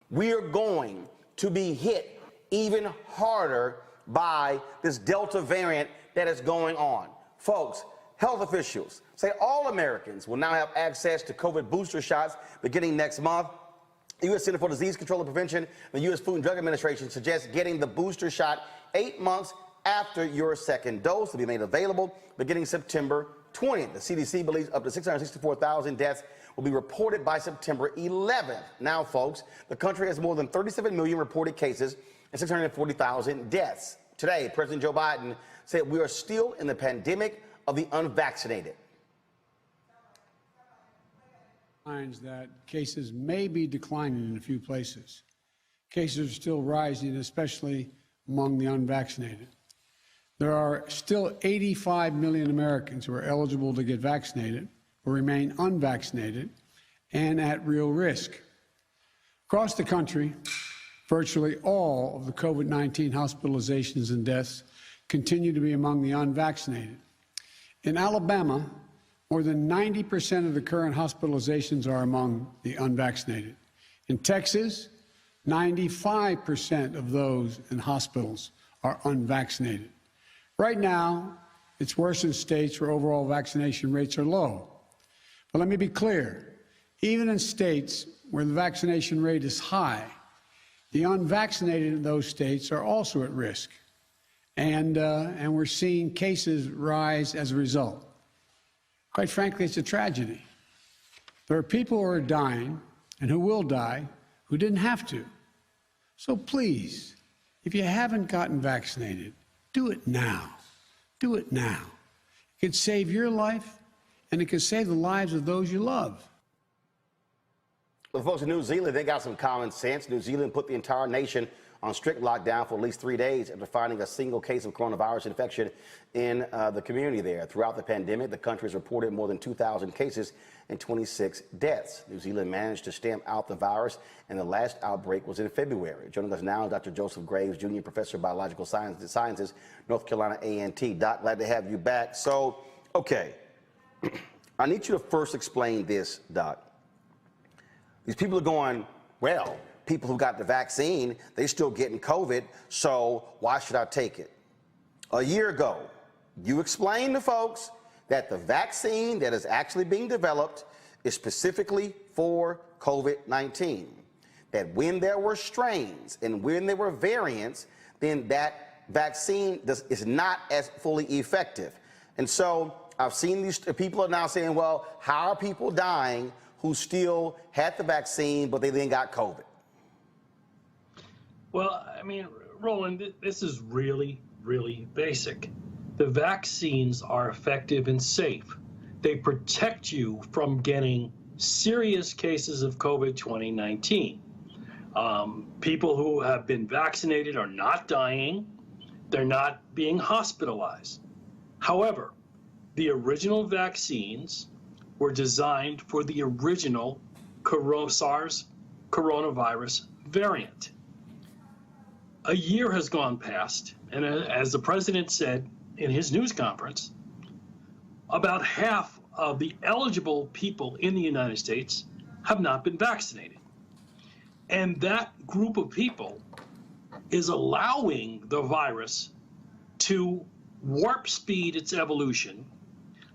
We are going to be hit even harder by this Delta variant that is going on. Folks, health officials say all Americans will now have access to COVID booster shots beginning next month. The U.S. Center for Disease Control and Prevention, the U.S. Food and Drug Administration suggests getting the booster shot 8 months after your second dose to be made available beginning September 20th. The CDC believes up to 664,000 deaths will be reported by September 11th. Now, folks, the country has more than 37 million reported cases and 640,000 deaths. Today, President Joe Biden said we are still in the pandemic of the unvaccinated. That cases may be declining in a few places. Cases are still rising, especially among the unvaccinated. There are still 85 million Americans who are eligible to get vaccinated or remain unvaccinated and at real risk. Across the country, virtually all of the COVID-19 hospitalizations and deaths continue to be among the unvaccinated. In Alabama, more than 90% of the current hospitalizations are among the unvaccinated. In Texas, 95% of those in hospitals are unvaccinated. Right now, it's worse in states where overall vaccination rates are low. But let me be clear, even in states where the vaccination rate is high, the unvaccinated in those states are also at risk. And we're seeing cases rise as a result. Quite frankly, it's a tragedy. There are people who are dying and who will die who didn't have to. So please, if you haven't gotten vaccinated, do it now. Do it now. It could save your life, and it could save the lives of those you love. Well, folks in New Zealand, they got some common sense. New Zealand put the entire nation on strict lockdown for at least 3 days after finding a single case of coronavirus infection in the community there. Throughout the pandemic, the country has reported more than 2,000 cases and 26 deaths. New Zealand managed to stamp out the virus, and the last outbreak was in February. Joining us now is Dr. Joseph Graves, Jr. Professor of Biological Sciences, North Carolina A&T. Doc, glad to have you back. So, okay, I need you to first explain this, Doc. These people are going, well, people who got the vaccine, they still getting COVID, so why should I take it? A year ago, you explained to folks that the vaccine that is actually being developed is specifically for COVID-19. That when there were strains and when there were variants, then that vaccine is not as fully effective. And so I've seen these people are now saying, well, how are people dying who still had the vaccine, but they then got COVID? Well, I mean, Roland, this is really, really basic. The vaccines are effective and safe. they protect you from getting serious cases of COVID 2019. People who have been vaccinated are not dying. They're not being hospitalized. However, the original vaccines were designed for the original SARS coronavirus variant. A year has gone past, and as the president said in his news conference, about half of the eligible people in the United States have not been vaccinated. And that group of people is allowing the virus to warp speed its evolution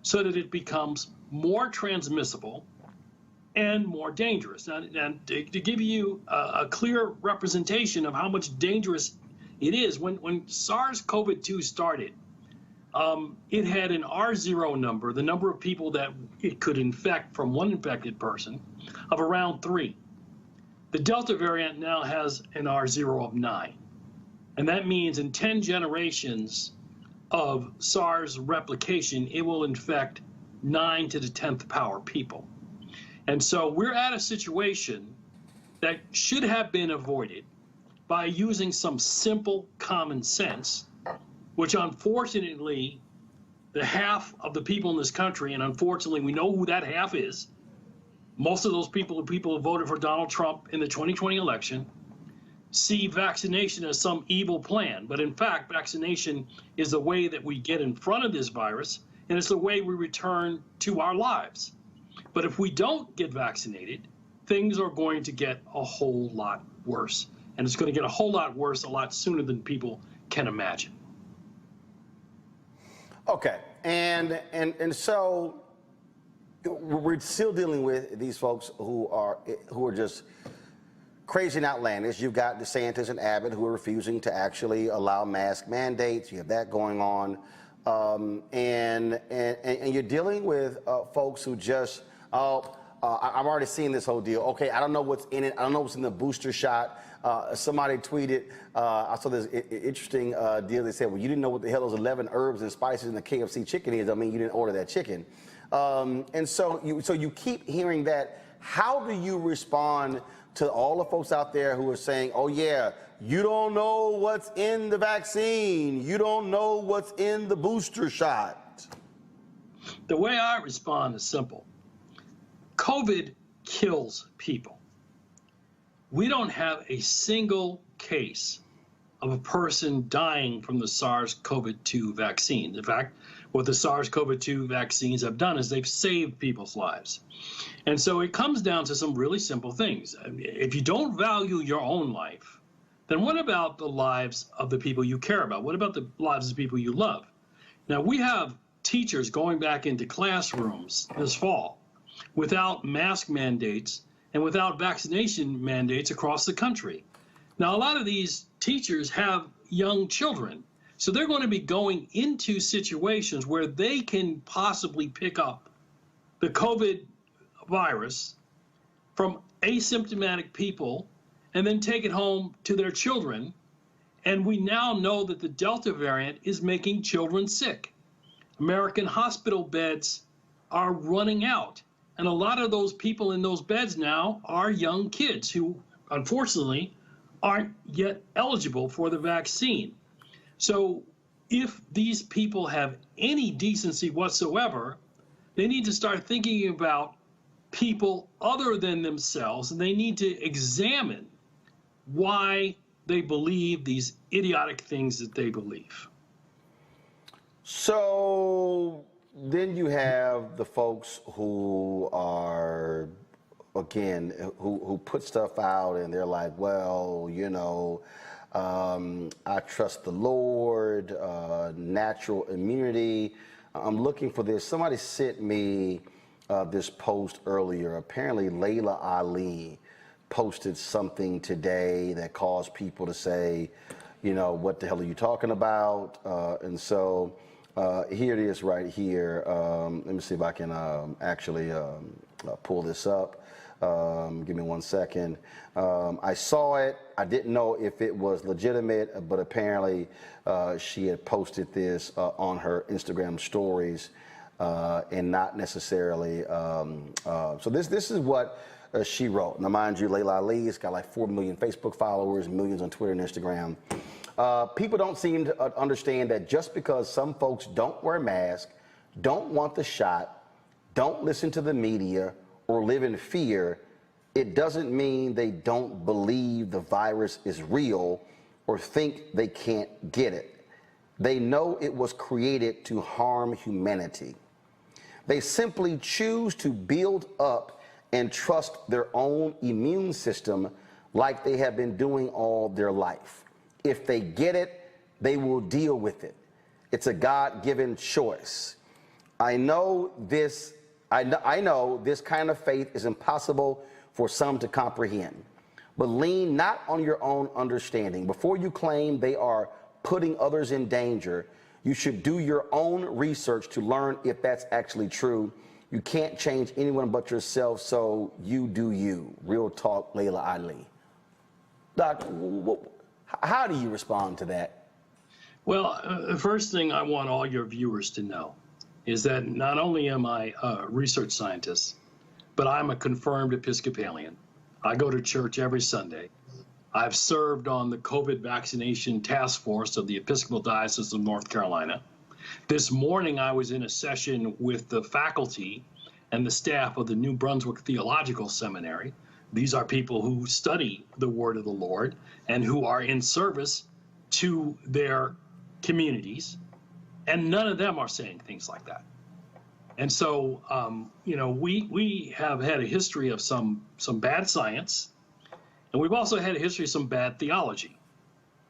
so that it becomes more transmissible and more dangerous. Now, to give you a clear representation of how much dangerous it is, when SARS-CoV-2 started, it had an R0 number, the number of people that it could infect from one infected person, of around 3. The Delta variant now has an R0 of 9. And that means in 10 generations of SARS replication, it will infect 9 to the 10th power people. And so we're at a situation that should have been avoided by using some simple common sense, which unfortunately, the half of the people in this country, and unfortunately we know who that half is, most of those people are people who voted for Donald Trump in the 2020 election, see vaccination as some evil plan. But in fact, vaccination is the way that we get in front of this virus, and it's the way we return to our lives. But if we don't get vaccinated, things are going to get a whole lot worse. And it's going to get a whole lot worse a lot sooner than people can imagine. Okay, and so we're still dealing with these folks who are just crazy and outlandish. You've got DeSantis and Abbott who are refusing to actually allow mask mandates. You have that going on, and you're dealing with folks who just I'm already seeing this whole deal. Okay, I don't know what's in it. I don't know what's in the booster shot. Somebody tweeted, I saw this interesting deal. They said, well, you didn't know what the hell those 11 herbs and spices in the KFC chicken is. I mean, you didn't order that chicken. And so you keep hearing that. How do you respond to all the folks out there who are saying, oh, yeah, you don't know what's in the vaccine. You don't know what's in the booster shot? The way I respond is simple. COVID kills people. We don't have a single case of a person dying from the SARS-CoV-2 vaccine. In fact, what the SARS-CoV-2 vaccines have done is they've saved people's lives. And so it comes down to some really simple things. If you don't value your own life, then what about the lives of the people you care about? What about the lives of the people you love? Now, we have teachers going back into classrooms this fall without mask mandates and without vaccination mandates across the country. Now, a lot of these teachers have young children, so they're going to be going into situations where they can possibly pick up the COVID virus from asymptomatic people and then take it home to their children. And we now know that the Delta variant is making children sick. American hospital beds are running out. And a lot of those people in those beds now are young kids who, unfortunately, aren't yet eligible for the vaccine. So if these people have any decency whatsoever, they need to start thinking about people other than themselves, and they need to examine why they believe these idiotic things that they believe. So then you have the folks who are, again, who put stuff out and they're like, well, you know, I trust the Lord, natural immunity. I'm looking for this. Somebody sent me this post earlier. Apparently Layla Ali posted something today that caused people to say, you know, what the hell are you talking about? And so here it is right here. Let me see if I can actually pull this up. Give me 1 second. I saw it. I didn't know if it was legitimate, but apparently she had posted this on her Instagram stories. and not necessarily. So this is what she wrote. Now, mind you, Layla Ali's got like 4 million Facebook followers, millions on Twitter and Instagram. People don't seem to understand that just because some folks don't wear masks, don't want the shot, don't listen to the media, or live in fear, it doesn't mean they don't believe the virus is real or think they can't get it. They know it was created to harm humanity. They simply choose to build up and trust their own immune system like they have been doing all their life. If they get it, they will deal with it. It's a God-given choice. I know this kind of faith is impossible for some to comprehend, but lean not on your own understanding. Before you claim they are putting others in danger, you should do your own research to learn if that's actually true. You can't change anyone but yourself, so you do you. Real talk, Layla Ali. Doc, how do you respond to that? Well, the first thing I want all your viewers to know is that not only am I a research scientist, but I'm a confirmed Episcopalian. I go to church every Sunday. I've served on the COVID vaccination task force of the Episcopal Diocese of North Carolina. This morning, I was in a session with the faculty and the staff of the New Brunswick Theological Seminary. These are people who study the Word of the Lord and who are in service to their communities. And none of them are saying things like that. And so, we have had a history of some bad science, and we've also had a history of some bad theology.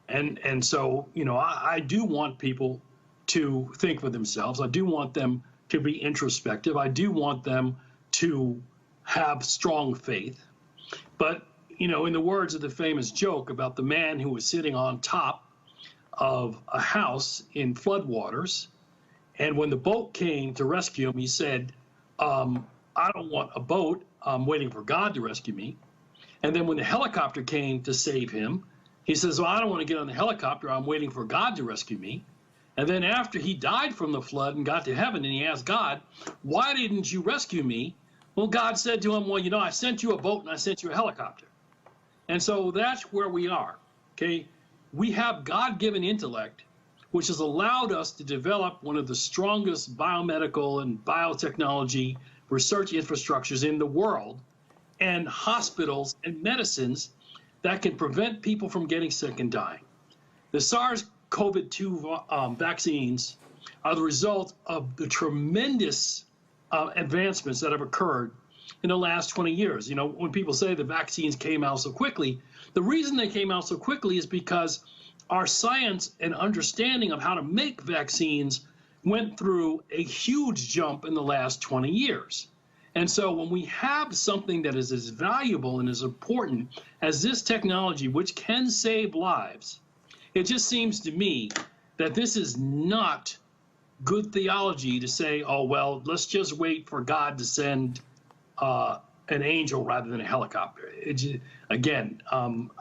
And so, I do want people to think for themselves. I do want them to be introspective. I do want them to have strong faith. But, in the words of the famous joke about the man who was sitting on top of a house in floodwaters, and when the boat came to rescue him, he said, I don't want a boat, I'm waiting for God to rescue me. And then when the helicopter came to save him, he says, well, I don't want to get on the helicopter, I'm waiting for God to rescue me. And then after he died from the flood and got to heaven, and he asked God, why didn't you rescue me? Well, God said to him, well, I sent you a boat and I sent you a helicopter. And so that's where we are, okay? We have God-given intellect, which has allowed us to develop one of the strongest biomedical and biotechnology research infrastructures in the world, and hospitals and medicines that can prevent people from getting sick and dying. The SARS-CoV-2 vaccines are the result of the tremendous advancements that have occurred in the last 20 years. When people say the vaccines came out so quickly, the reason they came out so quickly is because our science and understanding of how to make vaccines went through a huge jump in the last 20 years. And so when we have something that is as valuable and as important as this technology, which can save lives, it just seems to me that this is not good theology to say, oh, well, let's just wait for God to send an angel rather than a helicopter. Again,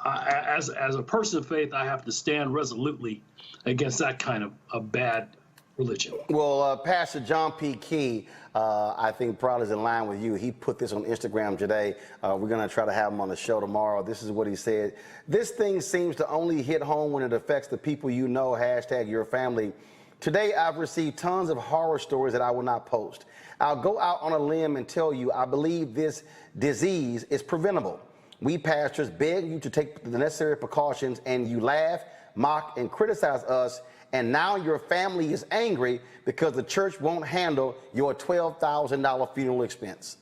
as a person of faith, I have to stand resolutely against that kind of bad religion. Well, Pastor John P. Key, I think probably is in line with you. He put this on Instagram today. We're going to try to have him on the show tomorrow. This is what he said. This thing seems to only hit home when it affects the people you know, hashtag your family. Today, I've received tons of horror stories that I will not post. I'll go out on a limb and tell you I believe this disease is preventable. We pastors beg you to take the necessary precautions, and you laugh, mock, and criticize us, and now your family is angry because the church won't handle your $12,000 funeral expense.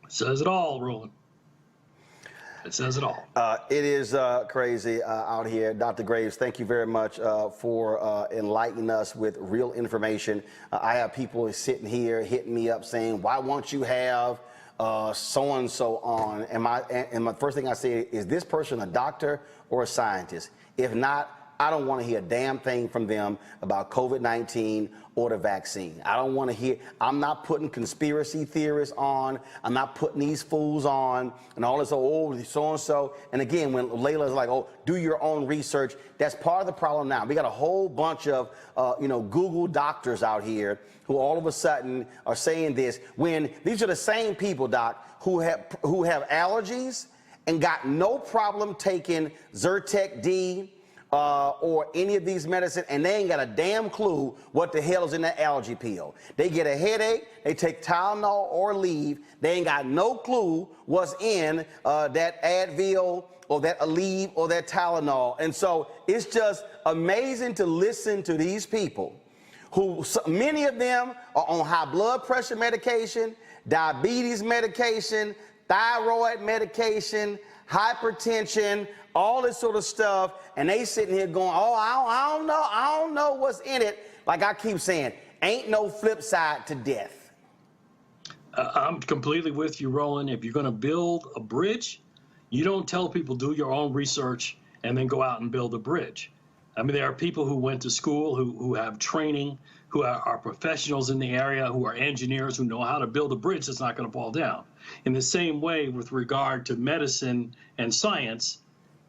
Says it all, Roland. It says it all. It is crazy out here. Dr. Graves, thank you very much for enlightening us with real information. I have people sitting here hitting me up saying, why won't you have so-and-so on? And my first thing I say is this person a doctor or a scientist? If not, I don't want to hear a damn thing from them about COVID-19 or the vaccine. I don't want to hear, I'm not putting conspiracy theorists on. I'm not putting these fools on and all this, oh, so-and-so. And again, when Layla's like, oh, do your own research, that's part of the problem now. We got a whole bunch of, Google doctors out here who all of a sudden are saying this when these are the same people, Doc, who have allergies and got no problem taking Zyrtec D, or any of these medicine, and they ain't got a damn clue what the hell is in that allergy pill. They get a headache, they take Tylenol or Aleve, they ain't got no clue what's in that Advil or that Aleve or that Tylenol. And so it's just amazing to listen to these people who, many of them are on high blood pressure medication, diabetes medication, thyroid medication, hypertension, all this sort of stuff, and they sitting here going, oh, I don't know what's in it. Like I keep saying, ain't no flip side to death. I'm completely with you, Roland. If you're going to build a bridge, you don't tell people do your own research and then go out and build a bridge. I mean, there are people who went to school, who have training, who are professionals in the area, who are engineers, who know how to build a bridge that's not going to fall down. In the same way, with regard to medicine and science,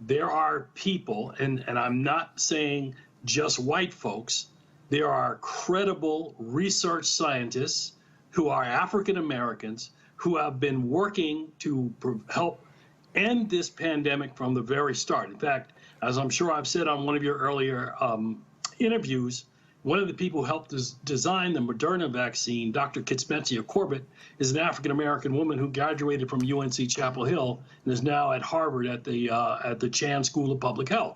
there are people, and I'm not saying just white folks, there are credible research scientists who are African Americans who have been working to help end this pandemic from the very start. In fact, as I'm sure I've said on one of your earlier interviews, one of the people who helped design the Moderna vaccine, Dr. Kitzmetzia Corbett, is an African-American woman who graduated from UNC Chapel Hill and is now at Harvard at the Chan School of Public Health.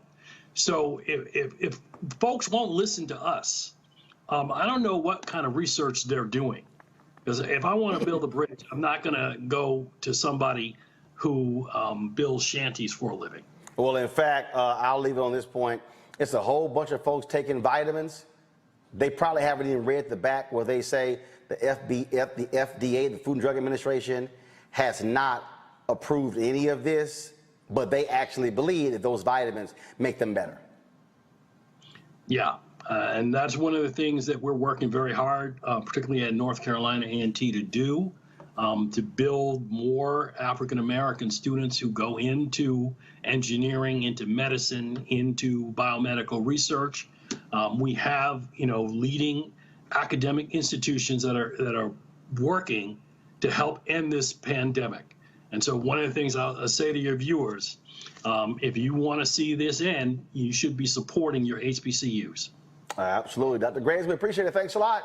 So if folks won't listen to us, I don't know what kind of research they're doing. Because if I want to build a bridge, I'm not going to go to somebody who builds shanties for a living. Well, in fact, I'll leave it on this point. It's a whole bunch of folks taking vitamins. They probably haven't even read the back where they say the FDA, the Food and Drug Administration, has not approved any of this, but they actually believe that those vitamins make them better. Yeah, and that's one of the things that we're working very hard, particularly at North Carolina A&T, to do, to build more African-American students who go into engineering, into medicine, into biomedical research. We have, leading academic institutions that are working to help end this pandemic. And so one of the things I'll say to your viewers, if you want to see this end, you should be supporting your HBCUs. Absolutely. Dr. Graves, we appreciate it. Thanks a lot.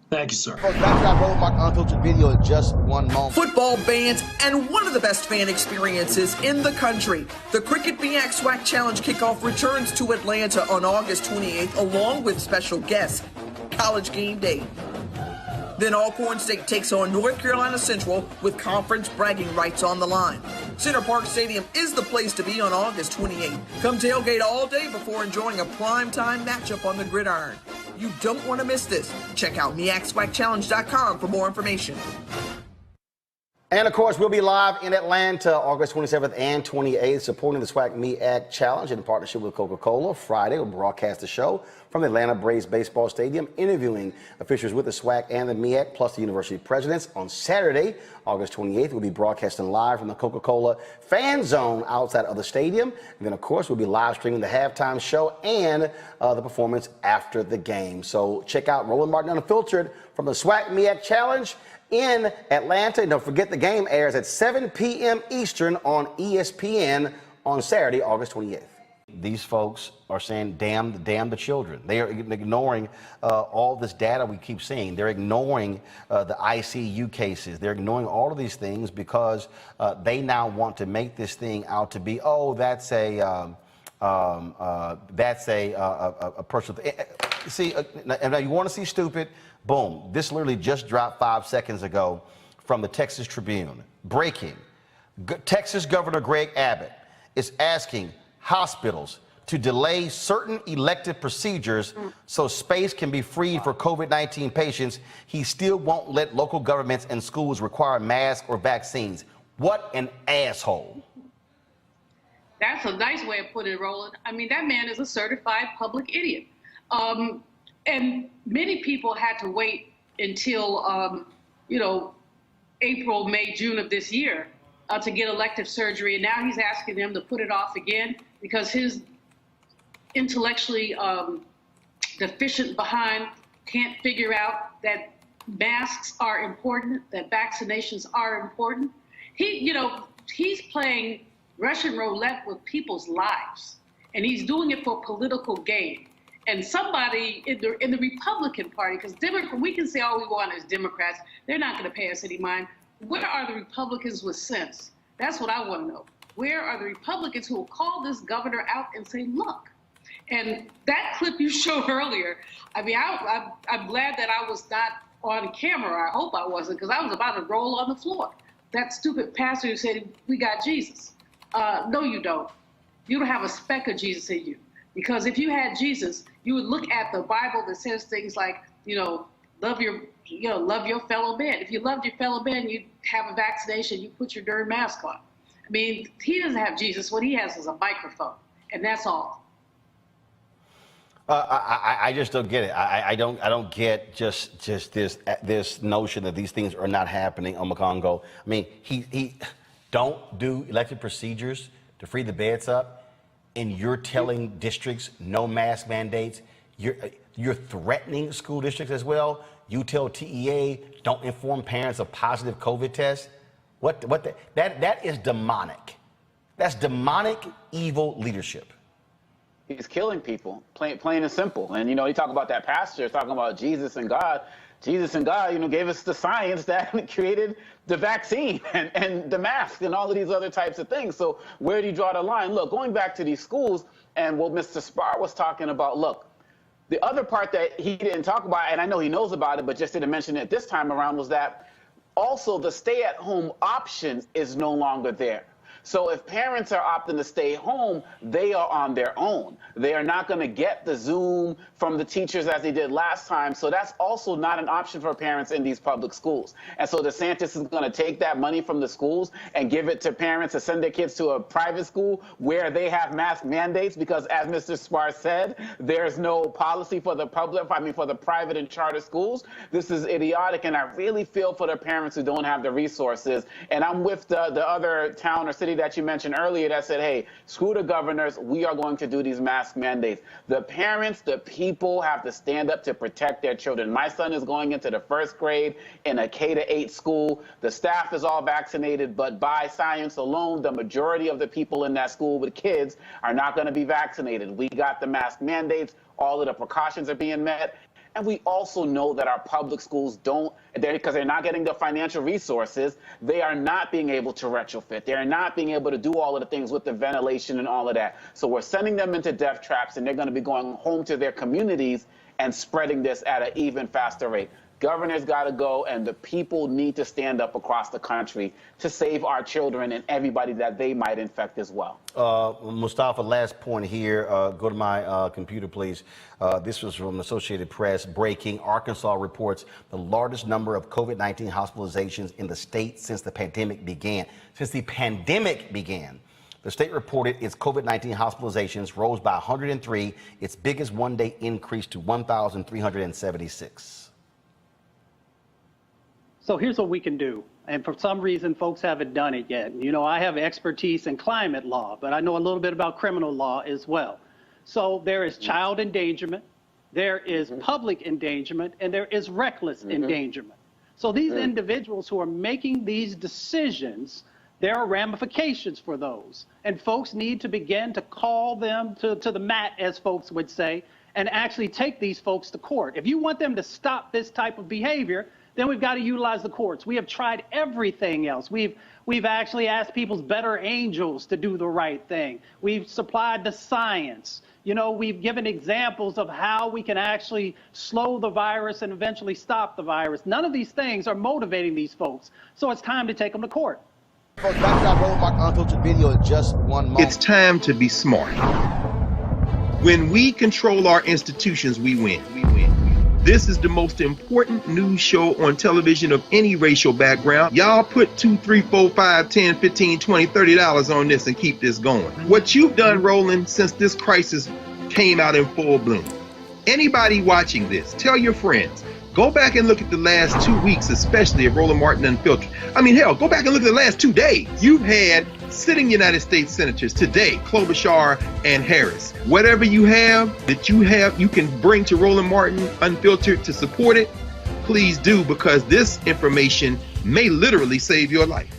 Thank you, sir. Folks, back to our Roland Mark Unfiltered video in just one moment. Football bands and one of the best fan experiences in the country. The Cricket MEAC SWAC Challenge kickoff returns to Atlanta on August 28th, along with special guests, College Game Day. Then Alcorn State takes on North Carolina Central with conference bragging rights on the line. Center Park Stadium is the place to be on August 28th. Come tailgate all day before enjoying a primetime matchup on the gridiron. You don't want to miss this. Check out MEACSWACChallenge.com for more information. And of course, we'll be live in Atlanta August 27th and 28th, supporting the SWAC MEAC Challenge in partnership with Coca-Cola. Friday, we'll broadcast the show from the Atlanta Braves Baseball Stadium, interviewing officials with the SWAC and the MEAC, plus the university presidents. On Saturday, August 28th, we'll be broadcasting live from the Coca-Cola fan zone outside of the stadium. And then, of course, we'll be live streaming the halftime show and the performance after the game. So check out Roland Martin Unfiltered from the SWAC MEAC Challenge in Atlanta. And don't forget, the game airs at 7 p.m. Eastern on ESPN on Saturday, August 28th. These folks are saying, damn the children. They are ignoring all this data we keep seeing. They're ignoring the ICU cases. They're ignoring all of these things because they now want to make this thing out to be, oh, that's a personal thing. See, now you want to see stupid? Boom. This literally just dropped 5 seconds ago from the Texas Tribune. Breaking. Texas Governor Greg Abbott is asking hospitals to delay certain elective procedures so space can be freed for COVID-19 patients. He still won't let local governments and schools require masks or vaccines. What an asshole. That's a nice way of putting it, Roland. I mean, that man is a certified public idiot. And many people had to wait until, April, May, June of this year to get elective surgery. And now he's asking them to put it off again because his intellectually deficient behind can't figure out that masks are important, that vaccinations are important. He's playing Russian roulette with people's lives, and he's doing it for political gain. And somebody in the Republican Party, because we can say all we want as Democrats, they're not going to pay us any mind. Where are the Republicans with sense? That's what I want to know. Where are the Republicans who will call this governor out and say, look? And that clip you showed earlier, I mean, I'm glad that I was not on camera. I hope I wasn't, because I was about to roll on the floor. That stupid pastor who said, we got Jesus. No, you don't. You don't have a speck of Jesus in you. Because if you had Jesus, you would look at the Bible that says things like, love your fellow man. If you loved your fellow man, you'd have a vaccination, you put your darn mask on. I mean, he doesn't have Jesus. What he has is a microphone, and that's all. I just don't get it. I don't get just this notion that these things are not happening on Congo. I mean, he don't do elective procedures to free the beds up, and you're telling districts no mask mandates. You're threatening school districts as well. You tell TEA don't inform parents of positive COVID tests. That is demonic. That's demonic, evil leadership. He's killing people, plain and simple. And, you talk about that pastor talking about Jesus and God. Jesus and God, gave us the science that created the vaccine and the mask and all of these other types of things. So where do you draw the line? Look, going back to these schools and what Mr. Spar was talking about, look, the other part that he didn't talk about, and I know he knows about it, but just didn't mention it this time around, was that also the stay-at-home option is no longer there. So if parents are opting to stay home, they are on their own. They are not going to get the Zoom from the teachers as they did last time. So that's also not an option for parents in these public schools. And so DeSantis is going to take that money from the schools and give it to parents to send their kids to a private school where they have mask mandates, because as Mr. Spar said, there's no policy for the for the private and charter schools. This is idiotic, and I really feel for the parents who don't have the resources. And I'm with the other town or city that you mentioned earlier that said, hey, screw the governors, we are going to do these mask mandates. The parents, the people have to stand up to protect their children. My son is going into the first grade in a K-8 school. The staff is all vaccinated, but by science alone, the majority of the people in that school with kids are not going to be vaccinated. We got the mask mandates, all of the precautions are being met. And we also know that our public schools because they're not getting the financial resources, they are not being able to retrofit. They're not being able to do all of the things with the ventilation and all of that. So we're sending them into death traps, and they're going to be going home to their communities and spreading this at an even faster rate. Governors got to go, and the people need to stand up across the country to save our children and everybody that they might infect as well. Mustafa, last point here. Go to my computer, please. This was from Associated Press. Breaking. Arkansas reports the largest number of COVID-19 hospitalizations in the state since the pandemic began. The state reported its COVID-19 hospitalizations rose by 103, its biggest one-day increase to 1,376. So here's what we can do. And for some reason, folks haven't done it yet. I have expertise in climate law, but I know a little bit about criminal law as well. So there is child endangerment, there is public endangerment, and there is reckless endangerment. So these individuals who are making these decisions, there are ramifications for those. And folks need to begin to call them to the mat, as folks would say, and actually take these folks to court. If you want them to stop this type of behavior, then we've got to utilize the courts. We have tried everything else. We've actually asked people's better angels to do the right thing. We've supplied the science. We've given examples of how we can actually slow the virus and eventually stop the virus. None of these things are motivating these folks. So it's time to take them to court. Folks, back to our Roland Mark Unfiltered video in just one moment. It's time to be smart. When we control our institutions, we win. This is the most important news show on television of any racial background. Y'all put $2, $3, $4, $5, $10, $15, $20, $30 on this and keep this going. What you've done, Roland, since this crisis came out in full bloom. Anybody watching this, tell your friends. Go back and look at the last 2 weeks, especially of Roland Martin Unfiltered. I mean, hell, go back and look at the last 2 days. You've had sitting United States senators today, Klobuchar and Harris. Whatever you have that you can bring to Roland Martin Unfiltered to support it, please do, because this information may literally save your life.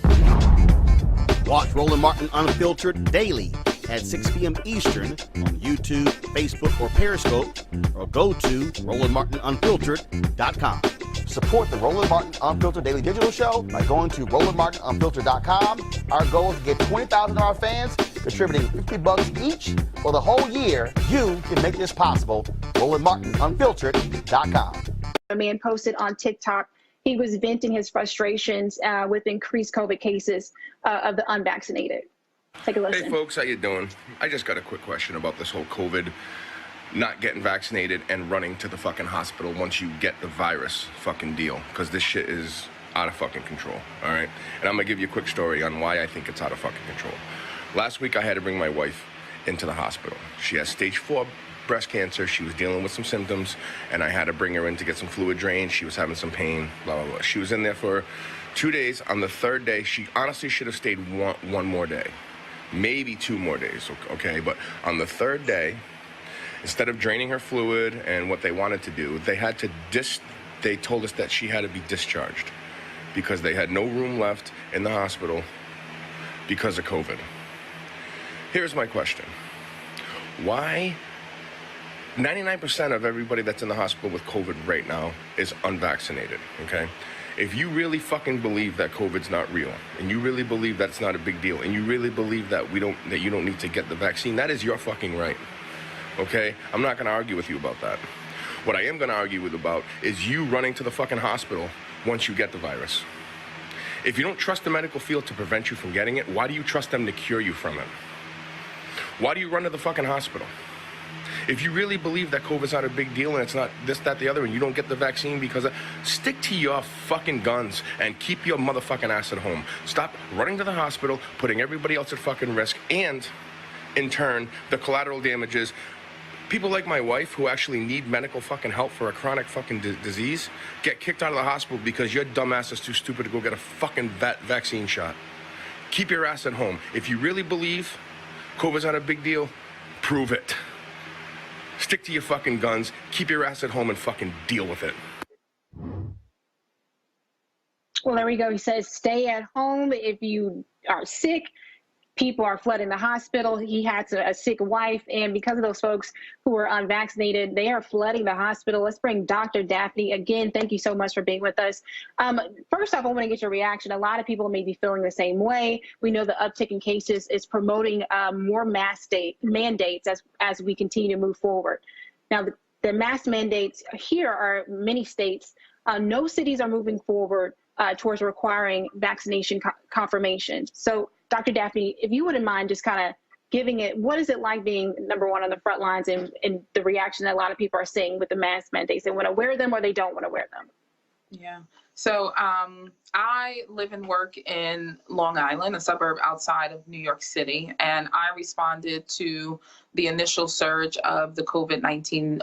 Watch Roland Martin Unfiltered daily at 6 p.m. Eastern on YouTube, Facebook, or Periscope, or go to RolandMartinUnfiltered.com. Support the Roland Martin Unfiltered Daily Digital Show by going to RolandMartinUnfiltered.com. Our goal is to get 20,000 of our fans contributing $50 each for the whole year. You can make this possible. RolandMartinUnfiltered.com. A man posted on TikTok. He was venting his frustrations with increased COVID cases of the unvaccinated. Take a listen. Hey folks, how you doing? I just got a quick question about this whole COVID, not getting vaccinated and running to the fucking hospital once you get the virus fucking deal, because this shit is out of fucking control, all right? And I'm gonna give you a quick story on why I think it's out of fucking control. Last week I had to bring my wife into the hospital. She has stage 4 breast cancer. She was dealing with some symptoms, and I had to bring her in to get some fluid drained. She was having some pain, blah, blah, blah. She was in there for 2 days. On the 3rd day, she honestly should have stayed one more day. Maybe 2 more days, okay? But on the 3rd day, instead of draining her fluid and what they wanted to do, they told us that she had to be discharged because they had no room left in the hospital because of COVID. Here's my question. Why 99% of everybody that's in the hospital with COVID right now is unvaccinated, okay? If you really fucking believe that COVID's not real, and you really believe that's not a big deal, and you really believe that you don't need to get the vaccine, that is your fucking right, okay? I'm not gonna argue with you about that. What I am gonna argue with about is you running to the fucking hospital once you get the virus. If you don't trust the medical field to prevent you from getting it, why do you trust them to cure you from it? Why do you run to the fucking hospital? If you really believe that COVID's not a big deal and it's not this, that, the other, and you don't get the vaccine because stick to your fucking guns and keep your motherfucking ass at home. Stop running to the hospital, putting everybody else at fucking risk, and in turn, the collateral damages. People like my wife who actually need medical fucking help for a chronic fucking disease get kicked out of the hospital because your dumb ass is too stupid to go get a fucking vaccine shot. Keep your ass at home. If you really believe COVID's not a big deal, prove it. Stick to your fucking guns, keep your ass at home, and fucking deal with it. Well, there we go. He says, stay at home if you are sick. People are flooding the hospital. He had a sick wife, and because of those folks who are unvaccinated, they are flooding the hospital. Let's bring Dr. Daphne. Again, thank you so much for being with us. First off, I want to get your reaction. A lot of people may be feeling the same way. We know the uptick in cases is promoting more mask mandates as we continue to move forward. Now, the mask mandates here are many states. No cities are moving forward towards requiring vaccination confirmation. So, Dr. Daphne, if you wouldn't mind just kind of giving it, what is it like being number one on the front lines and the reaction that a lot of people are seeing with the mask mandates? They want to wear them or they don't want to wear them. Yeah. So I live and work in Long Island, a suburb outside of New York City, and I responded to the initial surge of the COVID-19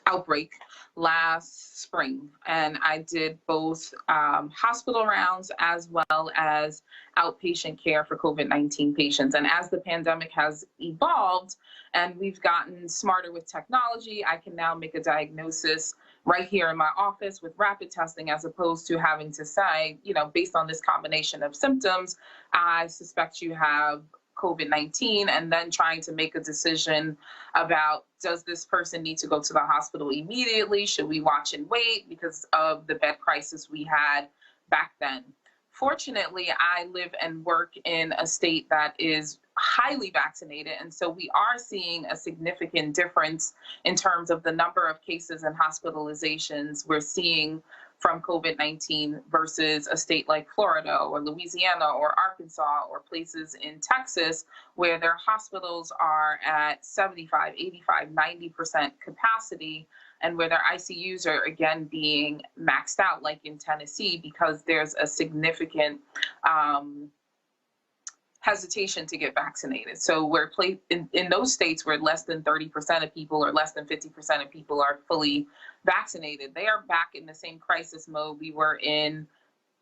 outbreak last spring. And I did both hospital rounds as well as outpatient care for COVID-19 patients. And as the pandemic has evolved and we've gotten smarter with technology, I can now make a diagnosis right here in my office with rapid testing, as opposed to having to say, based on this combination of symptoms, I suspect you have COVID-19, and then trying to make a decision about, does this person need to go to the hospital immediately? Should we watch and wait because of the bed crisis we had back then? Fortunately, I live and work in a state that is highly vaccinated, and so we are seeing a significant difference in terms of the number of cases and hospitalizations we're seeing from COVID-19 versus a state like Florida or Louisiana or Arkansas or places in Texas where their hospitals are at 75, 85, 90% capacity. and where their ICUs are again being maxed out, like in Tennessee, because there's a significant hesitation to get vaccinated. So we're in those states where less than 30% of people or less than 50% of people are fully vaccinated, they are back in the same crisis mode we were in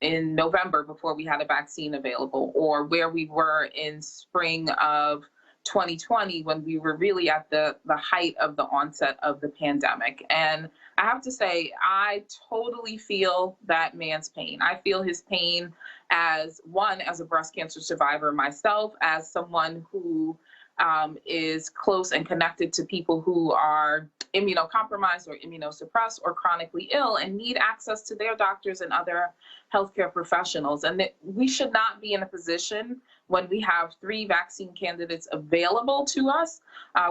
November before we had a vaccine available, or where we were in spring of 2020 when we were really at the height of the onset of the pandemic. And I have to say, I totally feel that man's pain. I feel his pain as a breast cancer survivor myself, as someone who is close and connected to people who are immunocompromised or immunosuppressed or chronically ill and need access to their doctors and other healthcare professionals. And that we should not be in a position when we have 3 vaccine candidates available to us,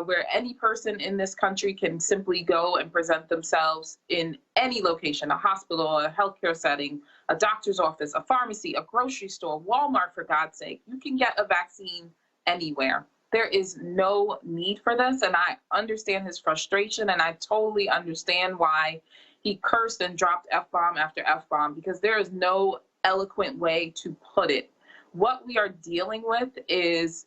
where any person in this country can simply go and present themselves in any location, a hospital, a healthcare setting, a doctor's office, a pharmacy, a grocery store, Walmart, for God's sake. You can get a vaccine anywhere. There is no need for this, and I understand his frustration, and I totally understand why he cursed and dropped F-bomb after F-bomb, because there is no eloquent way to put it. What we are dealing with is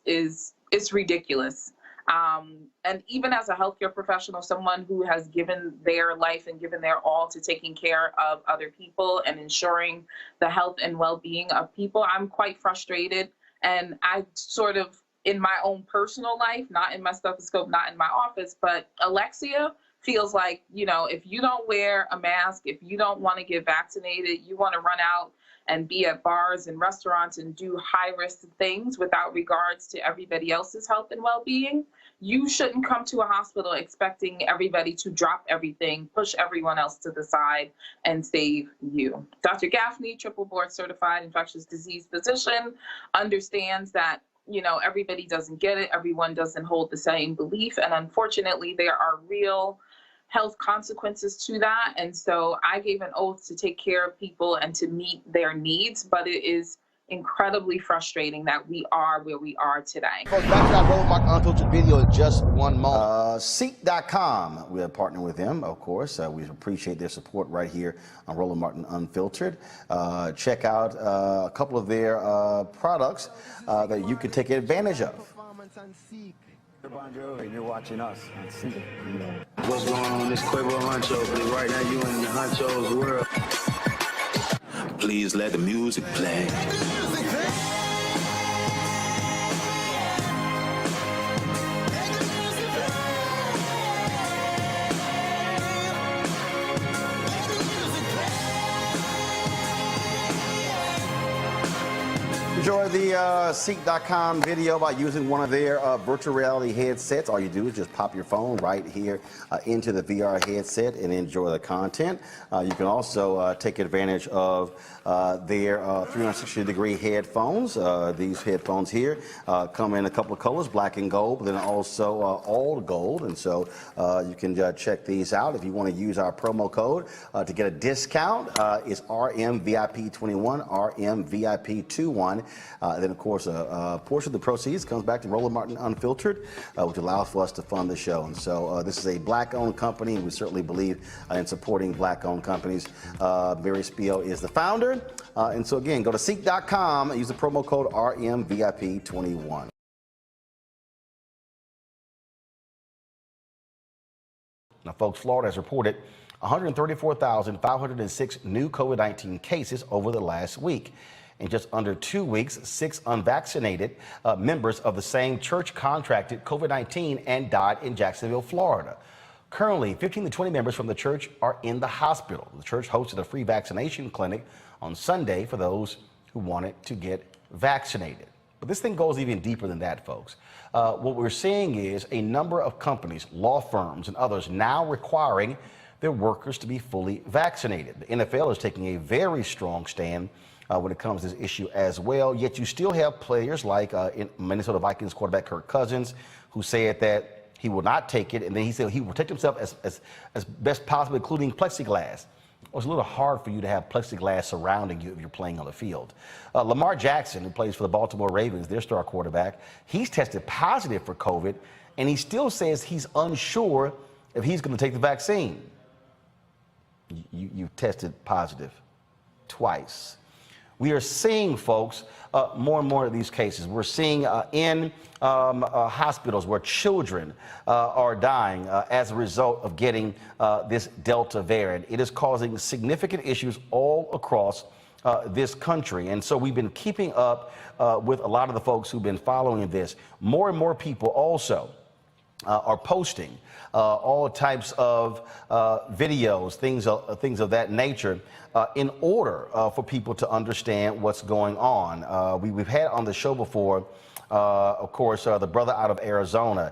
ridiculous. And even as a healthcare professional, someone who has given their life and given their all to taking care of other people and ensuring the health and well-being of people, I'm quite frustrated. And I sort of, in my own personal life, not in my stethoscope, not in my office, but Alexia feels like, if you don't wear a mask, if you don't want to get vaccinated, you want to run out and be at bars and restaurants and do high-risk things without regards to everybody else's health and well-being, you shouldn't come to a hospital expecting everybody to drop everything, push everyone else to the side, and save you. Dr. Gaffney, triple board certified infectious disease physician, understands that everybody doesn't get it. Everyone doesn't hold the same belief. And unfortunately, there are real health consequences to that. And so I gave an oath to take care of people and to meet their needs. But it is incredibly frustrating that we are where we are today. Folks, back to that Roland Martin Unfiltered video in just one moment. Seek.com, we are partnering with them, of course. We appreciate their support right here on Roland Martin Unfiltered. Check out a couple of their products that you can take advantage of. Bon Jovi, and you're watching us on Seek. What's going on? This Quavo Huncho, but right now you in the Huncho's world. Please let the music play. Enjoy the Seek.com video by using one of their virtual reality headsets. All you do is just pop your phone right here into the VR headset and enjoy the content. You can also take advantage of their 360-degree headphones. These headphones here come in a couple of colors, black and gold, but then also all gold. And so you can check these out. If you want to use our promo code to get a discount, it's RMVIP21, RMVIP21. Then, of course, a portion of the proceeds comes back to Roland Martin Unfiltered, which allows for us to fund the show. And so this is a black-owned company, and we certainly believe in supporting black-owned companies. Mary Spiel is the founder. And so, again, go to Seek.com and use the promo code RMVIP21. Now, folks, Florida has reported 134,506 new COVID-19 cases over the last week. In just under 2 weeks, 6 unvaccinated members of the same church contracted COVID-19 and died in Jacksonville, Florida. Currently, 15 to 20 members from the church are in the hospital. The church hosted a free vaccination clinic on Sunday for those who wanted to get vaccinated. But this thing goes even deeper than that, folks. What we're seeing is a number of companies, law firms, and others now requiring their workers to be fully vaccinated. The NFL is taking a very strong stand when it comes to this issue as well. Yet you still have players like Minnesota Vikings quarterback Kirk Cousins, who said that he will not take it, and then he said he will protect himself as best possible, including plexiglass. Well, it's a little hard for you to have plexiglass surrounding you if you're playing on the field. Lamar Jackson, who plays for the Baltimore Ravens, their star quarterback, he's tested positive for COVID, and he still says he's unsure if he's going to take the vaccine. you tested positive twice. We are seeing, folks, more and more of these cases. We're seeing in hospitals where children are dying as a result of getting this Delta variant. It is causing significant issues all across this country. And so we've been keeping up with a lot of the folks who've been following this. More and more people also are posting all types of videos, things of that nature, in order for people to understand what's going on. We've had on the show before, of course, the brother out of Arizona.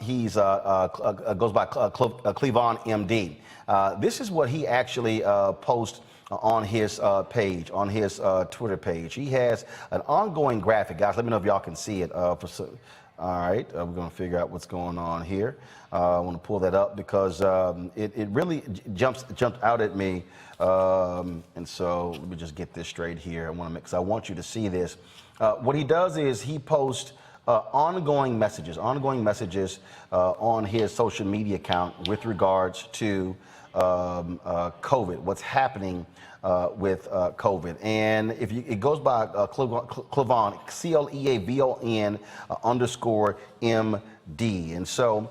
He's goes by Cleavon MD. This is what he actually posts on his page, on his Twitter page. He has an ongoing graphic, guys. Let me know if y'all can see it. All right, we're going to figure out what's going on here. I want to pull that up because it really jumped out at me. And so let me just get this straight here. I want you to see this. What he does is he posts ongoing messages on his social media account with regards to COVID, what's happening with COVID. And it goes by Cleavon, CLEAVON _MD. And so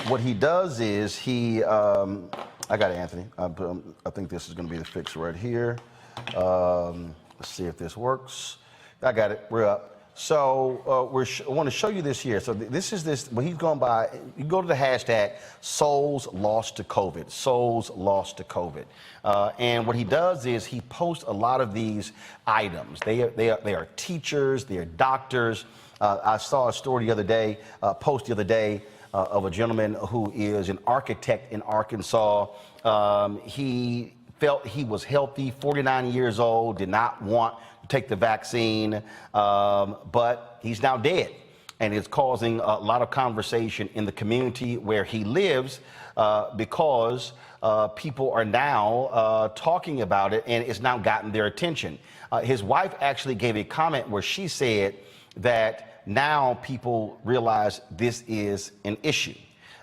what he does is he, I got it, Anthony. I think this is going to be the fix right here. Let's see if this works. I got it. We're up. So I want to show you this here. So this is what he's going by. You go to the hashtag souls lost to COVID, souls lost to COVID. And what he does is he posts a lot of these items. They are teachers, they are doctors. I saw a story the other day, post the other day, of a gentleman who is an architect in Arkansas. He felt he was healthy, 49 years old, did not want take the vaccine, but he's now dead. And it's causing a lot of conversation in the community where he lives because people are now talking about it, and it's now gotten their attention. His wife actually gave a comment where she said that now people realize this is an issue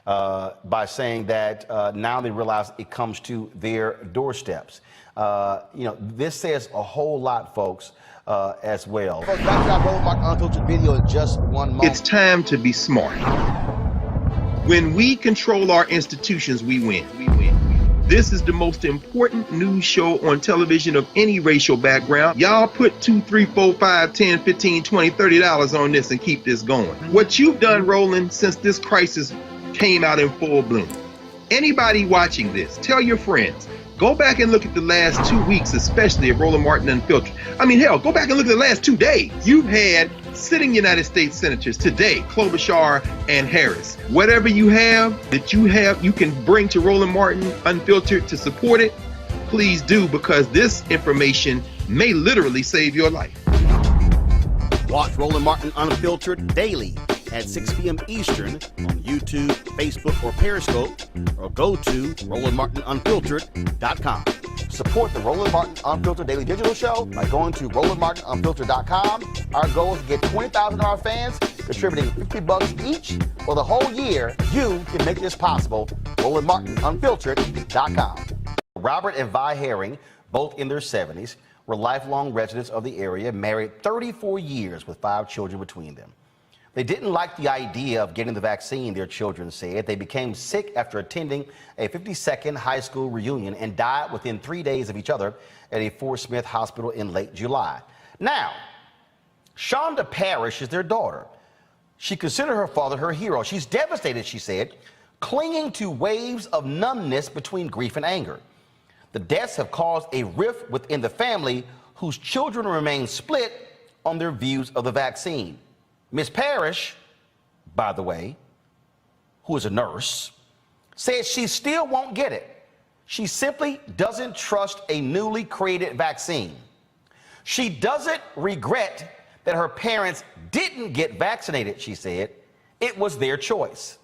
by saying that now they realize it comes to their doorsteps. This says a whole lot, folks, as well. Back to that Roland Martin Unfiltered video in just 1 moment. It's time to be smart. When we control our institutions, we win. This is the most important news show on television of any racial background. Y'all put $2, $3, $4, $5, $10, $15, $20, $30 on this and keep this going. What you've done, Roland, since this crisis came out in full bloom. Anybody watching this, tell your friends. Go back and look at the last 2 weeks, especially of Roland Martin Unfiltered. I mean, hell, go back and look at the last 2 days. You've had sitting United States senators today, Klobuchar and Harris. Whatever you have that you can bring to Roland Martin Unfiltered to support it, please do, because this information may literally save your life. Watch Roland Martin Unfiltered daily at 6 p.m. Eastern on YouTube, Facebook, or Periscope, or go to RolandMartinUnfiltered.com. Support the Roland Martin Unfiltered Daily Digital Show by going to RolandMartinUnfiltered.com. Our goal is to get 20,000 of our fans contributing $50 each for the whole year. You can make this possible. RolandMartinUnfiltered.com. Robert and Vi Herring, both in their 70s, were lifelong residents of the area, married 34 years with 5 children between them. They didn't like the idea of getting the vaccine, their children said. They became sick after attending a 52nd high school reunion and died within 3 days of each other at a Fort Smith hospital in late July. Now, Shonda Parrish is their daughter. She considered her father her hero. She's devastated, she said, clinging to waves of numbness between grief and anger. The deaths have caused a rift within the family, whose children remain split on their views of the vaccine. Ms. Parrish, by the way, who is a nurse, says she still won't get it. She simply doesn't trust a newly created vaccine. She doesn't regret that her parents didn't get vaccinated, she said. It was their choice.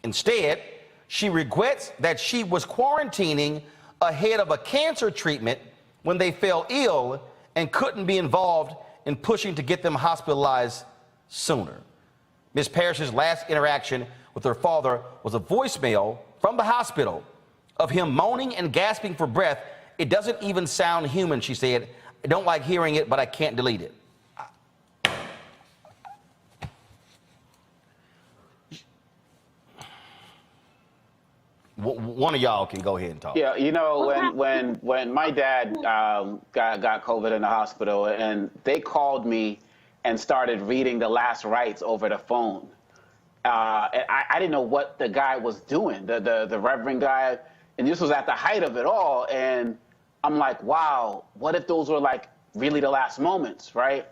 Instead, she regrets that she was quarantining ahead of a cancer treatment when they fell ill and couldn't be involved in pushing to get them hospitalized sooner. Ms. Parrish's last interaction with her father was a voicemail from the hospital of him moaning and gasping for breath. It doesn't even sound human, she said. I don't like hearing it, but I can't delete it. One of y'all can go ahead and talk. Yeah, you know, when my dad got COVID in the hospital, and they called me and started reading the last rites over the phone. I didn't know what the guy was doing, the reverend guy, and this was at the height of it all. And I'm like, wow, what if those were like really the last moments, right?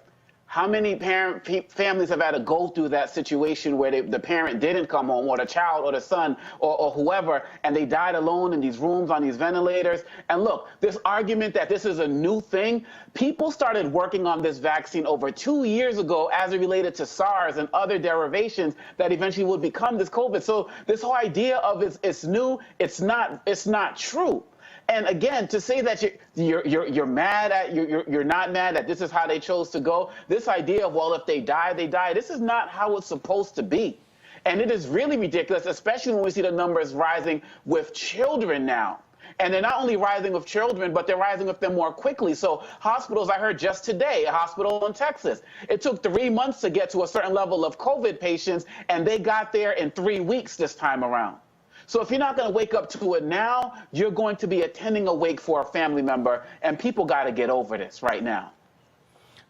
How many families have had to go through that situation where the parent didn't come home, or the child or the son or whoever, and they died alone in these rooms on these ventilators? And look, this argument that this is a new thing, people started working on this vaccine over 2 years ago as it related to SARS and other derivations that eventually would become this COVID. So this whole idea of it's new, it's not true. And again, to say that you're mad at you're not mad that this is how they chose to go. This idea of, well, if they die, they die. This is not how it's supposed to be. And it is really ridiculous, especially when we see the numbers rising with children now. And they're not only rising with children, but they're rising with them more quickly. So hospitals, I heard just today, a hospital in Texas, it took 3 months to get to a certain level of COVID patients, and they got there in 3 weeks this time around. So if you're not going to wake up to it now, you're going to be attending a wake for a family member, and people got to get over this right now.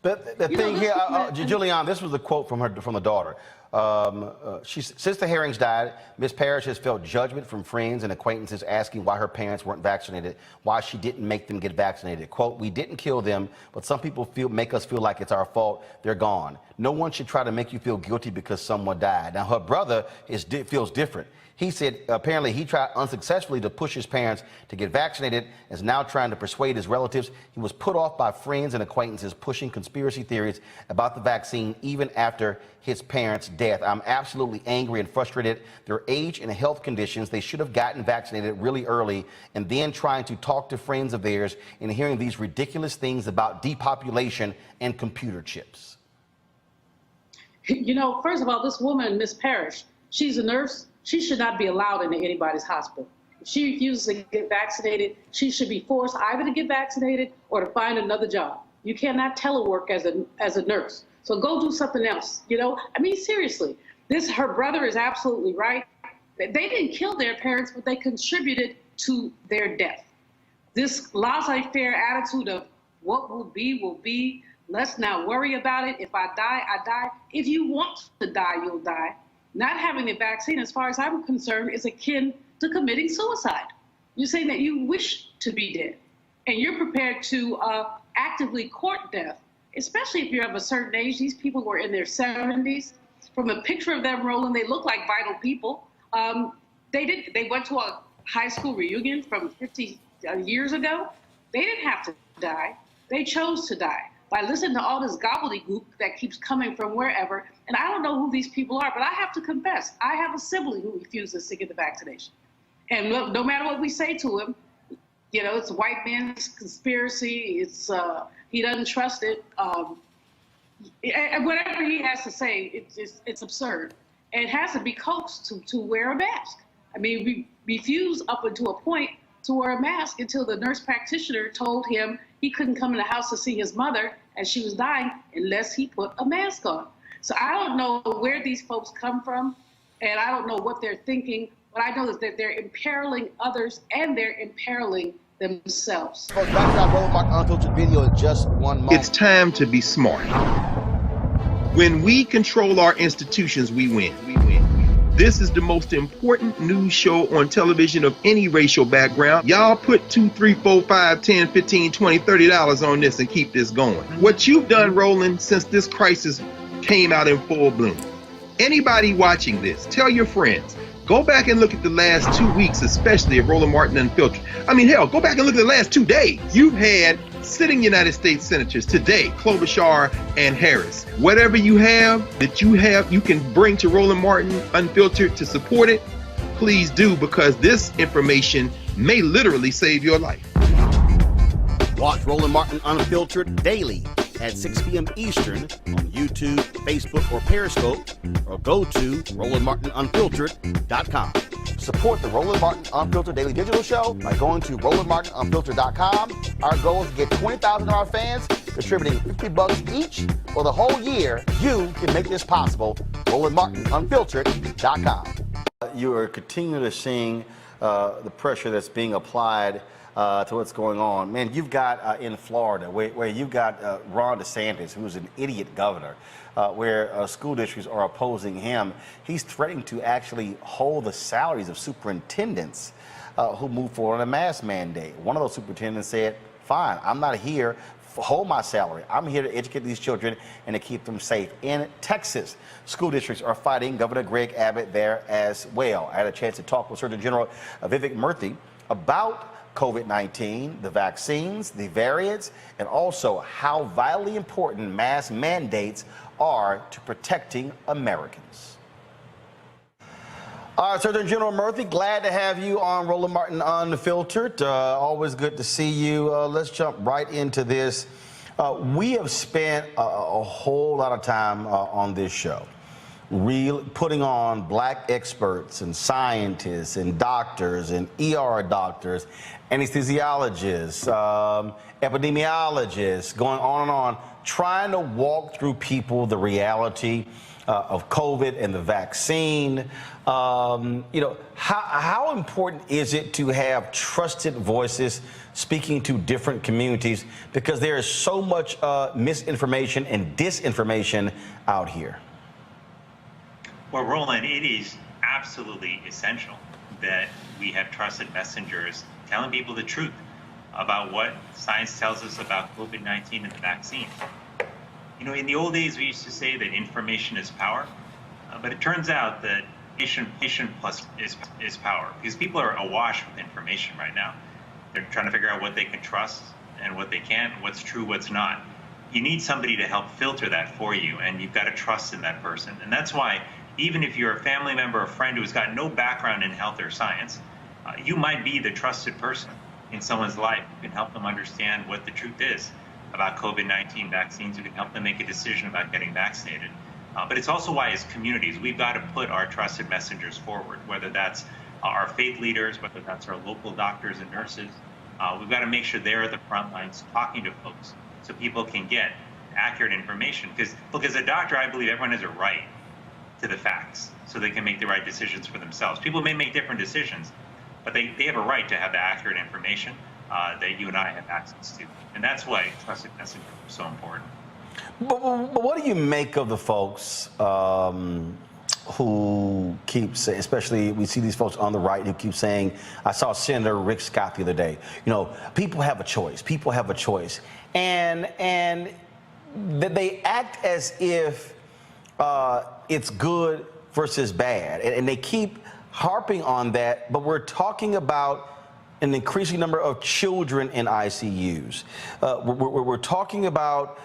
The thing here, Julian, this was a quote from the daughter. Since the Herrings died, Ms. Parrish has felt judgment from friends and acquaintances asking why her parents weren't vaccinated, why she didn't make them get vaccinated. Quote, we didn't kill them, but some people make us feel like it's our fault. They're gone. No one should try to make you feel guilty because someone died. Now, her brother feels different. He said apparently he tried unsuccessfully to push his parents to get vaccinated, and is now trying to persuade his relatives. He was put off by friends and acquaintances pushing conspiracy theories about the vaccine even after his parents' death. I'm absolutely angry and frustrated. Their age and health conditions, they should have gotten vaccinated really early, and then trying to talk to friends of theirs and hearing these ridiculous things about depopulation and computer chips. You know, first of all, this woman, Miss Parrish, she's a nurse. She should not be allowed into anybody's hospital. If she refuses to get vaccinated, she should be forced either to get vaccinated or to find another job. You cannot telework as a nurse. So go do something else. You know, I mean, seriously, her brother is absolutely right. They didn't kill their parents, but they contributed to their death. This laissez-faire attitude of what will be, let's not worry about it. If I die, I die. If you want to die, you'll die. Not having the vaccine, as far as I'm concerned, is akin to committing suicide. You're saying that you wish to be dead, and you're prepared to actively court death, especially if you're of a certain age. These people were in their 70s. From a picture of them, Roland, they look like vital people. They went to a high school reunion from 50 years ago. They didn't have to die. They chose to die by listening to all this gobbledygook that keeps coming from wherever. And I don't know who these people are, but I have to confess, I have a sibling who refuses to get the vaccination. And no matter what we say to him, you know, it's a white man's conspiracy. It's he doesn't trust it. And whatever he has to say, it's absurd. And it has to be coaxed to wear a mask. I mean, we refuse up until a point to wear a mask until the nurse practitioner told him he couldn't come in the house to see his mother as she was dying unless he put a mask on. So I don't know where these folks come from, and I don't know what they're thinking, but I know that they're imperiling others and they're imperiling themselves. Back to that Roland Martin Unfiltered video in just 1 moment. It's time to be smart. When we control our institutions, we win. This is the most important news show on television of any racial background. Y'all put $2, $3, $4, $5, $10, $15, $20, $30 on this and keep this going. What you've done, Roland, since this crisis came out in full bloom. Anybody watching this, tell your friends. Go back and look at the last 2 weeks, especially of Roland Martin Unfiltered. I mean, hell, go back and look at the last 2 days. You've had sitting United States senators today, Klobuchar and Harris. Whatever you have that you can bring to Roland Martin Unfiltered to support it, please do, because this information may literally save your life. Watch Roland Martin Unfiltered daily at 6 p.m. Eastern on YouTube, Facebook, or Periscope, or go to RolandMartinUnfiltered.com. Support the Roland Martin Unfiltered Daily Digital Show by going to RolandMartinUnfiltered.com. Our goal is to get 20,000 of our fans contributing $50 each for the whole year. You can make this possible. RolandMartinUnfiltered.com. You are continuing to seeing the pressure that's being applied to what's going on. Man, you've got in Florida, where you've got Ron DeSantis, who's an idiot governor, where school districts are opposing him. He's threatening to actually hold the salaries of superintendents who move forward on a mask mandate. One of those superintendents said, fine, I'm not here, hold my salary. I'm here to educate these children and to keep them safe. In Texas, school districts are fighting Governor Greg Abbott there as well. I had a chance to talk with Surgeon General Vivek Murthy about COVID-19, the vaccines, the variants, and also how vitally important mask mandates are to protecting Americans. All right, Surgeon General Murthy, glad to have you on Roland Martin Unfiltered. Always good to see you. Let's jump right into this. We have spent a whole lot of time on this show putting on black experts and scientists and doctors and ER doctors, anesthesiologists, epidemiologists, going on and on, trying to walk through people the reality of COVID and the vaccine. You know, how important is it to have trusted voices speaking to different communities, because there is so much misinformation and disinformation out here? Well, Roland, it is absolutely essential that we have trusted messengers telling people the truth about what science tells us about COVID-19 and the vaccine. You know, in the old days, we used to say that information is power, but it turns out that information plus is power, because people are awash with information right now. They're trying to figure out what they can trust and what they can't, what's true, what's not. You need somebody to help filter that for you, and you've got to trust in that person. And that's why, even if you're a family member or friend who's got no background in health or science, you might be the trusted person in someone's life who can help them understand what the truth is about COVID-19 vaccines, who can help them make a decision about getting vaccinated. But it's also why, as communities, we've got to put our trusted messengers forward, whether that's our faith leaders, whether that's our local doctors and nurses. We've got to make sure they're at the front lines talking to folks so people can get accurate information. Because, look, as a doctor, I believe everyone has a right to the facts so they can make the right decisions for themselves. People may make different decisions, but they have a right to have the accurate information that you and I have access to. And that's why trusted messengers are so important. But what do you make of the folks who keep saying, especially we see these folks on the right who keep saying, I saw Senator Rick Scott the other day, you know, people have a choice, people have a choice. And that they act as if it's good versus bad. And they keep harping on that, but we're talking about an increasing number of children in ICUs. We're talking about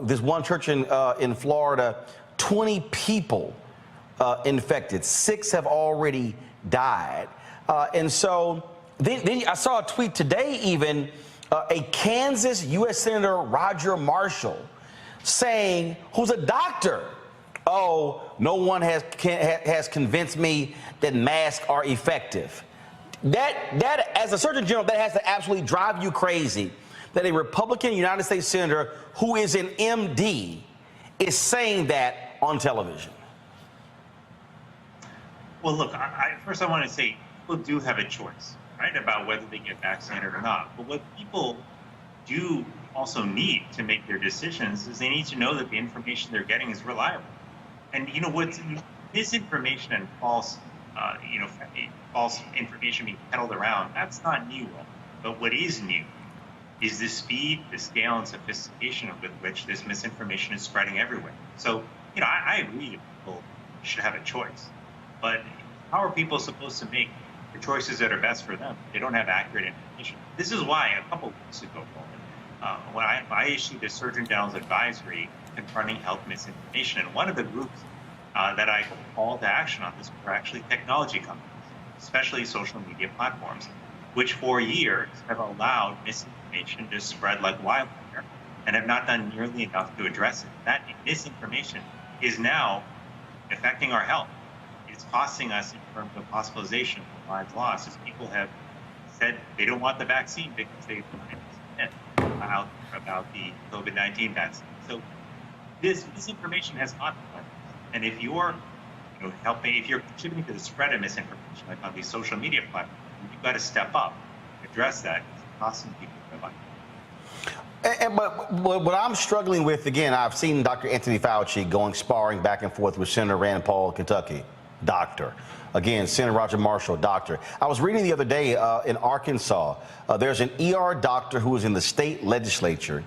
this one church in Florida, 20 people infected. 6 have already died. And so then I saw a tweet today even, a Kansas U.S. Senator Roger Marshall saying, who's a doctor, oh, no one has convinced me that masks are effective. That, as a Surgeon General, that has to absolutely drive you crazy, that a Republican United States Senator who is an MD is saying that on television. Well, look, first I want to say people do have a choice, right, about whether they get vaccinated or not. But what people do also need to make their decisions is they need to know that the information they're getting is reliable. And you know what's misinformation and false information being peddled around, that's not new. But what is new is the speed, the scale, and sophistication with which this misinformation is spreading everywhere. So, you know, I agree that people should have a choice. But how are people supposed to make the choices that are best for them? They don't have accurate information. This is why a couple of weeks ago, when I issued a Surgeon General's advisory confronting health misinformation, and one of the groups that I called to action on this were actually technology companies, especially social media platforms, which for years have allowed misinformation to spread like wildfire and have not done nearly enough to address it. That misinformation is now affecting our health. It's costing us in terms of hospitalization, lives lost, is people have said they don't want the vaccine because they've out about the COVID-19 vaccine. So this misinformation has not been. And if you're helping, if you're contributing to the spread of misinformation, like on these social media platforms, you've got to step up, address that, it's costing people their life. But what I'm struggling with, again, I've seen Dr. Anthony Fauci going sparring back and forth with Senator Rand Paul of Kentucky, doctor. Again, Senator Roger Marshall, doctor. I was reading the other day in Arkansas, there's an ER doctor who is in the state legislature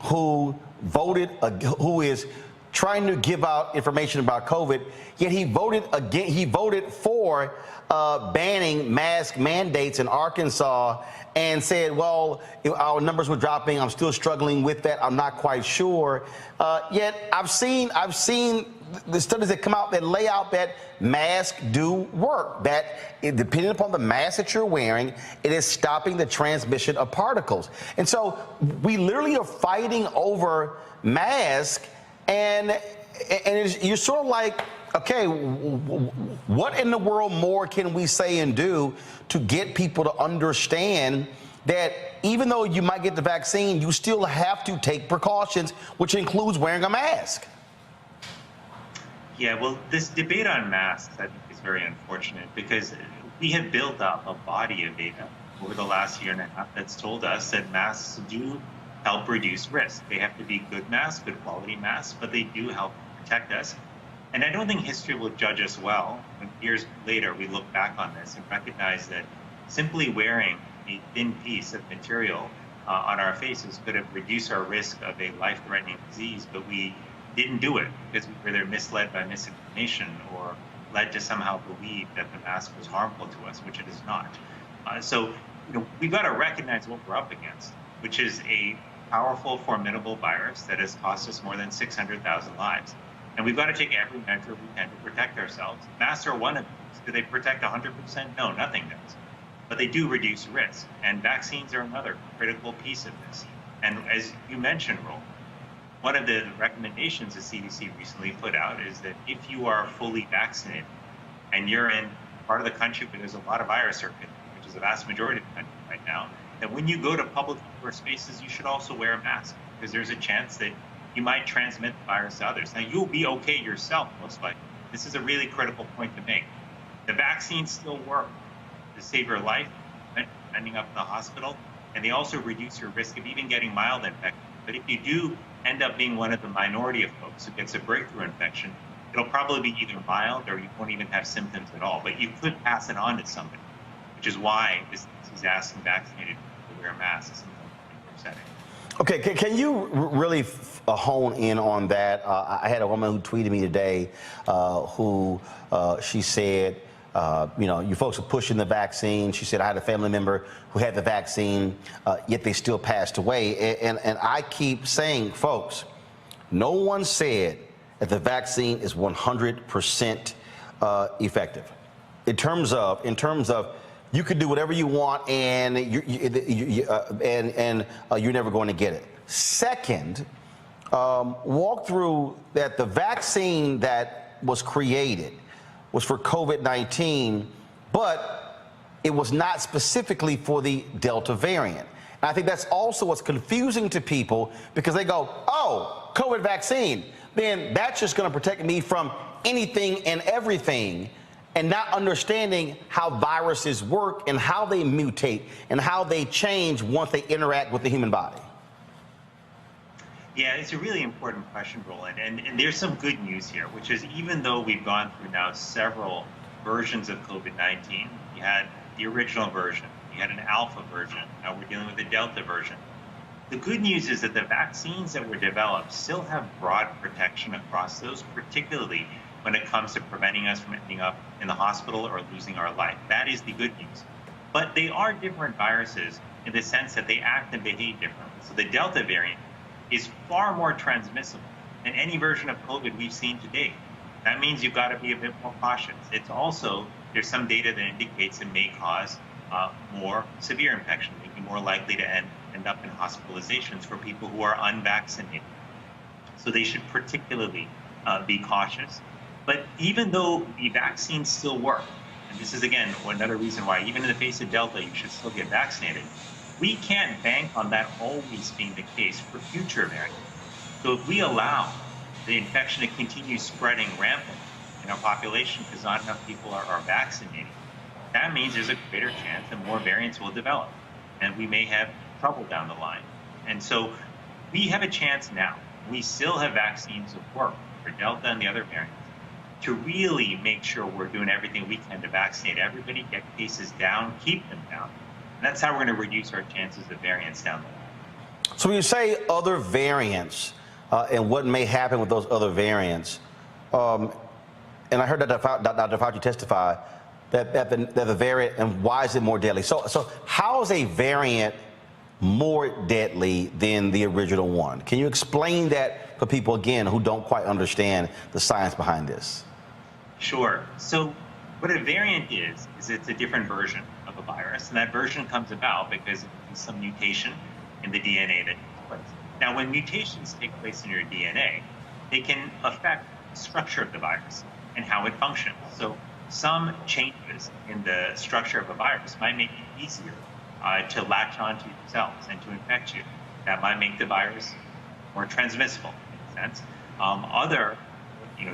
who voted, who is trying to give out information about COVID, yet he voted again. He voted for banning mask mandates in Arkansas and said, well, our numbers were dropping. I'm still struggling with that. I'm not quite sure. Yet I've seen the studies that come out that lay out that masks do work, that depending upon the mask that you're wearing, it is stopping the transmission of particles. And so we literally are fighting over masks, and you're sort of like, okay, what in the world more can we say and do to get people to understand that even though you might get the vaccine, you still have to take precautions, which includes wearing a mask? Yeah, well, this debate on masks, I think, is very unfortunate because we have built up a body of data over the last year and a half that's told us that masks do help reduce risk. They have to be good masks, good quality masks, but they do help protect us. And I don't think history will judge us well when years later we look back on this and recognize that simply wearing a thin piece of material on our faces could have reduced our risk of a life-threatening disease, but we didn't do it because we were either misled by misinformation or led to somehow believe that the mask was harmful to us, which it is not. So we've got to recognize what we're up against, which is a powerful, formidable virus that has cost us more than 600,000 lives. And we've got to take every measure we can to protect ourselves. Masks are one of these. Do they protect 100%? No, nothing does. But they do reduce risk. And vaccines are another critical piece of this. And as you mentioned, Roland, one of the recommendations the CDC recently put out is that if you are fully vaccinated and you're in part of the country where there's a lot of virus circulating, which is the vast majority of the country right now, that when you go to public indoor spaces, you should also wear a mask because there's a chance that you might transmit the virus to others. Now, you'll be okay yourself, most likely. This is a really critical point to make. The vaccines still work to save your life, ending up in the hospital, and they also reduce your risk of even getting mild infection. But if you do end up being one of the minority of folks who gets a breakthrough infection, it'll probably be either mild or you won't even have symptoms at all. But you could pass it on to somebody, which is why this is asking vaccinated people to wear masks in the setting. Okay, can you really hone in on that? I had a woman who tweeted me today who she said, you folks are pushing the vaccine. She said, I had a family member who had the vaccine, yet they still passed away. And I keep saying, folks, no one said that the vaccine is 100% effective. In terms of you could do whatever you want, and you're never going to get it. Second, walk through that the vaccine that was created was for COVID-19, but it was not specifically for the Delta variant. And I think that's also what's confusing to people because they go, oh, COVID vaccine, then that's just going to protect me from anything and everything, and not understanding how viruses work and how they mutate and how they change once they interact with the human body. Yeah, it's a really important question, Roland. And there's some good news here, which is even though we've gone through now several versions of COVID-19, you had the original version, you had an alpha version, now we're dealing with the Delta version. The good news is that the vaccines that were developed still have broad protection across those, particularly when it comes to preventing us from ending up in the hospital or losing our life. That is the good news. But they are different viruses in the sense that they act and behave differently. So the Delta variant is far more transmissible than any version of COVID we've seen to date. That means you've got to be a bit more cautious. It's also, there's some data that indicates it may cause more severe infection, making more likely to end up in hospitalizations for people who are unvaccinated. So they should particularly be cautious. But even though the vaccines still work, and this is again another reason why even in the face of Delta, you should still get vaccinated, we can't bank on that always being the case for future variants. So if we allow the infection to continue spreading rampant in our population because not enough people are vaccinated, that means there's a greater chance that more variants will develop and we may have trouble down the line. And so we have a chance now. We still have vaccines that work for Delta and the other variants to really make sure we're doing everything we can to vaccinate everybody, get cases down, keep them down. And that's how we're going to reduce our chances of variants down the line. So when you say other variants and what may happen with those other variants, and I heard that Dr. Fauci testify that the variant, and why is it more deadly? So how is a variant more deadly than the original one? Can you explain that for people, again, who don't quite understand the science behind this? Sure. So what a variant is it's a different version of a virus, and that version comes about because of some mutation in the DNA that takes place. Now, when mutations take place in your DNA, they can affect the structure of the virus and how it functions. So some changes in the structure of a virus might make it easier to latch onto your cells and to infect you. That might make the virus more transmissible, in a sense. Other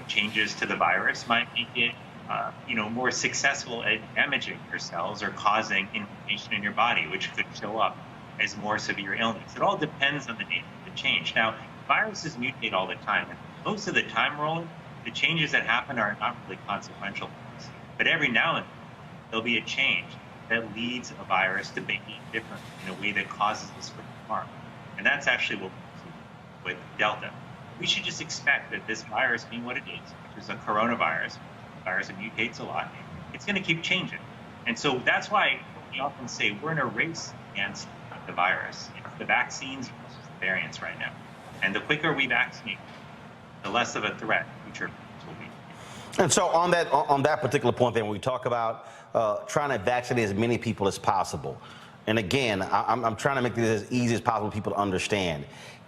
changes to the virus might make it more successful at damaging your cells or causing inflammation in your body, which could show up as more severe illness. It all depends on the nature of the change. Now, viruses mutate all the time, and most of the time, Roland, the changes that happen are not really consequential. But every now and then, there'll be a change that leads a virus to behave differently in a way that causes this harm. And that's actually what we see with Delta. We should just expect that this virus, being what it is, which is a coronavirus, a virus that mutates a lot, it's going to keep changing. And so that's why we often say we're in a race against the virus, the vaccines versus the variants right now. And the quicker we vaccinate, the less of a threat future will be. And so on that particular point, then, when we talk about trying to vaccinate as many people as possible, and again, I'm trying to make this as easy as possible for people to understand.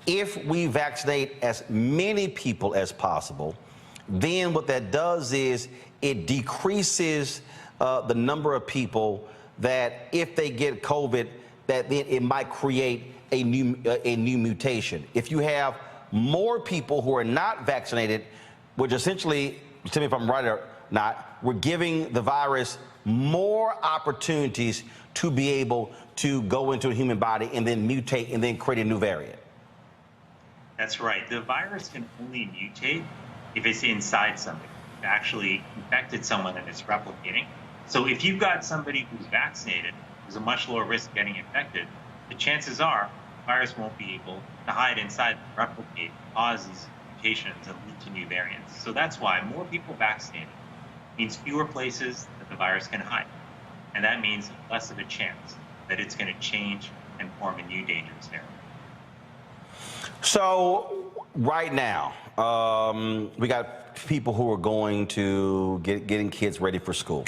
If we vaccinate as many people as possible, then what that does is it decreases the number of people that, if they get COVID, that then it might create a new mutation. If you have more people who are not vaccinated, which essentially, tell me if I'm right or not, we're giving the virus more opportunities to be able to go into a human body and then mutate and then create a new variant. That's right. The virus can only mutate if it's inside somebody, actually infected someone and it's replicating. So if you've got somebody who's vaccinated, there's a much lower risk of getting infected, the chances are the virus won't be able to hide inside, replicate, cause these mutations, and lead to new variants. So that's why more people vaccinated means fewer places that the virus can hide. And that means less of a chance that it's going to change and form a new dangerous variant. So right now, we got people who are going to getting kids ready for school.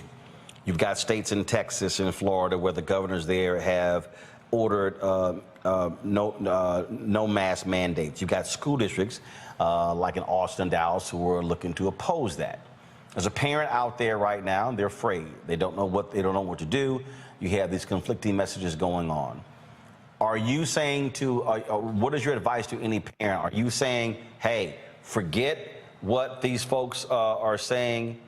You've got states in Texas and Florida where the governors there have ordered no mask mandates. You've got school districts like in Austin, Dallas, who are looking to oppose that. There's a parent out there right now, they're afraid. They don't know what to do. You have these conflicting messages going on. Are you saying what is your advice to any parent? Are you saying, hey, forget what these folks are saying,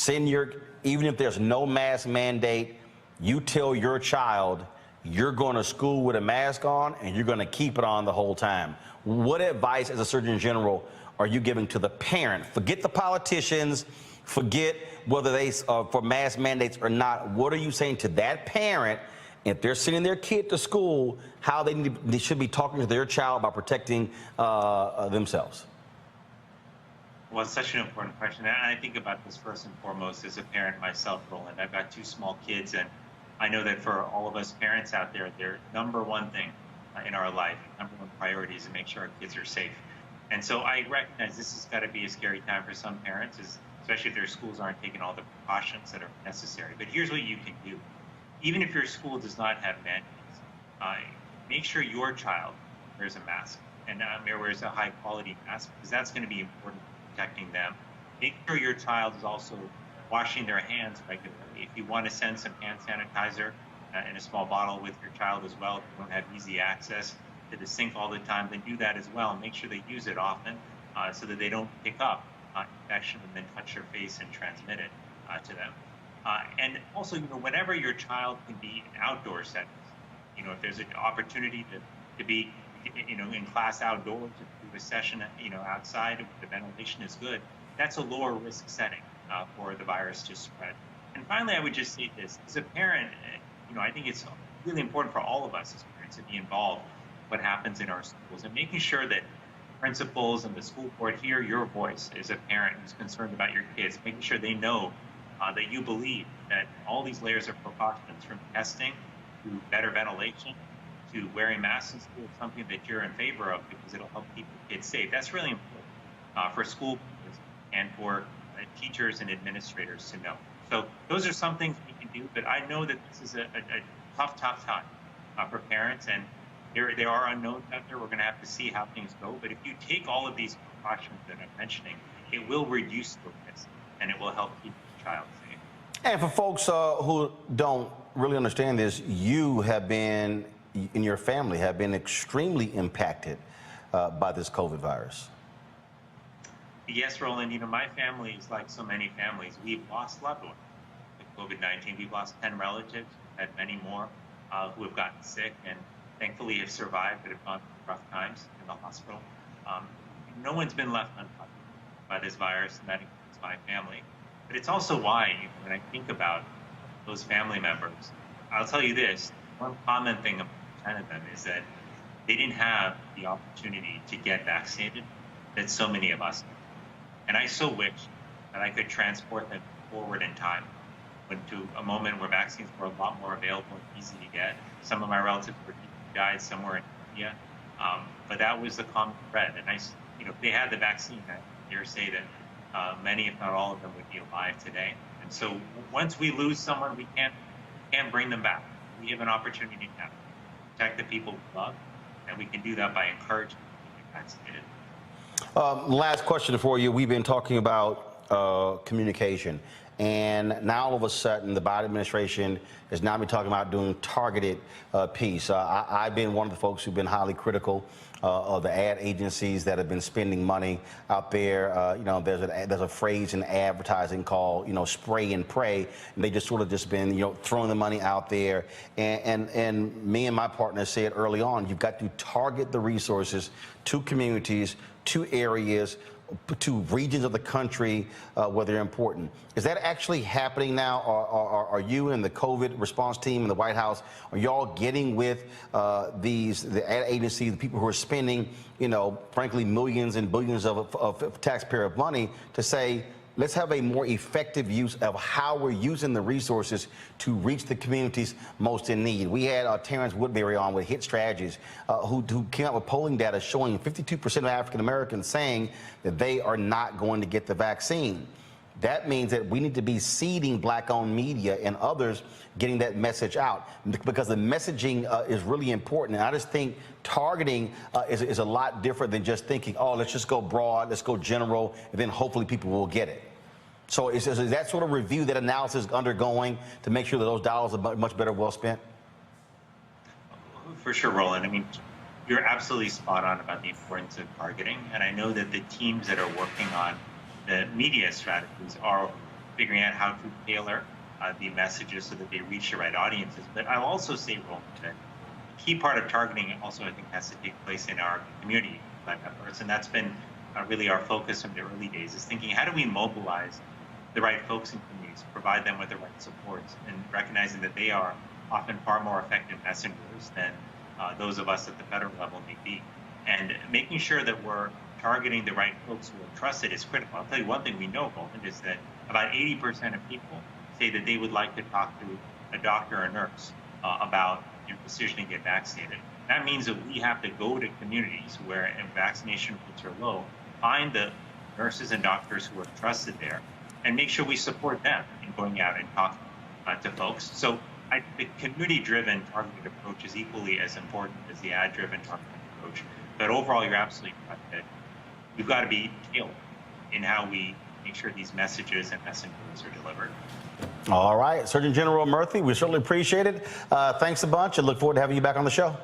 even if there's no mask mandate, you tell your child you're going to school with a mask on and you're going to keep it on the whole time? What advice as a Surgeon General are you giving to the parent? Forget the politicians, forget whether they for mask mandates or not. What are you saying to that parent if they're sending their kid to school, how they should be talking to their child about protecting themselves? Well, it's such an important question. And I think about this first and foremost as a parent myself, Roland. I've got 2 small kids, and I know that for all of us parents out there, their number one thing in our life, number one priority is to make sure our kids are safe. And so I recognize this has got to be a scary time for some parents, especially if their schools aren't taking all the precautions that are necessary. But here's what you can do. Even if your school does not have mandates, make sure your child wears a mask and wears a high-quality mask, because that's going to be important for protecting them Make sure your child is also washing their hands regularly. If you want to send some hand sanitizer in a small bottle with your child as well, if you don't have easy access to the sink all the time, then do that as well. Make sure they use it often so that they don't pick up infection and then touch their face and transmit it to them. And also, whenever your child can be in outdoor settings, if there's an opportunity to be, in class outdoors, to do a session, outside, if the ventilation is good, that's a lower risk setting for the virus to spread. And finally, I would just say this: as a parent, I think it's really important for all of us as parents to be involved in what happens in our schools and making sure that principals and the school board hear your voice as a parent who's concerned about your kids, making sure they know that you believe that all these layers of precautions, from testing to better ventilation to wearing masks in school, is something that you're in favor of because it'll help keep the kids safe. That's really important for school boards and for teachers and administrators to know. So those are some things we can do, but I know that this is a tough time for parents, and there are unknowns out there. We're going to have to see how things go. But if you take all of these precautions that I'm mentioning, it will reduce the risk, and it will help keep the child safe. And for folks who don't really understand this, you have been, in your family, have been extremely impacted by this COVID virus. Yes, Roland, my family is like so many families. We've lost loved ones with COVID-19. We've lost 10 relatives, had many more who have gotten sick and thankfully have survived but have gone through rough times in the hospital. No one's been left untouched by this virus, and that includes my family. But it's also why, when I think about those family members, I'll tell you this: one common thing about 10 of them is that they didn't have the opportunity to get vaccinated that so many of us did. And I so wish that I could transport them forward in time to a moment where vaccines were a lot more available and easy to get. Some of my relatives died somewhere in India, but that was the common thread. And if they had the vaccine, I dare say that many, if not all of them, would be alive today. And so once we lose someone, we can't bring them back. We have an opportunity now to protect the people we love, and we can do that by encouraging them to get vaccinated. Last question for you. We've been talking about communication, and now all of a sudden the Biden administration is now talking about doing targeted peace. I've been one of the folks who've been highly critical of the ad agencies that have been spending money out there. There's a phrase in advertising called spray and pray, and they just sort of just been throwing the money out there. And me and my partner said early on, you've got to target the resources to communities, to areas, to regions of the country where they're important. Is that actually happening now? Are you and the COVID response team in the White House, are y'all getting with the ad agencies, the people who are spending, frankly, millions and billions of taxpayer money to say, let's have a more effective use of how we're using the resources to reach the communities most in need? We had Terrence Woodbury on with Hit Strategies, who came out with polling data showing 52% of African Americans saying that they are not going to get the vaccine. That means that we need to be seeding Black-owned media and others getting that message out, because the messaging is really important. And I just think targeting is a lot different than just thinking, oh, let's just go broad, let's go general, and then hopefully people will get it. So is that sort of review, that analysis undergoing to make sure that those dollars are much better well spent? For sure, Roland. I mean, you're absolutely spot on about the importance of targeting. And I know that the teams that are working on the media strategies are figuring out how to tailor the messages so that they reach the right audiences. But I'll also say, Roland, that a key part of targeting also, I think, has to take place in our community efforts. And that's been really our focus from the early days, is thinking, how do we mobilize the right folks in communities, provide them with the right supports, and recognizing that they are often far more effective messengers than those of us at the federal level may be. And making sure that we're targeting the right folks who are trusted is critical. I'll tell you one thing we know, Roland, is that about 80% of people say that they would like to talk to a doctor or nurse about their decision to get vaccinated. That means that we have to go to communities where vaccination rates are low, find the nurses and doctors who are trusted there, and make sure we support them in going out and talking to folks. So the community-driven targeted approach is equally as important as the ad-driven targeted approach. But overall, you're absolutely right that we've got to be tailored in how we make sure these messages and messengers are delivered. All right, Surgeon General Murthy, we certainly appreciate it. Thanks a bunch and look forward to having you back on the show.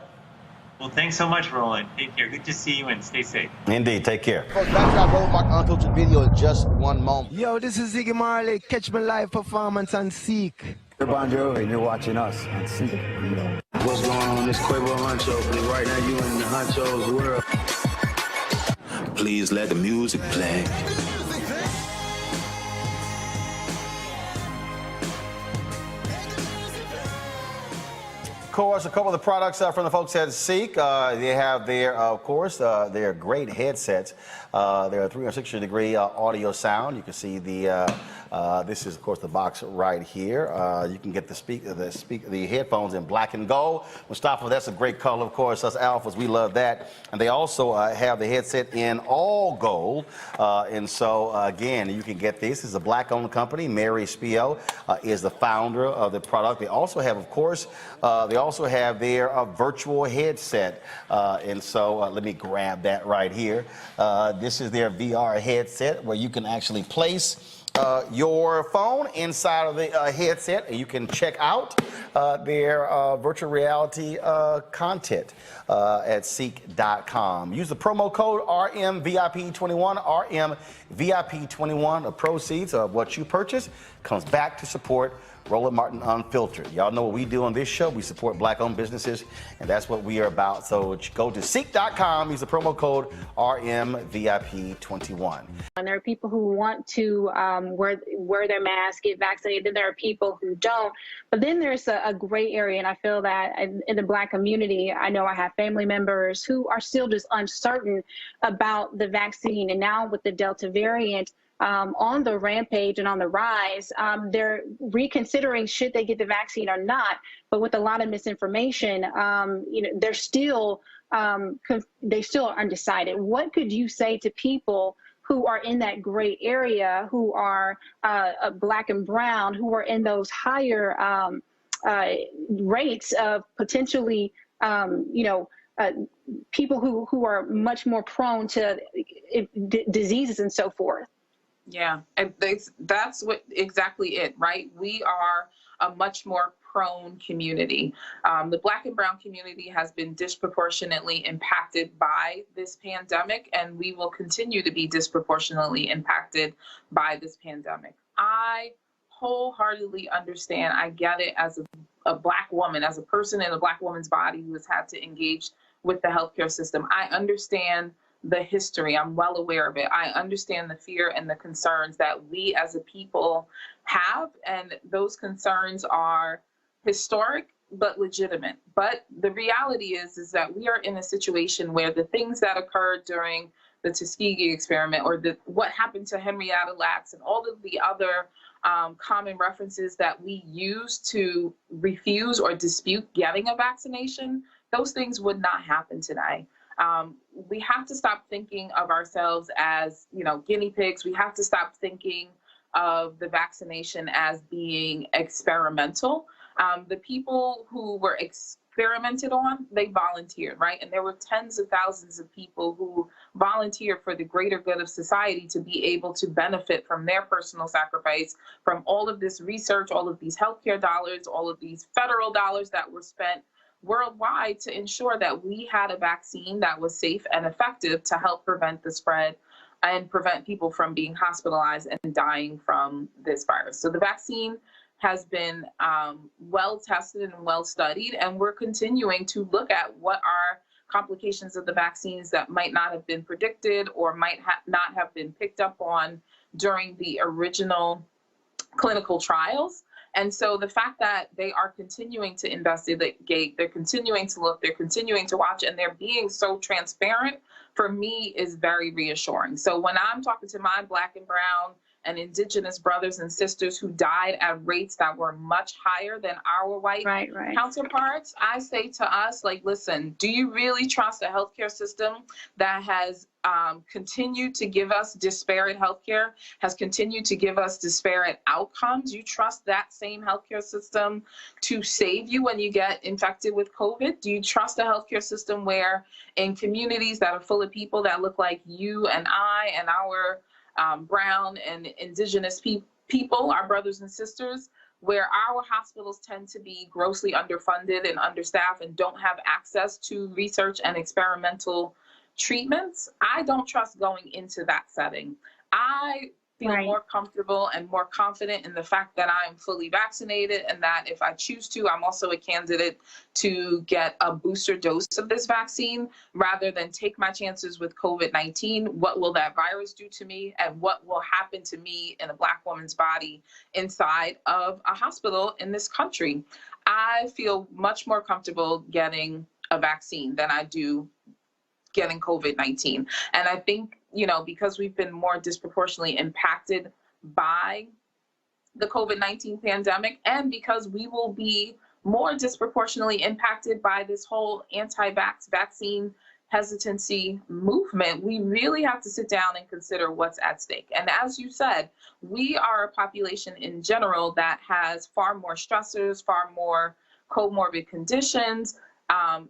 Well, thanks so much, Roland. Take care. Good to see you and stay safe. Indeed, take care. Back to that Roland Mark Unfiltered video in just one moment. Yo, this is Ziggy Marley. Catch my live performance on Seek. Bon Jovi, and you're watching us on Seek. What's going on? This Quavo Huncho, but right now you in the Huncho's world. Please let the music play. Of course, a couple of the products from the folks at Seek. They have their, of course, their great headsets. They're a 360-degree audio sound. You can see the. This is, of course, the box right here. You can get the headphones in black and gold. Mustafa, that's a great color, of course. Us alphas, we love that. And they also have the headset in all gold. And so, again, you can get this. This is a black-owned company. Mary Spio is the founder of the product. They also have, of course, their virtual headset. And so, let me grab that right here. This is their VR headset where you can actually place your phone inside of the headset, and you can check out their virtual reality content at seek.com. Use the promo code RMVIP21, RMVIP21. The proceeds of what you purchase comes back to support Roland Martin Unfiltered. Y'all know what we do on this show. We support black-owned businesses, and that's what we are about. So go to seek.com, use the promo code RMVIP21. And there are people who want to wear their mask, get vaccinated. Then there are people who don't. But then there's a gray area, and I feel that in the Black community, I know I have family members who are still just uncertain about the vaccine. And now with the Delta variant, on the rampage and on the rise, they're reconsidering should they get the vaccine or not. But with a lot of misinformation, they're still they still are undecided. What could you say to people who are in that gray area, who are Black and brown, who are in those higher rates of potentially, people who are much more prone to diseases and so forth? Yeah, and that's what exactly it, right? We are a much more prone community. The Black and brown community has been disproportionately impacted by this pandemic, and we will continue to be disproportionately impacted by this pandemic. I wholeheartedly understand. I get it as a Black woman, as a person in a Black woman's body who has had to engage with the healthcare system. I understand the history. I'm well aware of it. I understand the fear and the concerns that we as a people have, and those concerns are historic but legitimate. But the reality is that we are in a situation where the things that occurred during the Tuskegee experiment, or what happened to Henrietta Lacks, and all of the other common references that we use to refuse or dispute getting a vaccination, those things would not happen today. We have to stop thinking of ourselves as, guinea pigs. We have to stop thinking of the vaccination as being experimental. The people who were experimented on, they volunteered, right? And there were tens of thousands of people who volunteered for the greater good of society to be able to benefit from their personal sacrifice, from all of this research, all of these healthcare dollars, all of these federal dollars that were spent worldwide to ensure that we had a vaccine that was safe and effective to help prevent the spread and prevent people from being hospitalized and dying from this virus. So the vaccine has been well tested and well studied, and we're continuing to look at what are complications of the vaccines that might not have been predicted or might not have been picked up on during the original clinical trials. And so the fact that they are continuing to investigate, they're continuing to look, they're continuing to watch, and they're being so transparent, for me, is very reassuring. So when I'm talking to my Black and brown and indigenous brothers and sisters who died at rates that were much higher than our white counterparts, I say to us, listen, do you really trust a healthcare system that has continued to give us disparate healthcare, has continued to give us disparate outcomes? You trust that same healthcare system to save you when you get infected with COVID? Do you trust a healthcare system where in communities that are full of people that look like you and I and our brown and indigenous people, our brothers and sisters, where our hospitals tend to be grossly underfunded and understaffed and don't have access to research and experimental treatments, I don't trust going into that setting. I feel more comfortable and more confident in the fact that I'm fully vaccinated, and that if I choose to, I'm also a candidate to get a booster dose of this vaccine rather than take my chances with COVID-19. What will that virus do to me, and what will happen to me in a Black woman's body inside of a hospital in this country? I feel much more comfortable getting a vaccine than I do getting COVID-19. And I think, you know, because we've been more disproportionately impacted by the COVID-19 pandemic, and because we will be more disproportionately impacted by this whole anti-vax vaccine hesitancy movement, we really have to sit down and consider what's at stake. And as you said, we are a population in general that has far more stressors, far more comorbid conditions,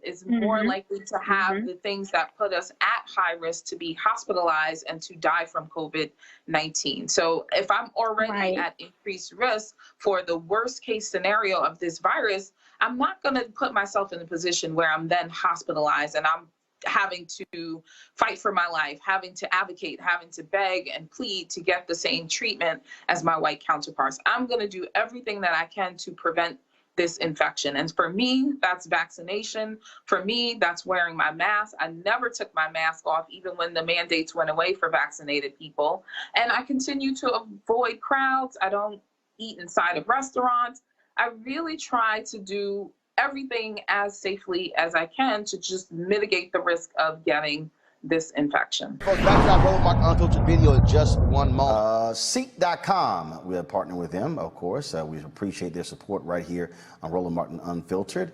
is more likely to have the things that put us at high risk to be hospitalized and to die from COVID-19. So if I'm already at increased risk for the worst case scenario of this virus, I'm not going to put myself in a position where I'm then hospitalized and I'm having to fight for my life, having to advocate, having to beg and plead to get the same treatment as my white counterparts. I'm going to do everything that I can to prevent this infection. And for me, that's vaccination. For me, that's wearing my mask. I never took my mask off, even when the mandates went away for vaccinated people. And I continue to avoid crowds. I don't eat inside of restaurants. I really try to do everything as safely as I can to just mitigate the risk of getting this infection. Folks, back to our Roland Martin Unfiltered video in just one moment. Seek.com, we are partnering with them, of course. We appreciate their support right here on Roland Martin Unfiltered.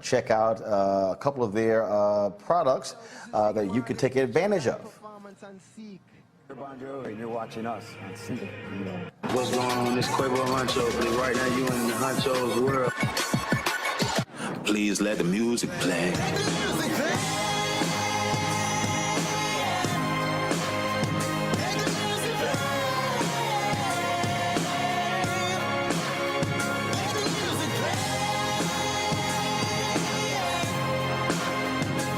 Check out a couple of their products that you can take advantage of. You're watching us on Seek. What's going on in this Quavo Huncho? Right now you in the Huncho's world. Please let the music play.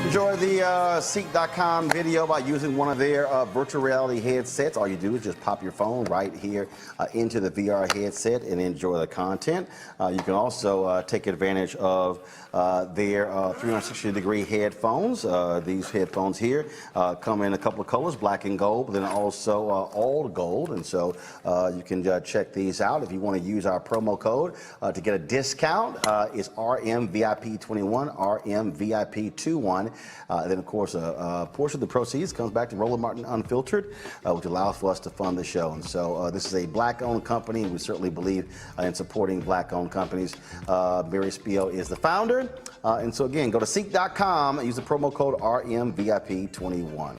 Enjoy the Seek.com video by using one of their virtual reality headsets. All you do is just pop your phone right here into the VR headset and enjoy the content. You can also take advantage of their 360-degree headphones. These headphones here come in a couple of colors, black and gold, but then also all gold. And so you can check these out. If you want to use our promo code to get a discount, it's RMVIP21, RMVIP21. Then, of course, a portion of the proceeds comes back to Roland Martin Unfiltered, which allows for us to fund the show. And so this is a Black-owned company, and we certainly believe in supporting Black-owned companies. Mary Spiel is the founder. And so, again, go to Seek.com and use the promo code RMVIP21.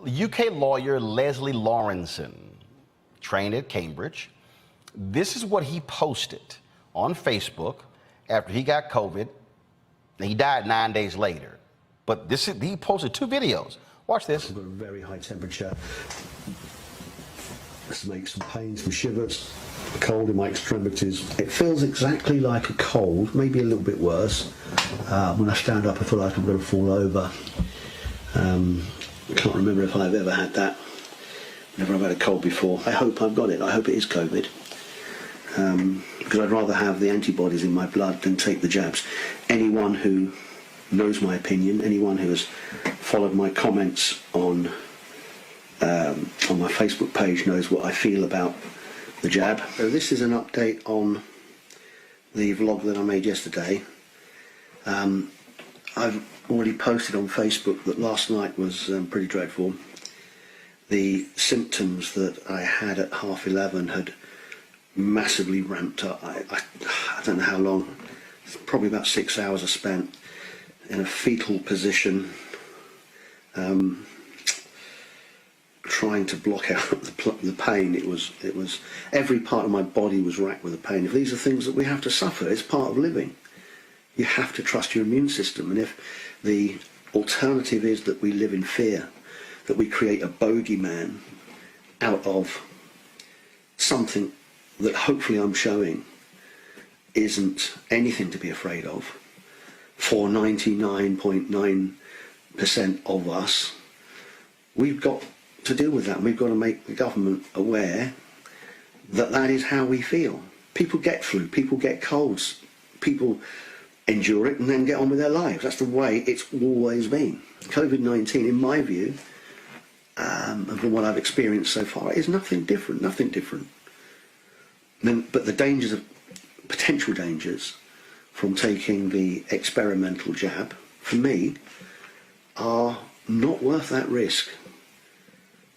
UK lawyer Leslie Lawrenson, trained at Cambridge. This is what he posted on Facebook after he got COVID. He died 9 days later. But he posted 2 videos. Watch this. I've got a very high temperature. This makes some pain, some shivers, a cold in my extremities. It feels exactly like a cold, maybe a little bit worse. When I stand up, I feel like I'm going to fall over. I can't remember if I've ever had that. Never have had a cold before. I hope I've got it. I hope it is COVID. Because I'd rather have the antibodies in my blood than take the jabs. Anyone who knows my opinion, anyone who has followed my comments on my Facebook page knows what I feel about the jab. So this is an update on the vlog that I made yesterday. I've already posted on Facebook that last night was pretty dreadful. The symptoms that I had at 11:30 had massively ramped up. I don't know how long, probably about 6 hours I spent in a fetal position, trying to block out the pain. It was every part of my body was racked with the pain. If these are things that we have to suffer, it's part of living. You have to trust your immune system, and if the alternative is that we live in fear, that we create a bogeyman out of something that hopefully I'm showing isn't anything to be afraid of for 99.9% of us. We've got to deal with that. We've got to make the government aware that that is how we feel. People get flu, people get colds, people endure it and then get on with their lives. That's the way it's always been. COVID-19, in my view, and from what I've experienced so far, is nothing different, nothing different. But the dangers of, potential dangers from taking the experimental jab, for me, are not worth that risk.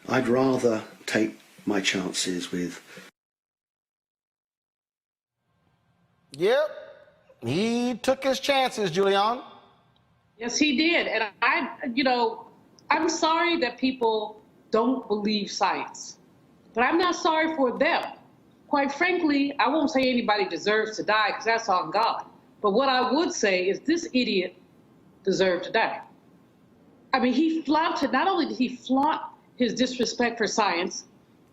I'd rather take my chances with... Yep, he took his chances, Julian. Yes, he did. And I'm sorry that people don't believe science, but I'm not sorry for them. Quite frankly, I won't say anybody deserves to die because that's on God. But what I would say is this idiot deserved to die. I mean, he flaunted, not only did he flaunt his disrespect for science,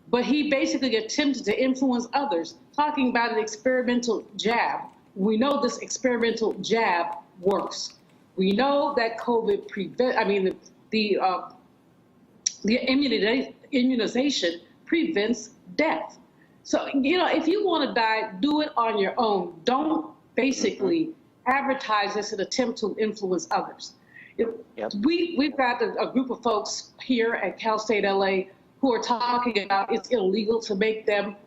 but he basically attempted to influence others, talking about an experimental jab. We know this experimental jab works. We know that COVID the immunization prevents death. So, if you want to die, do it on your own. Don't basically advertise this and attempt to influence others. We've got a group of folks here at Cal State LA who are talking about it's illegal to make them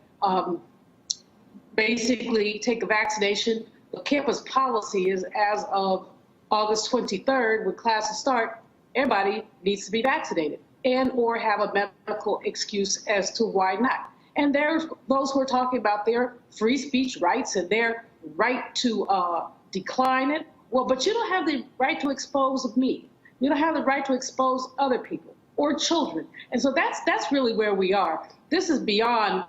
basically take a vaccination. The campus policy is, as of August 23rd, when classes start, everybody needs to be vaccinated and or have a medical excuse as to why not. And there's those who are talking about their free speech rights and their right to decline it. Well, but you don't have the right to expose me. You don't have the right to expose other people or children. And so that's really where we are. This is beyond,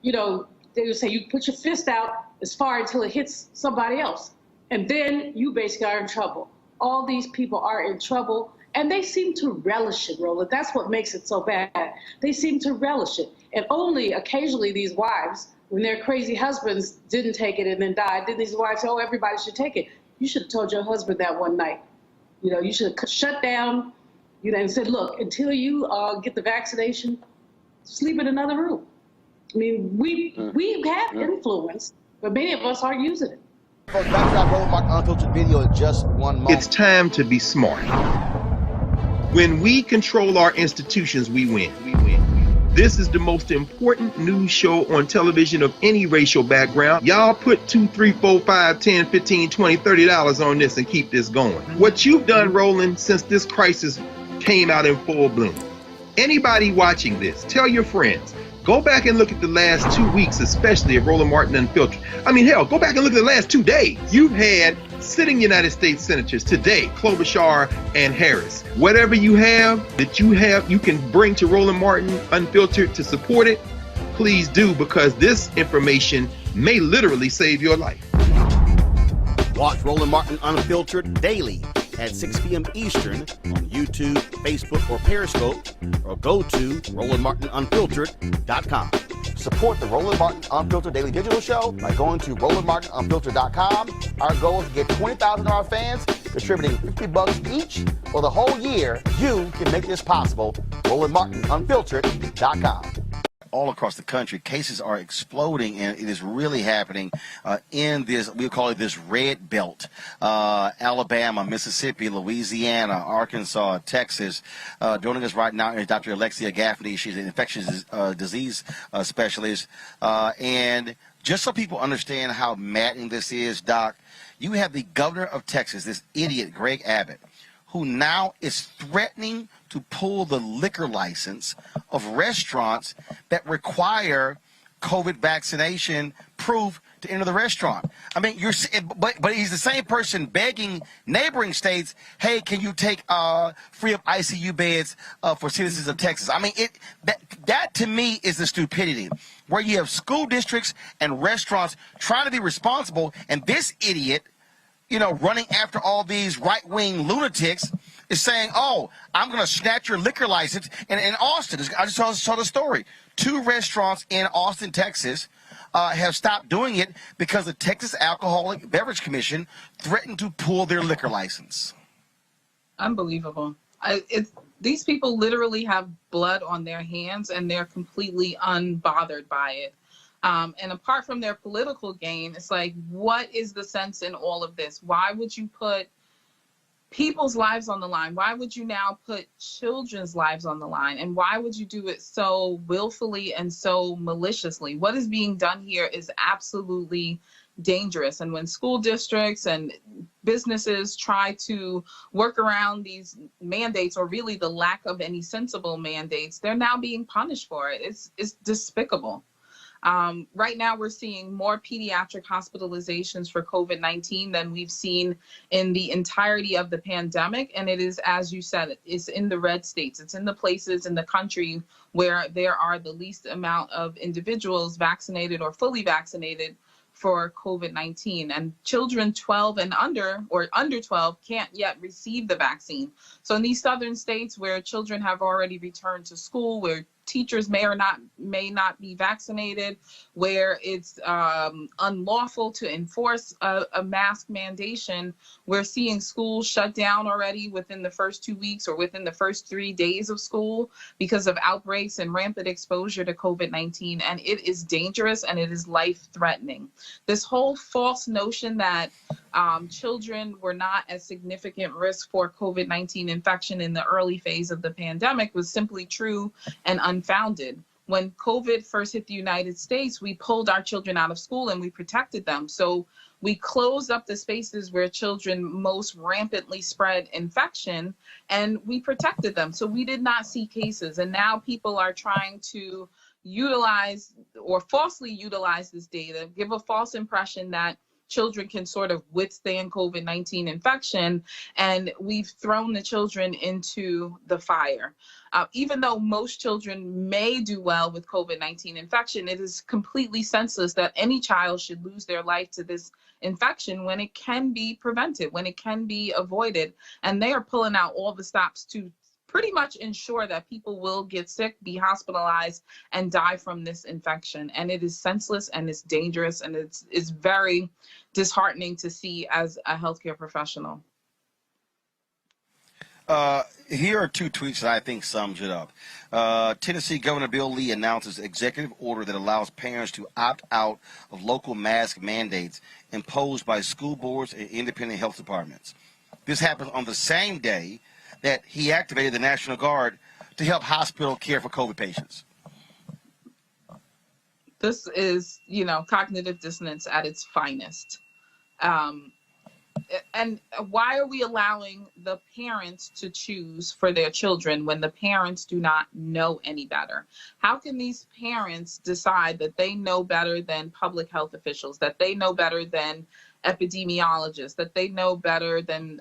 they would say you put your fist out as far until it hits somebody else. And then you basically are in trouble. All these people are in trouble, and they seem to relish it, Roland. That's what makes it so bad. They seem to relish it. And only occasionally these wives, when their crazy husbands didn't take it and then died, then these wives say, oh, everybody should take it. You should have told your husband that one night. You should have shut down, and said, look, until you get the vaccination, sleep in another room. I mean, we have influence, but many of us aren't using it. Folks, back to our Roland Martin Unfiltered video in just one moment. It's time to be smart. When we control our institutions, we win. This is the most important news show on television of any racial background. Y'all put $2, $3, $4, $5, $10, $15, $20, $30 on this and keep this going. What you've done, Roland, since this crisis came out in full bloom. Anybody watching this, tell your friends. Go back and look at the last 2 weeks, especially of Roland Martin Unfiltered. I mean, hell, go back and look at the last 2 days. You've had sitting United States senators today, Klobuchar and Harris. Whatever you have that you can bring to Roland Martin Unfiltered to support it, please do, because this information may literally save your life. Watch Roland Martin Unfiltered daily at 6 p.m. Eastern on YouTube, Facebook, or Periscope, or go to RolandMartinUnfiltered.com. Support the Roland Martin Unfiltered Daily Digital Show by going to RolandMartinUnfiltered.com. Our goal is to get 20,000 of our fans contributing $50 each for the whole year. You can make this possible. RolandMartinUnfiltered.com. All across the country, cases are exploding, and it is really happening in this, we call it this red belt. Alabama, Mississippi, Louisiana, Arkansas, Texas. Joining us right now is Dr. Alexia Gaffney. She's an infectious disease specialist. And just so people understand how maddening this is, Doc, you have the governor of Texas, this idiot, Greg Abbott, who now is threatening to pull the liquor license of restaurants that require COVID vaccination proof to enter the restaurant. I mean, but he's the same person begging neighboring states, hey, can you take free of ICU beds for citizens of Texas? I mean, that to me is the stupidity, where you have school districts and restaurants trying to be responsible, and this idiot, running after all these right-wing lunatics is saying, oh, I'm going to snatch your liquor license. And in Austin, I just saw the story. 2 restaurants in Austin, Texas, have stopped doing it because the Texas Alcoholic Beverage Commission threatened to pull their liquor license. Unbelievable. These people literally have blood on their hands, and they're completely unbothered by it. And apart from their political gain, it's like, what is the sense in all of this? Why would you put people's lives on the line? Why would you now put children's lives on the line? And why would you do it so willfully and so maliciously? What is being done here is absolutely dangerous. And when school districts and businesses try to work around these mandates, or really the lack of any sensible mandates, they're now being punished for it. It's despicable. Right now, we're seeing more pediatric hospitalizations for COVID-19 than we've seen in the entirety of the pandemic. And it is, as you said, it's in the red states. It's in the places in the country where there are the least amount of individuals vaccinated or fully vaccinated for COVID-19. And children 12 and under, or under 12, can't yet receive the vaccine. So in these southern states where children have already returned to school, where teachers may not be vaccinated, where it's unlawful to enforce a mask mandation, we're seeing schools shut down already within the first 2 weeks or within the first 3 days of school because of outbreaks and rampant exposure to COVID-19. And it is dangerous and it is life-threatening. This whole false notion that children were not at significant risk for COVID-19 infection in the early phase of the pandemic was simply true and unfounded. When COVID first hit the United States, we pulled our children out of school and we protected them. So we closed up the spaces where children most rampantly spread infection, and we protected them. So we did not see cases. And now people are trying to utilize or falsely utilize this data, give a false impression that children can sort of withstand COVID-19 infection, and we've thrown the children into the fire. Even though most children may do well with COVID-19 infection, it is completely senseless that any child should lose their life to this infection when it can be prevented, when it can be avoided. And they are pulling out all the stops to pretty much ensure that people will get sick, be hospitalized, and die from this infection. And it is senseless and it's dangerous, and it's very disheartening to see as a healthcare professional. Here are 2 tweets that I think sums it up. Tennessee Governor Bill Lee announces executive order that allows parents to opt out of local mask mandates imposed by school boards and independent health departments. This happens on the same day that he activated the National Guard to help hospital care for COVID patients. This is, cognitive dissonance at its finest. And why are we allowing the parents to choose for their children when the parents do not know any better? How can these parents decide that they know better than public health officials, that they know better than epidemiologists, that they know better than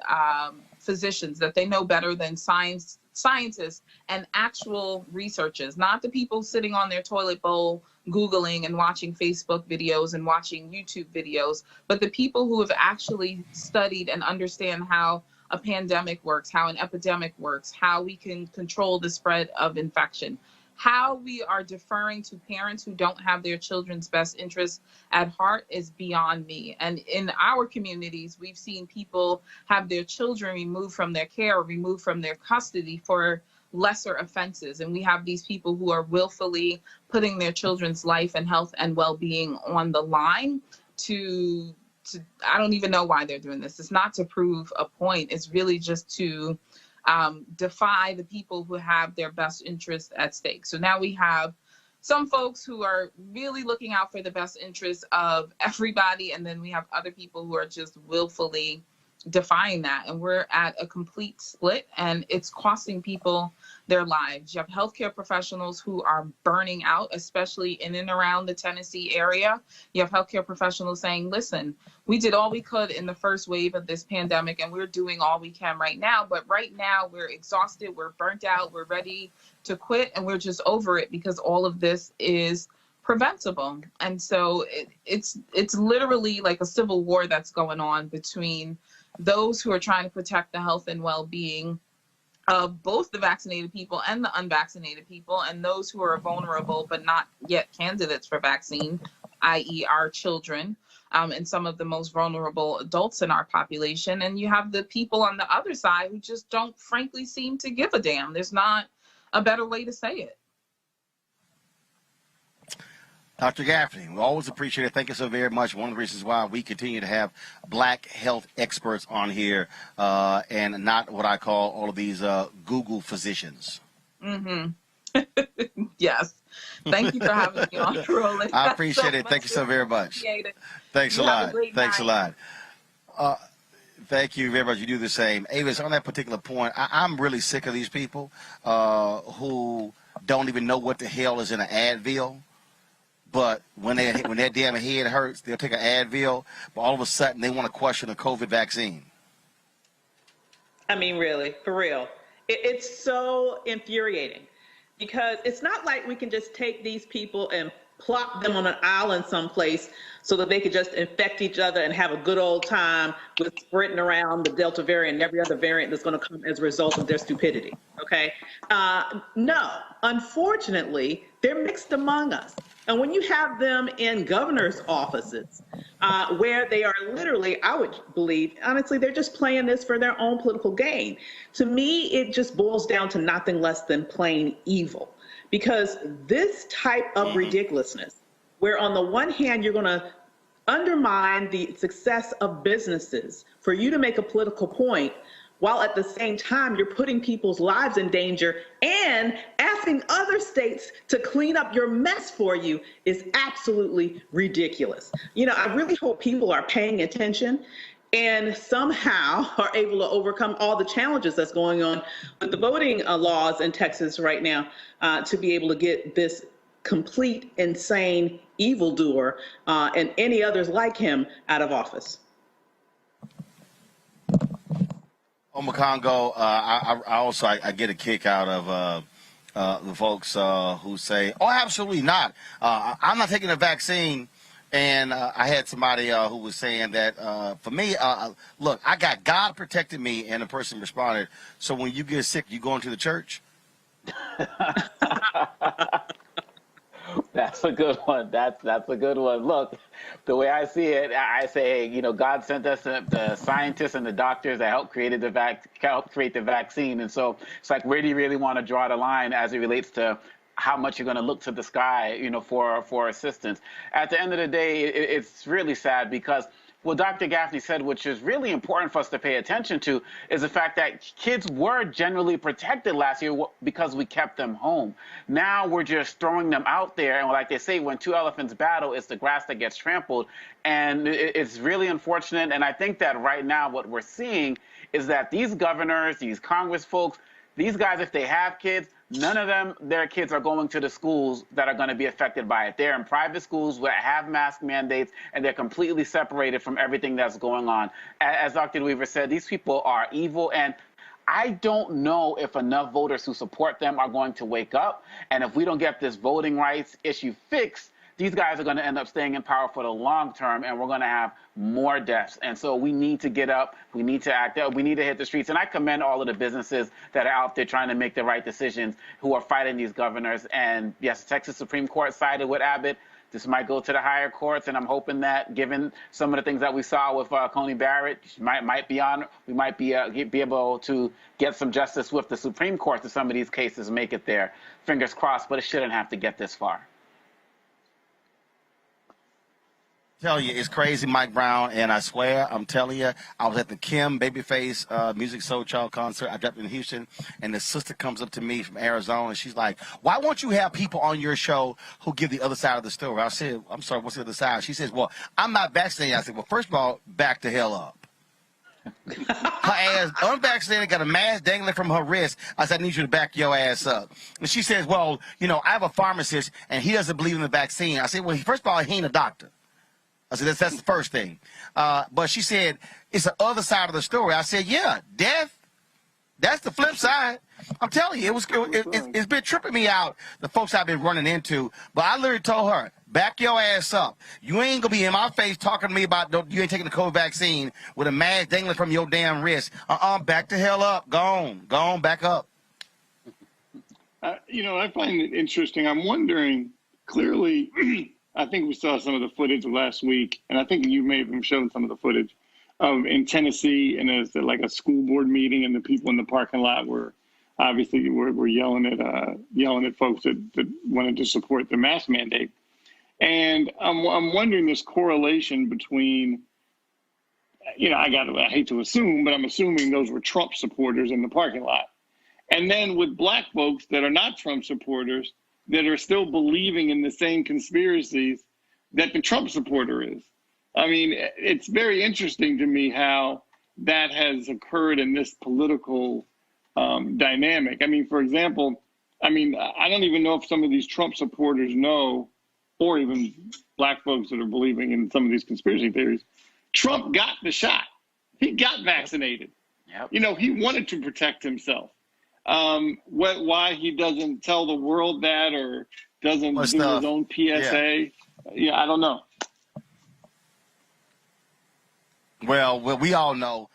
physicians, that they know better than scientists and actual researchers, not the people sitting on their toilet bowl Googling and watching Facebook videos and watching YouTube videos, but the people who have actually studied and understand how a pandemic works, how an epidemic works, how we can control the spread of infection. How we are deferring to parents who don't have their children's best interests at heart is beyond me. And in our communities, we've seen people have their children removed from their care or removed from their custody for lesser offenses. And we have these people who are willfully putting their children's life and health and well-being on the line to I don't even know why they're doing this. It's not to prove a point. It's really just to defy the people who have their best interests at stake. So now we have some folks who are really looking out for the best interests of everybody, and then we have other people who are just willfully defying that. And we're at a complete split, and it's costing people their lives. You have healthcare professionals who are burning out, especially in and around the Tennessee area. You have healthcare professionals saying, listen, we did all we could in the first wave of this pandemic, and we're doing all we can right now. But right now we're exhausted, we're burnt out, we're ready to quit, and we're just over it because all of this is preventable. And so it's literally like a civil war that's going on between those who are trying to protect the health and well-being of both the vaccinated people and the unvaccinated people, and those who are vulnerable but not yet candidates for vaccine, i.e. our children, and some of the most vulnerable adults in our population. And you have the people on the other side who just don't frankly seem to give a damn. There's not a better way to say it. Dr. Gaffney, we always appreciate it. Thank you so very much. One of the reasons why we continue to have black health experts on here and not what I call all of these Google physicians. Mm-hmm. Yes. Thank you for having me on, Roland. I appreciate it. Thank you so very much. Thanks a lot. Thanks a lot. Thank you very much. You do the same. Avis, on that particular point, I'm really sick of these people who don't even know what the hell is in an Advil. But when their damn head hurts, they'll take an Advil, but all of a sudden they want to question a COVID vaccine. I mean, really, for real. It's so infuriating because it's not like we can just take these people and plop them on an island someplace so that they could just infect each other and have a good old time with spreading around the Delta variant and every other variant that's going to come as a result of their stupidity. Okay? No, unfortunately, they're mixed among us. And when you have them in governor's offices, where they are literally, I would believe, honestly, they're just playing this for their own political gain. To me, it just boils down to nothing less than plain evil. Because this type of ridiculousness, where on the one hand, you're going to undermine the success of businesses for you to make a political point, while at the same time you're putting people's lives in danger and asking other states to clean up your mess for you, is absolutely ridiculous. You know, I really hope people are paying attention and somehow are able to overcome all the challenges that's going on with the voting laws in Texas right now to be able to get this complete, insane evildoer and any others like him out of office. Omakongo, I get a kick out of the folks who say, oh, absolutely not. I'm not taking a vaccine. And I had somebody who was saying that for me, look, I got God protected me, and the person responded, so when you get sick, you going to the church? That's a good one. That's a good one. Look, the way I see it, I say, you know, God sent us the scientists and the doctors that helped create the vaccine. And so it's like, where do you really want to draw the line as it relates to how much you're going to look to the sky, you know, for assistance? At the end of the day, it's really sad because what Dr. Gaffney said, which is really important for us to pay attention to, is the fact that kids were generally protected last year because we kept them home. Now we're just throwing them out there. And like they say, when two elephants battle, it's the grass that gets trampled. And it's really unfortunate. And I think that right now what we're seeing is that these governors, these Congress folks, these guys, if they have kids, none of them, their kids are going to the schools that are going to be affected by it. They're in private schools that have mask mandates, and they're completely separated from everything that's going on. As Dr. Weaver said, these people are evil, and I don't know if enough voters who support them are going to wake up. And if we don't get this voting rights issue fixed, these guys are going to end up staying in power for the long term, and we're going to have more deaths. And so we need to get up. We need to act up. We need to hit the streets. And I commend all of the businesses that are out there trying to make the right decisions, who are fighting these governors. And yes, Texas Supreme Court sided with Abbott. This might go to the higher courts, and I'm hoping that, given some of the things that we saw with Coney Barrett, we might be able to get some justice with the Supreme Court to some of these cases, make it there. Fingers crossed, but it shouldn't have to get this far. Tell you, it's crazy, Mike Brown, and I swear, I'm telling you, I was at the Kim Babyface Music Soul Child concert. I dropped in Houston, and the sister comes up to me from Arizona, and she's like, why won't you have people on your show who give the other side of the story? I said, I'm sorry, what's the other side? She says, well, I'm not vaccinated. I said, well, first of all, back the hell up. Her ass unvaccinated, got a mask dangling from her wrist. I said, I need you to back your ass up. And she says, well, you know, I have a pharmacist, and he doesn't believe in the vaccine. I said, well, first of all, he ain't a doctor. I said, that's the first thing. But she said, it's the other side of the story. I said, yeah, death That's the flip side. I'm telling you, it's been tripping me out, the folks I've been running into. But I literally told her, back your ass up. You ain't going to be in my face talking to me about you ain't taking the COVID vaccine with a mask dangling from your damn wrist. Back the hell up. Go on, back up. I find it interesting. I'm wondering, clearly, I think we saw some of the footage last week, and I think you may have even shown some of the footage in Tennessee, and there's like a school board meeting, and the people in the parking lot were obviously were yelling at folks that wanted to support the mask mandate. And I'm wondering this correlation between, I hate to assume, but I'm assuming those were Trump supporters in the parking lot. And then with black folks that are not Trump supporters, that are still believing in the same conspiracies that the Trump supporter is. I mean, it's very interesting to me how that has occurred in this political dynamic. I mean, for example, I don't even know if some of these Trump supporters know, or even black folks that are believing in some of these conspiracy theories, Trump got the shot. He got vaccinated. Yep. He wanted to protect himself. Why he doesn't tell the world that, or doesn't do his own PSA? Yeah, I don't know. Well, we all know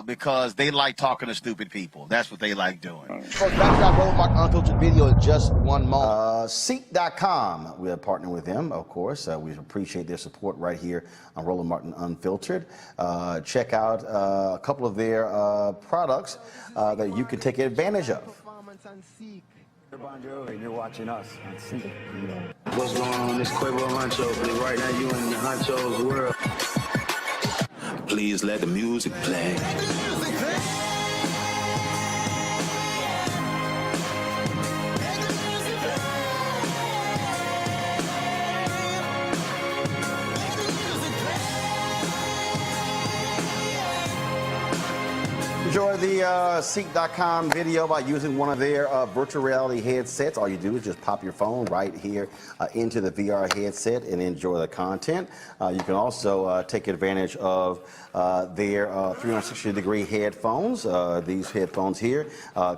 because they like talking to stupid people. That's what they like doing. Folks, back to our Roland Martin Unfiltered video in just one moment. Seek.com, we are partnering with them, of course. We appreciate their support right here on Roland Martin Unfiltered. Check out a couple of their products that you can take advantage of. And you're watching us on Seek. What's going on? This Quavo Huncho, but right now you in the Huncho's world. Please let the music play. Enjoy the Seek.com video by using one of their virtual reality headsets. All you do is just pop your phone right here into the VR headset and enjoy the content. You can also take advantage of their 360-degree headphones. These headphones here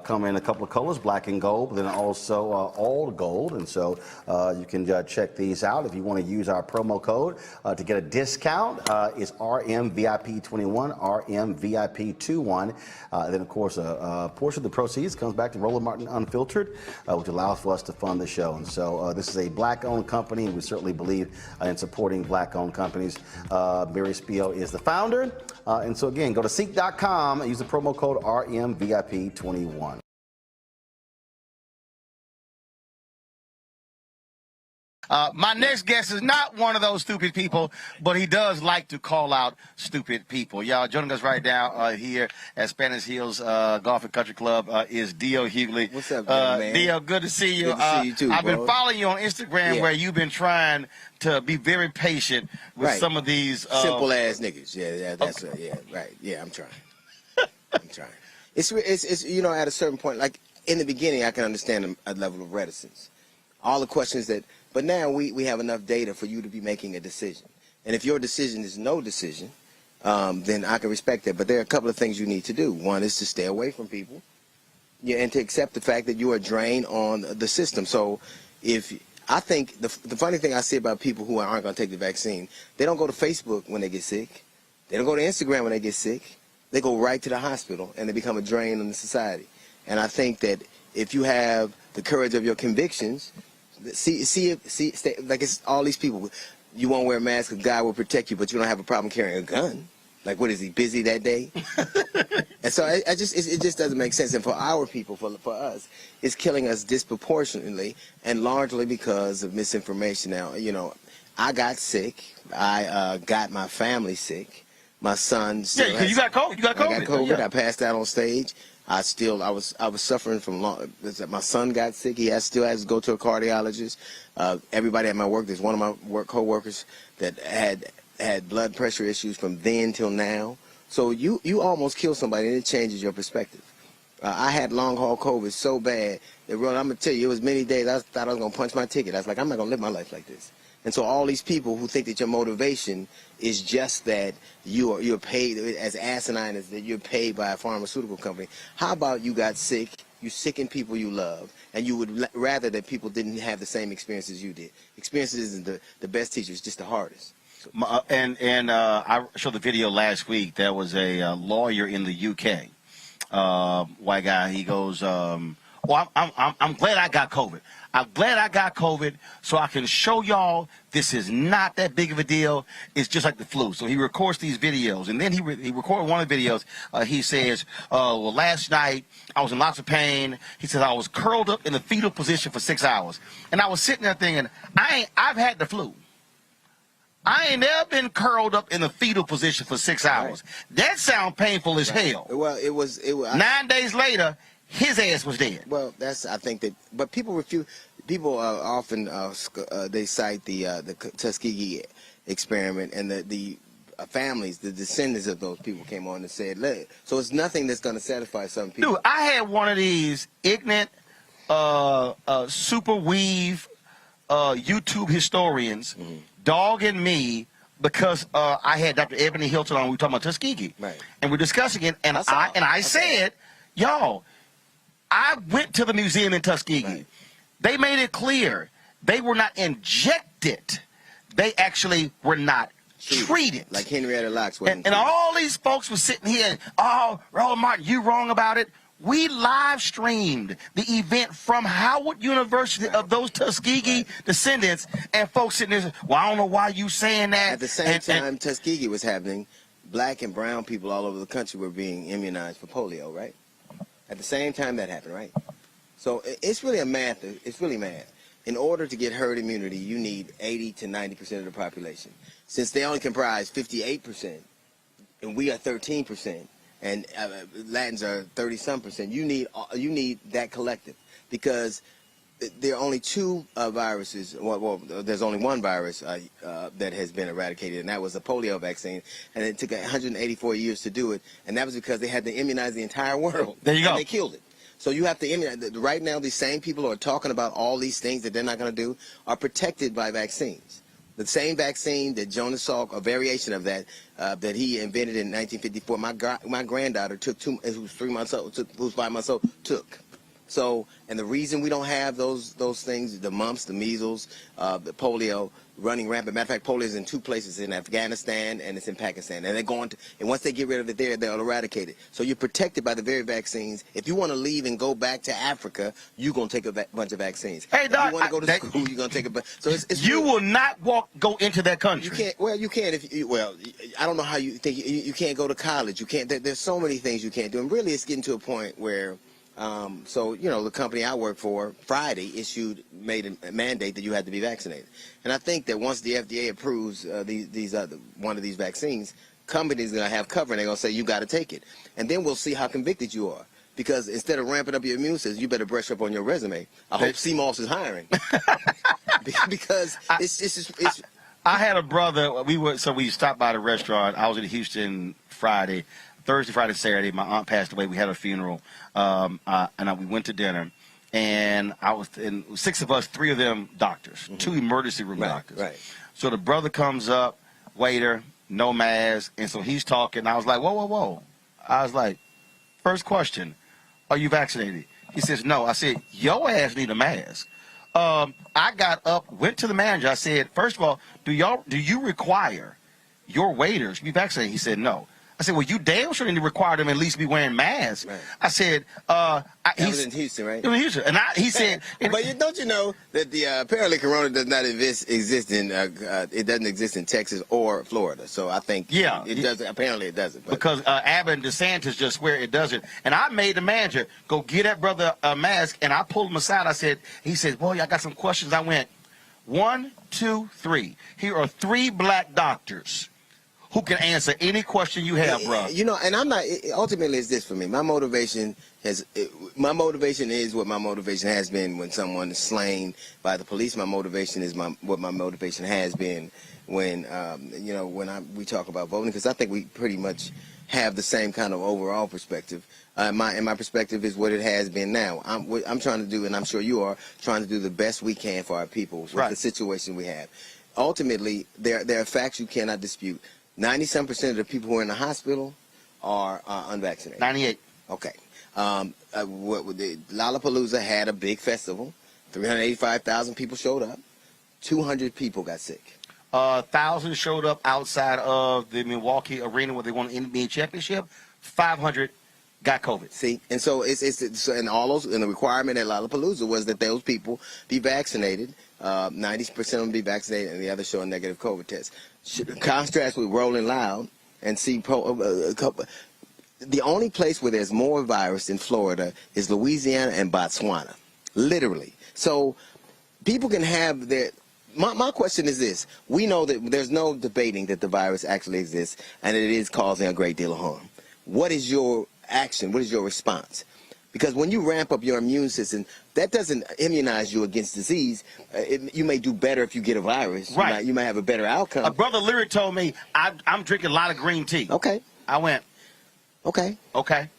come in a couple of colors, black and gold, but then also all gold. And so you can check these out. If you want to use our promo code to get a discount, it's RMVIP21, RMVIP21. Then, of course, a portion of the proceeds comes back to Roland Martin Unfiltered, which allows for us to fund the show. And so this is a black-owned company, and we certainly believe in supporting black-owned companies. Mary Spio is the founder. And so, again, go to Seek.com and use the promo code RMVIP21. My next guest is not one of those stupid people, but he does like to call out stupid people. Y'all, joining us right now here at Spanish Hills Golf and Country Club is Dio Hughley. What's up, man? Dio, good to see you. Good to see you too, I've bro. been following you on Instagram where you've been trying to be very patient with some of these simple ass niggas. Yeah, that's right. Yeah, I'm trying. I'm trying. It's at a certain point, like in the beginning, I can understand a level of reticence. All the questions that. But now we have enough data for you to be making a decision. And if your decision is no decision, then I can respect that. But there are a couple of things you need to do. One is to stay away from people, and to accept the fact that you are a drain on the system. So I think the funny thing I see about people who aren't going to take the vaccine, they don't go to Facebook when they get sick. They don't go to Instagram when they get sick. They go right to the hospital, and they become a drain on the society. And I think that if you have the courage of your convictions, stay, like it's all these people. You won't wear a mask, God will protect you, but you don't have a problem carrying a gun. Like, what is he, busy that day? And so it just doesn't make sense. And for our people, for us, it's killing us disproportionately and largely because of misinformation. Now, I got sick. I got my family sick. My son still you got COVID. You got COVID. I got COVID. Yeah. I passed out on stage. I was suffering from my son got sick. He still has to go to a cardiologist. Everybody at my work, there's one of my co-workers that had blood pressure issues from then till now. So you almost kill somebody, and it changes your perspective. I had long haul COVID so bad that, Roland, I'm gonna tell you, it was many days I thought I was gonna punch my ticket. I was like, I'm not gonna live my life like this. And so all these people who think that your motivation is just that you're paid, as asinine as that you're paid by a pharmaceutical company. How about you got sick, you sicken people you love, and you would rather that people didn't have the same experiences you did. Experiences isn't the best teacher, it's just the hardest. I showed the video last week. There was a lawyer in the UK, white guy. He goes, well, I'm glad I got COVID. I'm glad I got COVID so I can show y'all this is not that big of a deal. It's just like the flu. So he records these videos, and then he recorded one of the videos. He says, well, last night I was in lots of pain. He says I was curled up in the fetal position for 6 hours. And I was sitting there thinking, I've had the flu. I ain't never been curled up in the fetal position for 6 hours. Right. That sounds painful as hell. Well, it was 9 days later, his ass was dead. Well, I think that, but people refuse. People often they cite the Tuskegee experiment, and the families, the descendants of those people came on and said, so it's nothing that's going to satisfy some people. Dude, I had one of these ignorant, super weave YouTube historians dogging me because I had Dr. Ebony Hilton on. We were talking about Tuskegee, right? And we're discussing it, and I said, y'all, I went to the museum in Tuskegee. Right. They made it clear they were not injected. They actually were not treated. Like Henrietta Lacks. And all these folks were sitting here, oh, Roland Martin, you wrong about it. We live streamed the event from Howard University of those Tuskegee descendants, and folks sitting there, well, I don't know why you saying that. At the same time Tuskegee was happening, black and brown people all over the country were being immunized for polio, right? At the same time that happened, right? So it's really it's really math. In order to get herd immunity, you need 80 to 90% of the population. Since they only comprise 58%, and we are 13%, and Latins are 30-some%, you need that collective, because there are only two viruses. Well, there's only one virus that has been eradicated, and that was the polio vaccine. And it took 184 years to do it, and that was because they had to immunize the entire world. There you go. And they killed it. So you have to immunize. Right now, these same people who are talking about all these things that they're not going to do are protected by vaccines. The same vaccine that Jonas Salk, a variation of that, that he invented in 1954, my granddaughter took who was 3 months old, who was 5 months old, took. So, and the reason we don't have those things, the mumps, the measles, the polio running rampant. Matter of fact, polio is in two places, in Afghanistan and it's in Pakistan. And they're going to, and once they get rid of it there, they'll eradicate it. So you're protected by the very vaccines. If you want to leave and go back to Africa, you're going to take a bunch of vaccines. Hey, Doc, if you want to go to school, you're going to take a bunch. So it's you will not go into that country. You can't. Well, you can if you, well, I don't know how you think you can't go to college. You can't. There's so many things you can't do. And really, it's getting to a point where, so, you know, the company I work for, Friday, made a mandate that you had to be vaccinated. And I think that once the FDA approves one of these vaccines, companies are going to have cover, and they're going to say, you got to take it. And then we'll see how convicted you are. Because instead of ramping up your immune system, you better brush up on your resume. I hope CMOS is hiring. Because it's I had a brother, we stopped by the restaurant. I was in Houston Thursday, Friday, Saturday. My aunt passed away. We had a funeral, and we went to dinner. And and 6 of us, 3 of them doctors, 2 emergency room doctors. Right. So the brother comes up, waiter, no mask, and so he's talking. I was like, whoa, whoa, whoa. I was like, first question, are you vaccinated? He says, no. I said, your ass need a mask. I got up, went to the manager. I said, first of all, do you require your waiters to be vaccinated? He said, no. I said, well, you damn sure need to require them at least be wearing masks. Right. I said, that was in Houston, right? It was in Houston. And he said, but don't you know that the apparently Corona does not exist in it doesn't exist in Texas or Florida. So I think it doesn't. Apparently it doesn't. But. Because Abbott and DeSantis just swear it doesn't. And I made the manager go get that brother a mask, and I pulled him aside. I said, he said, boy, I got some questions. I went, 1, 2, 3. Here are 3 black doctors who can answer any question you have, bro. You know, and I'm not. Ultimately, it's this for me. My motivation is what my motivation has been when someone is slain by the police. My motivation is what my motivation has been when we talk about voting, because I think we pretty much have the same kind of overall perspective. My perspective is what it has been now. I'm trying to do, and I'm sure you are trying to do the best we can for our people with the situation we have. ultimately, there are facts you cannot dispute. 97% of the people who are in the hospital are unvaccinated. 98. Okay. Lollapalooza had a big festival. 385,000 people showed up. 200 people got sick. 1,000 showed up outside of the Milwaukee arena where they won the NBA championship. 500 got COVID. See, and so and all those, and the requirement at Lollapalooza was that those people be vaccinated. 90% of them be vaccinated, and the others show a negative COVID test. Contrast with Roland Loud and see the only place where there's more virus in Florida is Louisiana and Botswana, literally. So people can have their. My question is this: we know that there's no debating that the virus actually exists and it is causing a great deal of harm. What is your action? What is your response? Because when you ramp up your immune system, that doesn't immunize you against disease. You may do better if you get a virus. Right. You might have a better outcome. A brother Leary told me, I'm drinking a lot of green tea. Okay. I went, okay. Okay.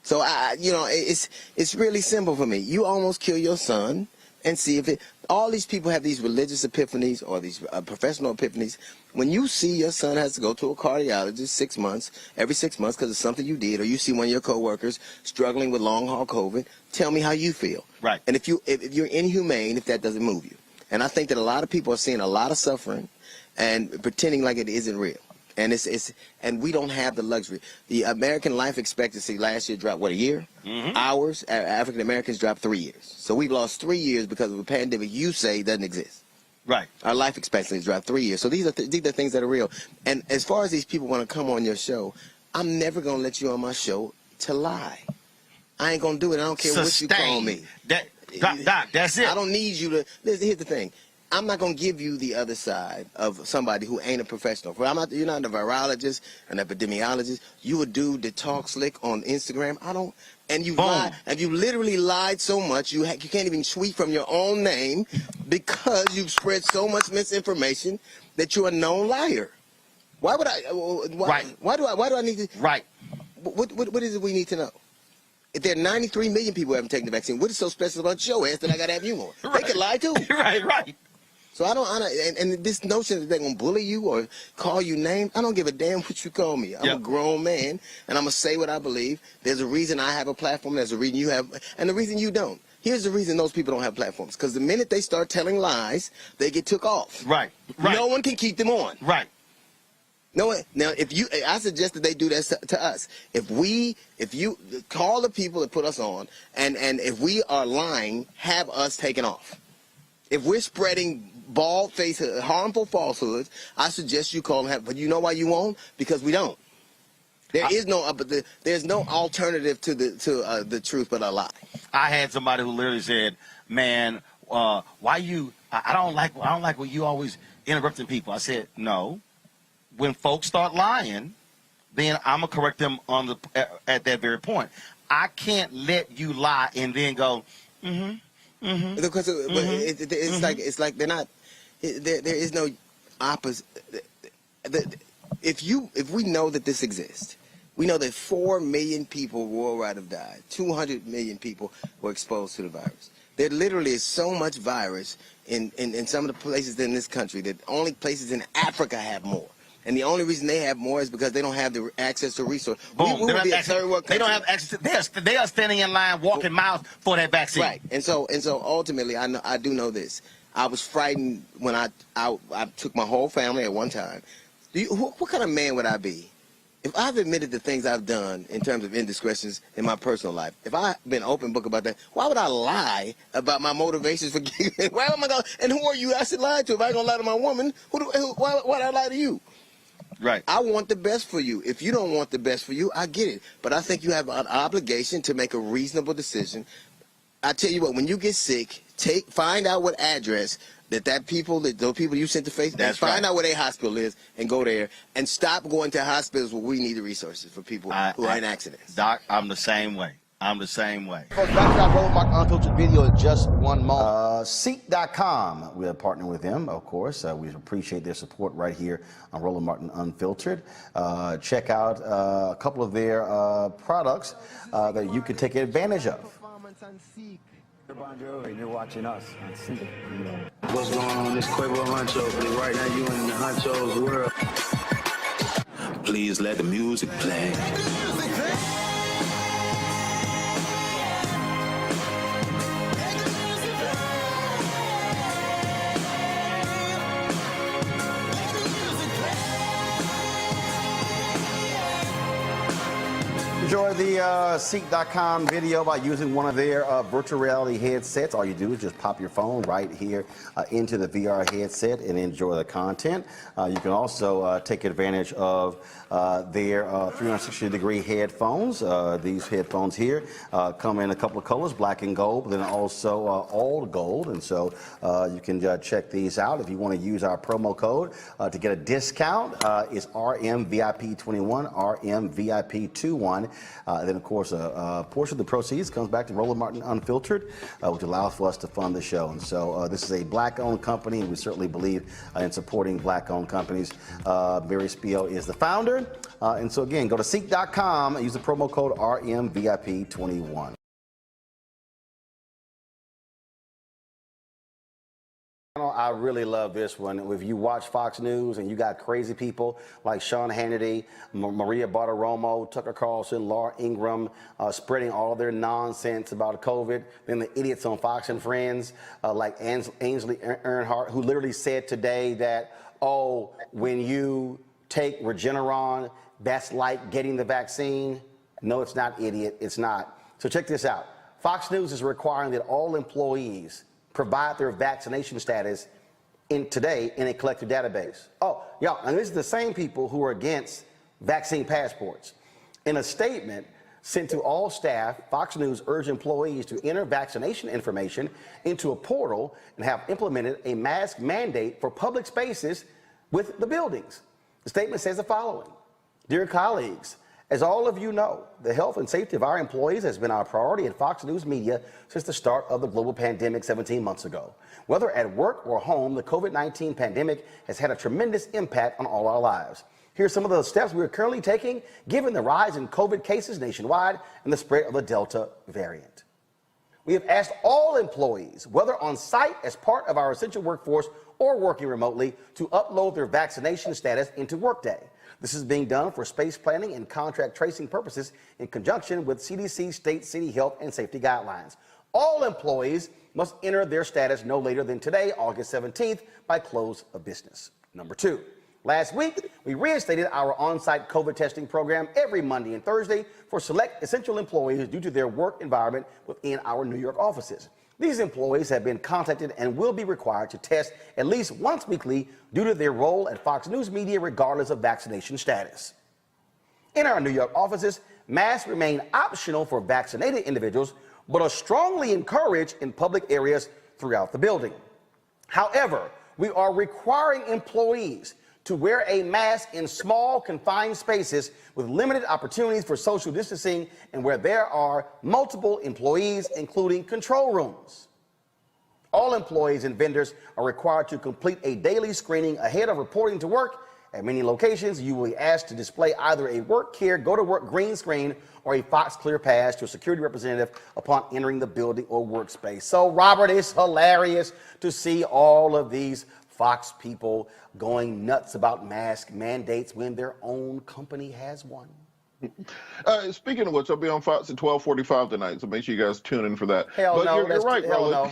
So, it's really simple for me. You almost kill your son and see if it... All these people have these religious epiphanies or these professional epiphanies. When you see your son has to go to a cardiologist every 6 months because of something you did, or you see one of your coworkers struggling with long-haul COVID, tell me how you feel. Right. And if you're inhumane, if that doesn't move you. And I think that a lot of people are seeing a lot of suffering and pretending like it isn't real. And and we don't have the luxury. The American life expectancy last year dropped, what, a year? Mm-hmm. Ours, African Americans, dropped 3 years. So we've lost 3 years because of a pandemic you say doesn't exist. Right. Our life expectancy has dropped 3 years. So these are things that are real. And as far as these people want to come on your show, I'm never going to let you on my show to lie. I ain't going to do it. I don't care what you call me. Doc, that's it. I don't need you to. Listen, here's the thing. I'm not going to give you the other side of somebody who ain't a professional. You're not a virologist, an epidemiologist. You a dude that talks slick on Instagram. I don't. And you lied, and you literally lied so much you can't even tweet from your own name because you've spread so much misinformation that you're a known liar. Why would I? Why do I need to? Right. What is it we need to know? If there are 93 million people who haven't taken the vaccine, what is so special about your ass that I got to have you on? Right. They could lie too. Right. So I don't and this notion that they're going to bully you or call you names, I don't give a damn what you call me. I'm a grown man, and I'm going to say what I believe. There's a reason I have a platform. There's a reason you have, and the reason you don't. Here's the reason those people don't have platforms. Because the minute they start telling lies, they get took off. Right. No one can keep them on. Right. No one. Now, I suggest that they do that to us. If you call the people that put us on, and if we are lying, have us taken off. If we're spreading bald-faced, harmful falsehoods, I suggest you call them. But you know why you won't? Because we don't. There's no alternative to the truth but a lie. I had somebody who literally said, "Man, why you? I don't like when you always interrupting people." I said, "No. When folks start lying, then I'm gonna correct them at that very point. I can't let you lie and then go, Because it's like they're not. There is no opposite. If we know that this exists, we know that 4 million people worldwide have died. 200 million people were exposed to the virus. There literally is so much virus in some of the places in this country that only places in Africa have more. And the only reason they have more is because they don't have the access to resources. Boom. We would be a third world country. They don't have access. They are standing in line, walking miles for that vaccine. Right. And so ultimately, I do know this. I was frightened when I took my whole family at one time. What kind of man would I be if I've admitted the things I've done in terms of indiscretions in my personal life? If I've been open book about that, why would I lie about my motivations for giving? Why am I going? And who are you? I should lie to. If I ain't gonna lie to my woman, why would I lie to you? Right. I want the best for you. If you don't want the best for you, I get it. But I think you have an obligation to make a reasonable decision. I tell you what, when you get sick, find out what address those people you sent to Facebook, find out where their hospital is and go there, and stop going to hospitals where we need the resources for people who are in accidents. Doc, I'm the same way. Folks, back to that Roland Martin Unfiltered video in just one moment. Seat.com, we are partnering with them, of course. We appreciate their support right here on Roland Martin Unfiltered. Check out a couple of their products that you can take advantage of. Bon Jovi, and you're watching us on Single. What's going on? This Quavo Huncho, but right now you in the Huncho's world. Please let the music play. Enjoy the Seek.com video by using one of their virtual reality headsets. All you do is just pop your phone right here into the VR headset and enjoy the content. You can also take advantage of their 360-degree headphones. These headphones here come in a couple of colors, black and gold, but then also all gold. And so you can check these out. If you want to use our promo code to get a discount, it's RMVIP21, RMVIP21. Then, of course, a portion of the proceeds comes back to Roland Martin Unfiltered, which allows for us to fund the show. And so this is a black-owned company, and we certainly believe in supporting black-owned companies. Barry Spiel is the founder. And so, again, go to Seek.com and use the promo code RMVIP21. I really love this one. If you watch Fox News and you got crazy people like Sean Hannity, Maria Bartiromo, Tucker Carlson, Laura Ingraham, spreading all their nonsense about COVID, then the idiots on Fox and Friends like Ainsley Earnhardt, who literally said today that, oh, when you take Regeneron, that's like getting the vaccine. No, it's not, idiot. It's not. So check this out. Fox News is requiring that all employees provide their vaccination status today in a collective database. Oh, yeah, and these are the same people who are against vaccine passports. In a statement sent to all staff, Fox News urged employees to enter vaccination information into a portal and have implemented a mask mandate for public spaces with the buildings. The statement says the following: Dear colleagues, as all of you know, the health and safety of our employees has been our priority at Fox News Media since the start of the global pandemic 17 months ago. Whether at work or home, the COVID-19 pandemic has had a tremendous impact on all our lives. Here are some of the steps we are currently taking given the rise in COVID cases nationwide and the spread of the Delta variant. We have asked all employees, whether on site as part of our essential workforce or working remotely, to upload their vaccination status into Workday. This is being done for space planning and contract tracing purposes in conjunction with CDC, state, city health and safety guidelines. All employees must enter their status no later than today, August 17th, by close of business. Number two, last week, we reinstated our on-site COVID testing program every Monday and Thursday for select essential employees due to their work environment within our New York offices. These employees have been contacted and will be required to test at least once weekly due to their role at Fox News Media, regardless of vaccination status. In our New York offices, masks remain optional for vaccinated individuals, but are strongly encouraged in public areas throughout the building. However, we are requiring employees to wear a mask in small, confined spaces with limited opportunities for social distancing and where there are multiple employees, including control rooms. All employees and vendors are required to complete a daily screening ahead of reporting to work. At many locations, you will be asked to display either a WorkCare go-to-work green screen or a Fox Clear Pass to a security representative upon entering the building or workspace. So, Robert, it's hilarious to see all of these Fox people going nuts about mask mandates when their own company has one. Speaking of which, I'll be on Fox at 12:45 tonight, so make sure you guys tune in for that. Hell but no, you're right, Roland.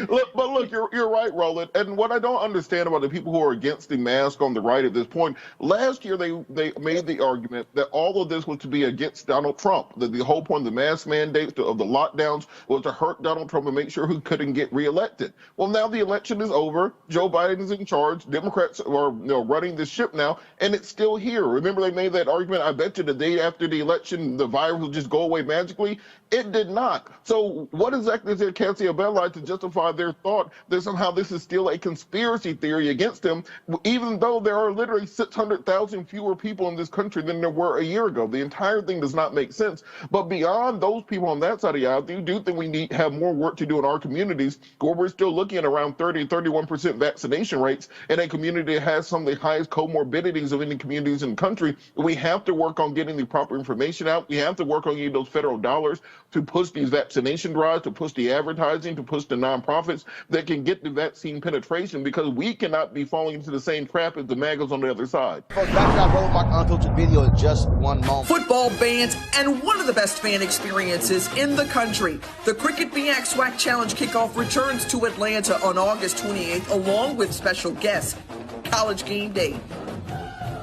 Look, you're right, Roland. And what I don't understand about the people who are against the mask on the right at this point, last year they made the argument that all of this was to be against Donald Trump. That the whole point of the mask mandate of the lockdowns was to hurt Donald Trump and make sure he couldn't get reelected. Well, now the election is over. Joe Biden is in charge. Democrats are running the ship now, and it's still here. Remember, they made that argument. I bet you the day after the election, the virus will just go away magically. It did not. So what exactly did Cassie Abella to justify their thought that somehow this is still a conspiracy theory against them, even though there are literally 600,000 fewer people in this country than there were a year ago? The entire thing does not make sense. But beyond those people on that side of the aisle, I do think we need to have more work to do in our communities, where we're still looking at around 30-31% vaccination rates in a community that has some of the highest comorbidities of any communities in the country. We have to work on on getting the proper information out. We have to work on getting those federal dollars to push these vaccination drives, to push the advertising, to push the nonprofits that can get the vaccine penetration, because we cannot be falling into the same trap as the MAGAs on the other side. Folks, back to our Roland Martin Unfiltered video in just one moment. Football bans and one of the best fan experiences in the country. The Cricket BX SWAC Challenge kickoff returns to Atlanta on August 28th, along with special guests, College Game Day.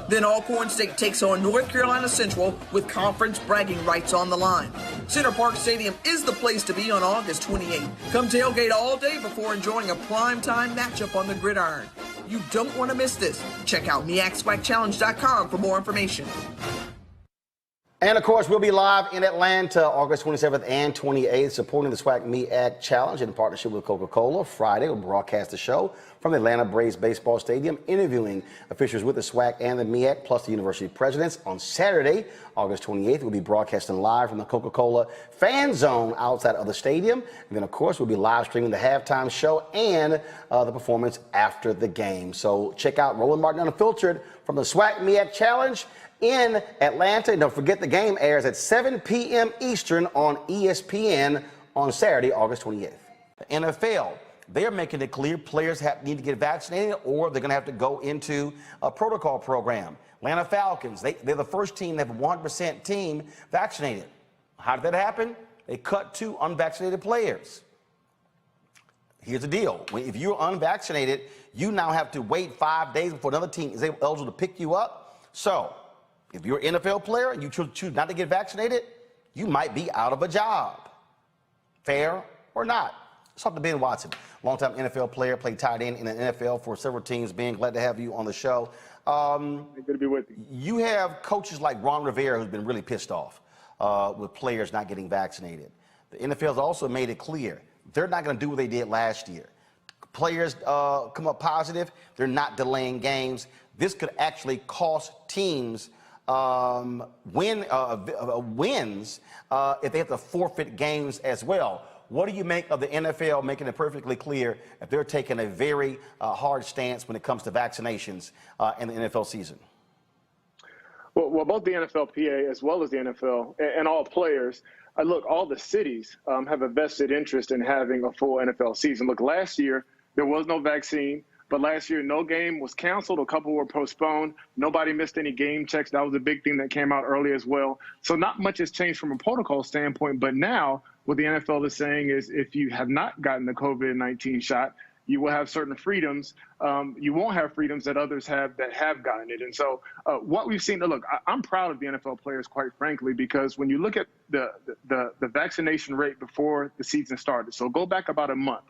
Then Alcorn State takes on North Carolina Central with conference bragging rights on the line. Center Park Stadium is the place to be on August 28th. Come tailgate all day before enjoying a primetime matchup on the gridiron. You don't want to miss this. Check out MEACSWACChallenge.com for more information. And of course, we'll be live in Atlanta August 27th and 28th, supporting the SWAC MEAC Challenge in partnership with Coca-Cola. Friday, we'll broadcast the show from the Atlanta Braves Baseball Stadium, interviewing officials with the SWAC and the MEAC, plus the university presidents. On Saturday, August 28th, we'll be broadcasting live from the Coca-Cola fan zone outside of the stadium. And then, of course, we'll be live streaming the halftime show and the performance after the game. So check out Roland Martin Unfiltered from the SWAC MEAC Challenge in Atlanta. And don't forget, the game airs at 7 p.m. Eastern on ESPN on Saturday, August 28th. The NFL, they're making it clear players need to get vaccinated, or they're going to have to go into a protocol program. Atlanta Falcons, they're the first team to have a 100% team vaccinated. How did that happen? They cut 2 unvaccinated players. Here's the deal. If you're unvaccinated, you now have to wait 5 days before another team is eligible to pick you up. So if you're an NFL player and you choose not to get vaccinated, you might be out of a job. Fair or not? Let's talk to Ben Watson, longtime NFL player, played tight end in the NFL for several teams. Ben, glad to have you on the show. Good to be with you. You have coaches like Ron Rivera, who's been really pissed off with players not getting vaccinated. The NFL's also made it clear they're not going to do what they did last year. Players come up positive, they're not delaying games. This could actually cost teams wins if they have to forfeit games as well. What do you make of the NFL making it perfectly clear if they're taking a very hard stance when it comes to vaccinations in the NFL season? Well, both the NFLPA as well as the NFL and all players, look, all the cities have a vested interest in having a full NFL season. Look, last year there was no vaccine. But last year, no game was canceled. A couple were postponed. Nobody missed any game checks. That was a big thing that came out early as well. So not much has changed from a protocol standpoint. But now what the NFL is saying is if you have not gotten the COVID-19 shot, you will have certain freedoms. You won't have freedoms that others have that have gotten it. And so what we've seen, look, I'm proud of the NFL players, quite frankly, because when you look at the vaccination rate before the season started, so go back about a month,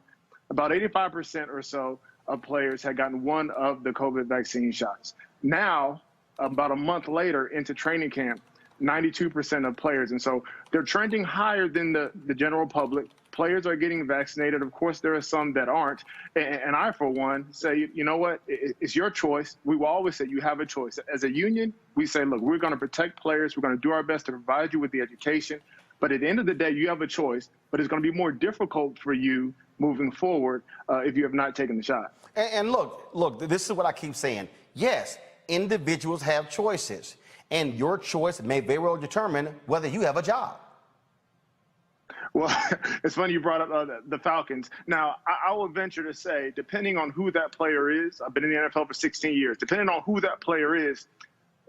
about 85% or so of players had gotten one of the COVID vaccine shots. Now, about a month later into training camp, 92% of players. And so they're trending higher than the general public. Players are getting vaccinated. Of course, there are some that aren't. And I, for one, say, you know what? It's your choice. We will always say you have a choice. As a union, we say, look, we're going to protect players. We're going to do our best to provide you with the education. But at the end of the day, you have a choice. But it's going to be more difficult for you moving forward if you have not taken the shot. And look, this is what I keep saying. Yes, individuals have choices, and your choice may very well determine whether you have a job. Well, it's funny you brought up the Falcons. Now, I will venture to say, depending on who that player is, I've been in the NFL for 16 years, depending on who that player is,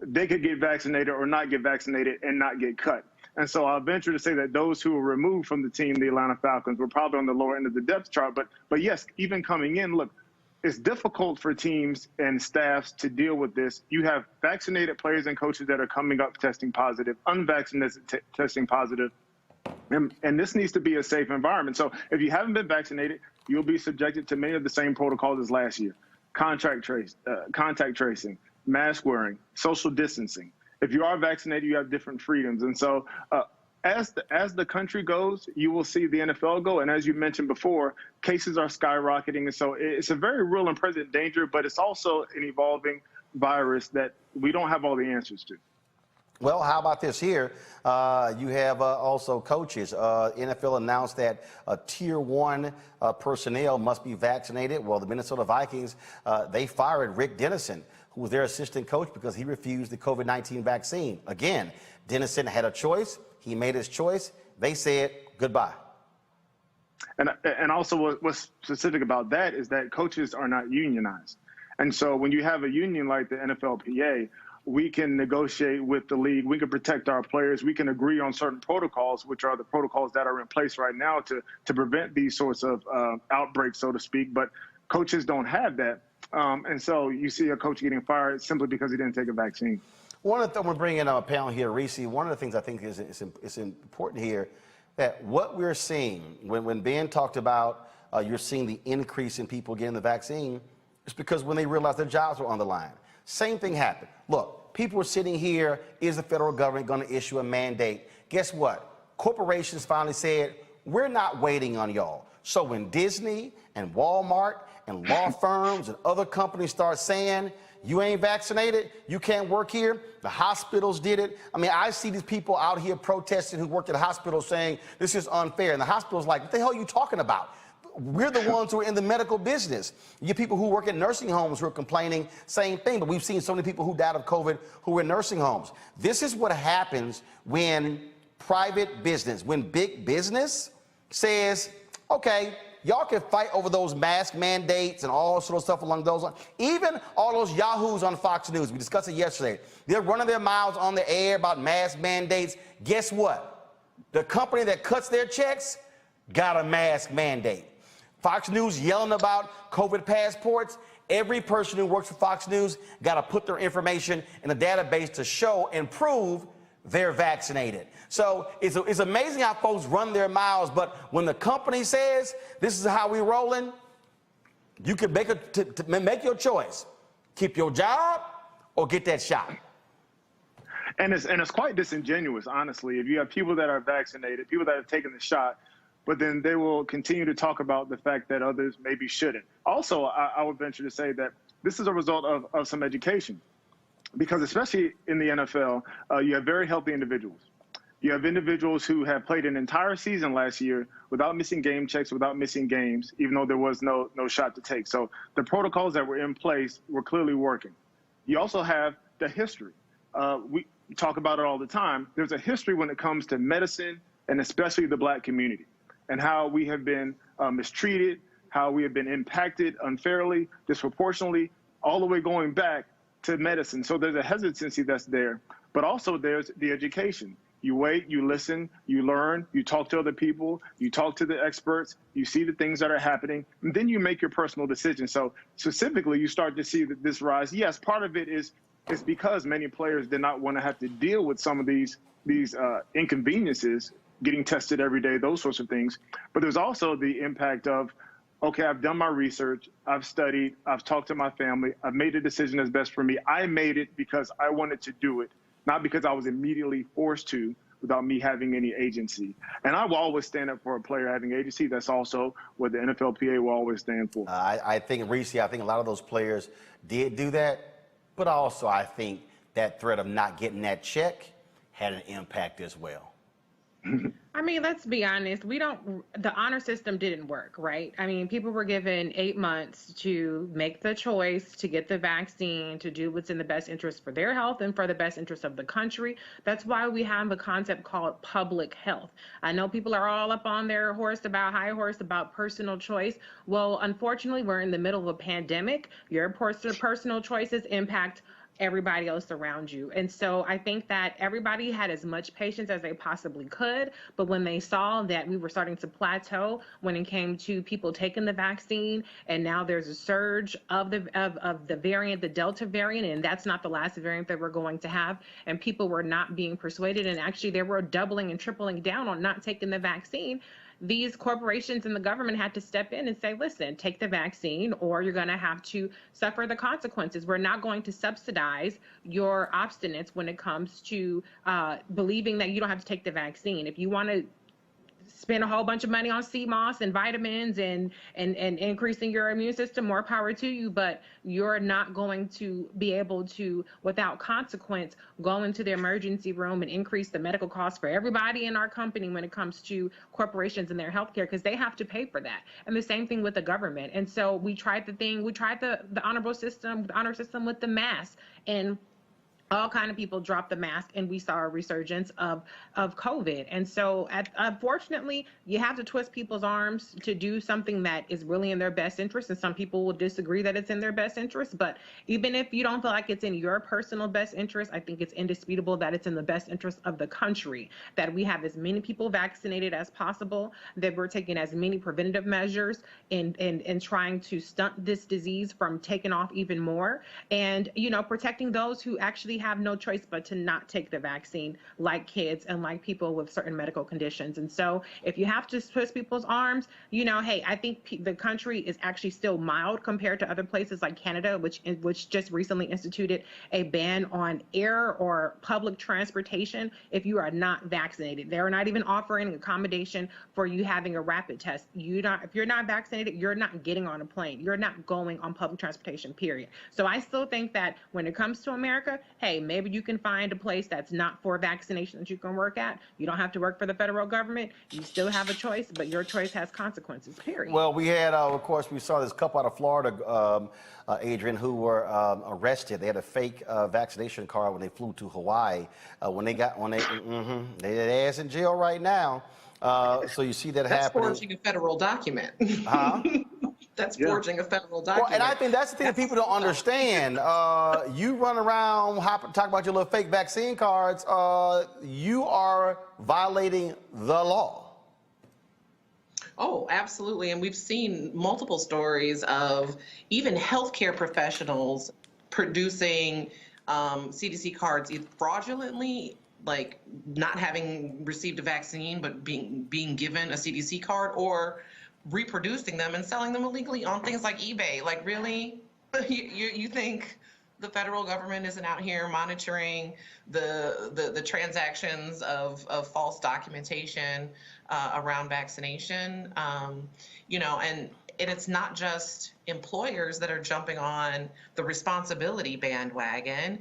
they could get vaccinated or not get vaccinated and not get cut. And so I'll venture to say that those who were removed from the team, the Atlanta Falcons, were probably on the lower end of the depth chart. But yes, even coming in, look, it's difficult for teams and staffs to deal with this. You have vaccinated players and coaches that are coming up testing positive, unvaccinated testing positive. And this needs to be a safe environment. So if you haven't been vaccinated, you'll be subjected to many of the same protocols as last year. Contact tracing, mask wearing, social distancing. If you are vaccinated, you have different freedoms. And so as the country goes, you will see the NFL go. And as you mentioned before, cases are skyrocketing. And so it's a very real and present danger, but it's also an evolving virus that we don't have all the answers to. Well, how about this here? You have also coaches. NFL announced that Tier 1 personnel must be vaccinated. Well, the Minnesota Vikings, they fired Rick Dennison, who was their assistant coach, because he refused the COVID-19 vaccine. Again, Dennison had a choice. He made his choice. They said goodbye. And also what's specific about that is that coaches are not unionized. And so when you have a union like the NFLPA, we can negotiate with the league. We can protect our players. We can agree on certain protocols, which are the protocols that are in place right now to prevent these sorts of outbreaks, so to speak. But coaches don't have that. And so you see a coach getting fired simply because he didn't take a vaccine. One of the things, we're bringing in a panel here, Reese. One of the things I think is important here, that what we're seeing, when Ben talked about you're seeing the increase in people getting the vaccine, it's because when they realized their jobs were on the line. Same thing happened. Look, people are sitting here, is the federal government going to issue a mandate? Guess what? Corporations finally said, we're not waiting on y'all. So when Disney and Walmart and law firms and other companies start saying, you ain't vaccinated, you can't work here, the hospitals did it. I mean, I see these people out here protesting who work at hospitals saying this is unfair. And the hospital's like, what the hell are you talking about? We're the ones who are in the medical business. You get people who work at nursing homes who are complaining, same thing, but we've seen so many people who died of COVID who were in nursing homes. This is what happens when private business, when big business says, okay, y'all can fight over those mask mandates and all sort of stuff along those lines. Even all those yahoos on Fox News, we discussed it yesterday, they're running their mouths on the air about mask mandates. Guess what? The company that cuts their checks got a mask mandate. Fox News yelling about COVID passports. Every person who works for Fox News got to put their information in a database to show and prove they're vaccinated. So it's amazing how folks run their mouths, but when the company says this is how we rolling, you can make your choice. Keep your job or get that shot. And it's quite disingenuous, honestly. If you have people that are vaccinated, people that have taken the shot, but then they will continue to talk about the fact that others maybe shouldn't. Also, I would venture to say that this is a result of some education, because especially in the NFL, you have very healthy individuals. You have individuals who have played an entire season last year without missing game checks, without missing games, even though there was no shot to take. So the protocols that were in place were clearly working. You also have the history. We talk about it all the time. There's a history when it comes to medicine, and especially the Black community, and how we have been mistreated, how we have been impacted unfairly, disproportionately, all the way going back to medicine. So there's a hesitancy that's there, but also there's the education. You wait, you listen, you learn, you talk to other people, you talk to the experts, you see the things that are happening, and then you make your personal decision. So specifically, you start to see that this rise. Yes, part of it is because many players did not want to have to deal with some of these inconveniences, getting tested every day, those sorts of things. But there's also the impact of, okay, I've done my research, I've studied, I've talked to my family, I've made a decision that's best for me. I made it because I wanted to do it, not because I was immediately forced to without me having any agency. And I will always stand up for a player having agency. That's also what the NFLPA will always stand for. I think, Reese, I think a lot of those players did do that, but also I think that threat of not getting that check had an impact as well. I mean, let's be honest. The honor system didn't work, right? I mean, people were given 8 months to make the choice to get the vaccine, to do what's in the best interest for their health and for the best interest of the country. That's why we have a concept called public health. I know people are all up on their high horse about personal choice. Well, unfortunately, we're in the middle of a pandemic. Your personal choices impact everybody else around you. And so I think that everybody had as much patience as they possibly could, but when they saw that we were starting to plateau when it came to people taking the vaccine, and now there's a surge of the variant, the Delta variant, and that's not the last variant that we're going to have, and people were not being persuaded, and actually they were doubling and tripling down on not taking the vaccine. These corporations and the government had to step in and say, listen, take the vaccine or you're going to have to suffer the consequences. We're not going to subsidize your obstinance when it comes to believing that you don't have to take the vaccine. If you want to spend a whole bunch of money on sea moss and vitamins and increasing your immune system, more power to you, but you're not going to be able to, without consequence, go into the emergency room and increase the medical costs for everybody in our company when it comes to corporations and their healthcare, because they have to pay for that. And the same thing with the government. And so we tried the honor system with the mask, and all kind of people dropped the mask, and we saw a resurgence of COVID. And so unfortunately, you have to twist people's arms to do something that is really in their best interest. And some people will disagree that it's in their best interest. But even if you don't feel like it's in your personal best interest, I think it's indisputable that it's in the best interest of the country, that we have as many people vaccinated as possible, that we're taking as many preventative measures in trying to stunt this disease from taking off even more. And, protecting those who actually have no choice but to not take the vaccine, like kids and like people with certain medical conditions. And so if you have to twist people's arms, hey, I think the country is actually still mild compared to other places like Canada, which just recently instituted a ban on air or public transportation if you are not vaccinated. They're not even offering accommodation for you having a rapid test. If you're not vaccinated, you're not getting on a plane. You're not going on public transportation, period. So I still think that when it comes to America, hey, maybe you can find a place that's not for vaccination that you can work at. You don't have to work for the federal government. You still have a choice, but your choice has consequences, period. Well, we had, of course, we saw this couple out of Florida, Adrian, who were arrested. They had a fake vaccination card when they flew to Hawaii. They their ass in jail right now. So you see that That's happening. forging a federal document. Huh? That's forging a federal document. Well, and I think that's the thing that people don't understand. You run around, talk about your little fake vaccine cards. You are violating the law. Oh, absolutely. And we've seen multiple stories of even healthcare professionals producing CDC cards either fraudulently, like not having received a vaccine, but being given a CDC card, or reproducing them and selling them illegally on things like eBay. Like, really? You think the federal government isn't out here monitoring the transactions of false documentation around vaccination? And it's not just employers that are jumping on the responsibility bandwagon.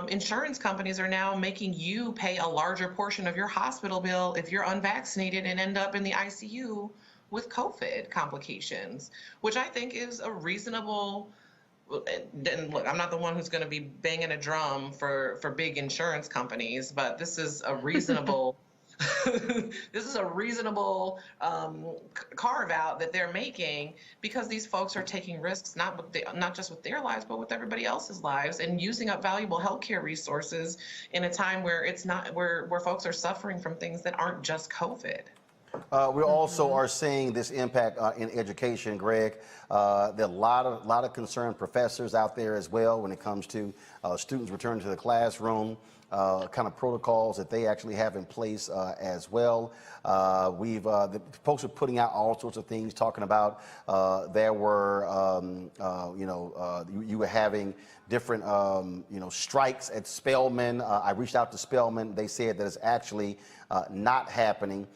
Insurance companies are now making you pay a larger portion of your hospital bill if you're unvaccinated and end up in the ICU with COVID complications, which I think is a reasonable. And look, I'm not the one who's going to be banging a drum for big insurance companies, but this is a reasonable. This is a reasonable carve out that they're making, because these folks are taking risks not just with their lives, but with everybody else's lives, and using up valuable healthcare resources in a time where it's not where folks are suffering from things that aren't just COVID. We also are seeing this impact in education, Greg. There are a lot of concerned professors out there as well when it comes to students returning to the classroom, kind of protocols that they actually have in place as well. The folks are putting out all sorts of things, talking about there were, you were having different, strikes at Spelman. I reached out to Spelman. They said that it's actually not happening.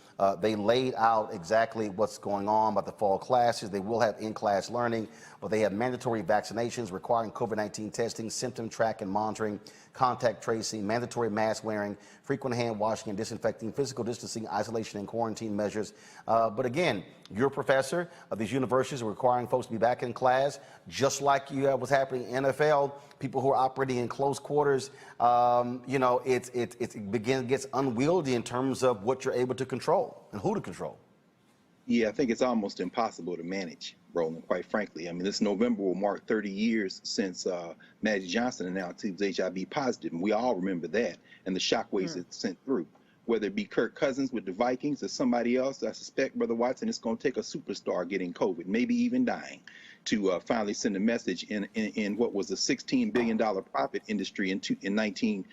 They laid out exactly what's going on about the fall classes. They will have in-class learning, but they have mandatory vaccinations requiring COVID-19 testing, symptom track and monitoring, contact tracing, mandatory mask wearing, frequent hand washing and disinfecting, physical distancing, isolation and quarantine measures. But again, you're a professor of these universities are requiring folks to be back in class, just like what's happening in NFL. People who are operating in close quarters, it gets unwieldy in terms of what you're able to control and who to control. Yeah, I think it's almost impossible to manage, Roland, quite frankly. I mean, this November will mark 30 years since Magic Johnson announced he was HIV positive, and we all remember that and the shockwaves it sent through. Whether it be Kirk Cousins with the Vikings or somebody else, I suspect, Brother Watson, it's going to take a superstar getting COVID, maybe even dying, to finally send a message in what was a $16 billion profit industry in 2019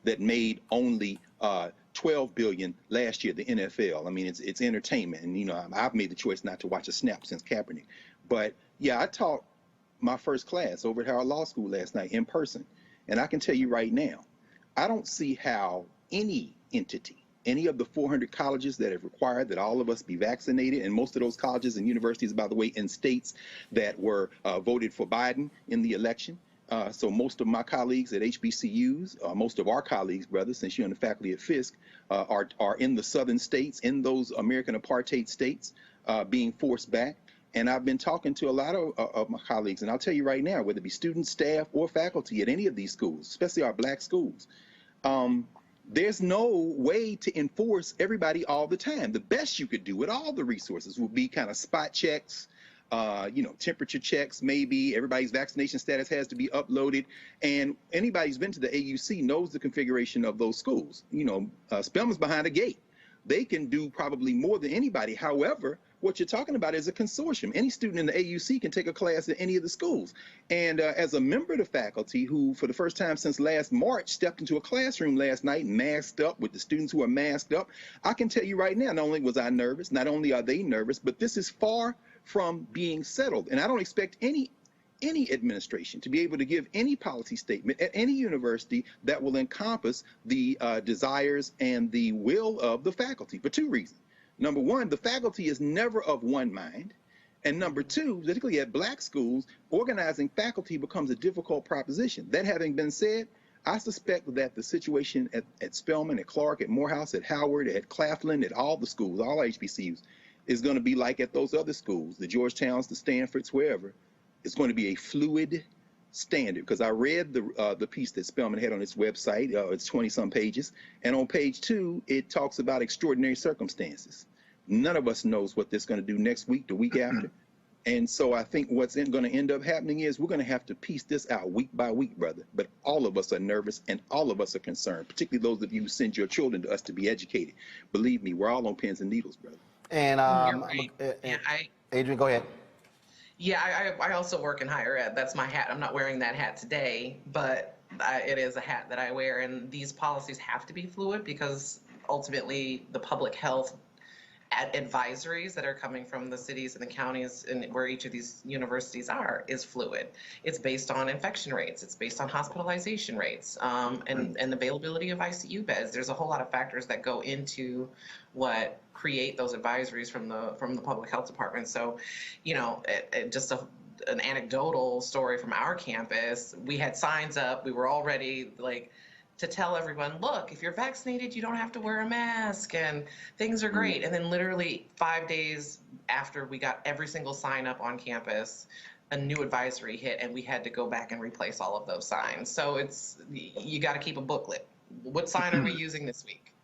that made only $12 billion last year, the NFL. I mean, it's entertainment. And, I've made the choice not to watch a snap since Kaepernick. But, yeah, I taught my first class over at Howard Law School last night in person. And I can tell you right now, I don't see how any entity any of the 400 colleges that have required that all of us be vaccinated, and most of those colleges and universities, by the way, in states that were voted for Biden in the election. So most of my colleagues at HBCUs, most of our colleagues, brother, since you're on the faculty at Fisk, are in the southern states, in those American apartheid states, being forced back. And I've been talking to a lot of my colleagues, and I'll tell you right now, whether it be students, staff, or faculty at any of these schools, especially our black schools, there's no way to enforce everybody all the time. The best you could do with all the resources would be kind of spot checks, temperature checks, maybe everybody's vaccination status has to be uploaded. And anybody who's been to the AUC knows the configuration of those schools. Spelman's behind a gate. They can do probably more than anybody. However, what you're talking about is a consortium. Any student in the AUC can take a class at any of the schools. And as a member of the faculty who, for the first time since last March, stepped into a classroom last night masked up with the students who are masked up, I can tell you right now, not only was I nervous, not only are they nervous, but this is far from being settled. And I don't expect any administration to be able to give any policy statement at any university that will encompass the desires and the will of the faculty for two reasons. Number one, the faculty is never of one mind. And number two, particularly at black schools, organizing faculty becomes a difficult proposition. That having been said, I suspect that the situation at Spelman, at Clark, at Morehouse, at Howard, at Claflin, at all the schools, all HBCUs, is going to be like at those other schools, the Georgetowns, the Stanfords, wherever. It's going to be a fluid standard, because I read the piece that Spelman had on its website. It's 20-some pages. And on page 2, it talks about extraordinary circumstances. None of us knows what this is going to do next week, the week after. And so I think what's going to end up happening is we're going to have to piece this out week by week, brother. But all of us are nervous and all of us are concerned, particularly those of you who send your children to us to be educated. Believe me, we're all on pins and needles, brother. And Adrian, go ahead. Yeah, I also work in higher ed. That's my hat. I'm not wearing that hat today, but it is a hat that I wear. And these policies have to be fluid because ultimately the public health advisories that are coming from the cities and the counties and where each of these universities are is fluid. It's based on infection rates. It's based on hospitalization rates and availability of ICU beds. There's a whole lot of factors that go into what create those advisories from the public health department. So, just an anecdotal story from our campus, we had signs up. We were already to tell everyone, look, if you're vaccinated, you don't have to wear a mask and things are great. And then literally 5 days after we got every single sign up on campus, a new advisory hit and we had to go back and replace all of those signs. So you got to keep a booklet. What sign are we using this week?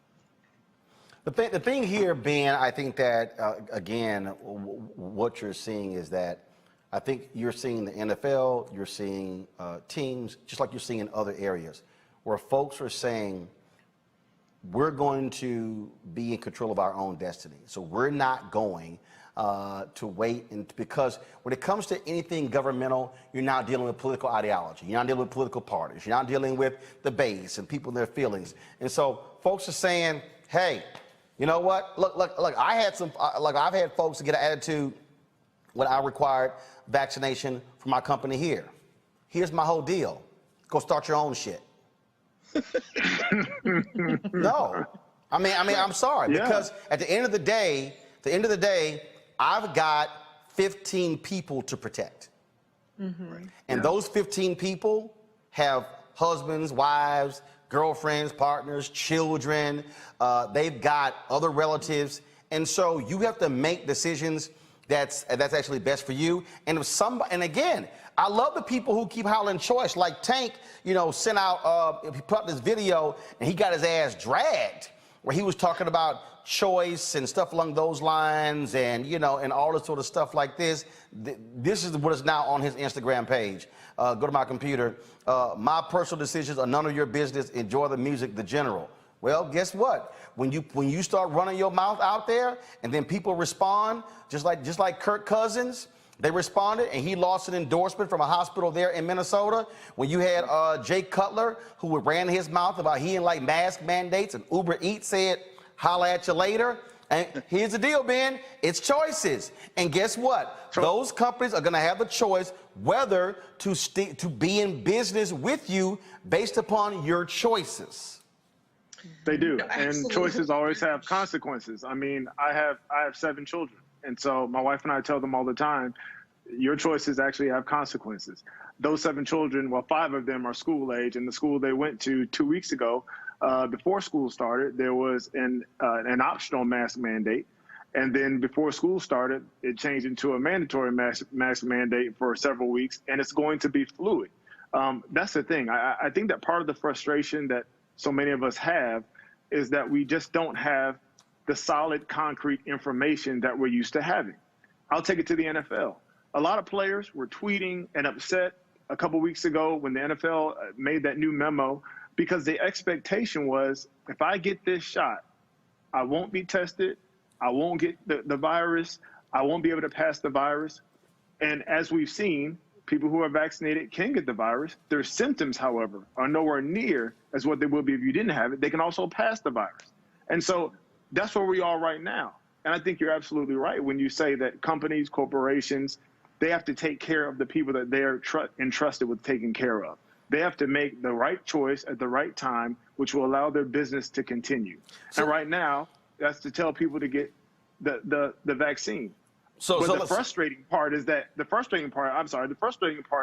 The thing here, Ben, I think that, again, what you're seeing is that I think you're seeing the NFL, you're seeing teams, just like you're seeing in other areas, where folks are saying, we're going to be in control of our own destiny. So we're not going to wait, because when it comes to anything governmental, you're not dealing with political ideology. You're not dealing with political parties. You're not dealing with the base and people and their feelings. And so folks are saying, hey, you know what? Look, I had I've had folks get an attitude when I required vaccination for my company here. Here's my whole deal. Go start your own shit. No, I mean, I'm sorry, because at the end of the day, I've got 15 people to protect. Mm-hmm. And those 15 people have husbands, wives, girlfriends, partners, children. They've got other relatives. And so you have to make decisions that's actually best for you. And if and again, I love the people who keep hollering choice, like Tank, sent out, he put up this video and he got his ass dragged where he was talking about choice and stuff along those lines and, and all this sort of stuff like this. This is what is now on his Instagram page. Go to my computer. My personal decisions are none of your business. Enjoy the music, The General. Well, guess what? When you start running your mouth out there and then people respond, just like Kirk Cousins, they responded and he lost an endorsement from a hospital there in Minnesota. When you had Jay Cutler, who ran his mouth about he didn't like mask mandates, and Uber Eats said, holla at you later. And here's the deal, Ben, it's choices. And guess what? Those companies are going to have the choice whether to be in business with you based upon your choices. They do, No, and absolutely. choices always have consequences. I mean, I have 7 children, and so my wife and I tell them all the time, your choices actually have consequences. Those 7 children, well, 5 of them are school age, and the school they went to 2 weeks ago, before school started, there was an optional mask mandate. And then before school started, it changed into a mandatory mask mandate for several weeks, and it's going to be fluid. That's the thing. I think that part of the frustration that so many of us have is that we just don't have the solid, concrete information that we're used to having. I'll take it to the NFL. A lot of players were tweeting and upset a couple weeks ago when the NFL made that new memo, because the expectation was, if I get this shot, I won't be tested, I won't get the virus, I won't be able to pass the virus. And as we've seen, people who are vaccinated can get the virus. Their symptoms, however, are nowhere near as what they would be if you didn't have it. They can also pass the virus. And so that's where we are right now. And I think you're absolutely right when you say that companies, corporations, they have to take care of the people that they're entrusted with taking care of. They have to make the right choice at the right time, which will allow their business to continue. And right now, that's to tell people to get the vaccine. But the frustrating part is that the frustrating part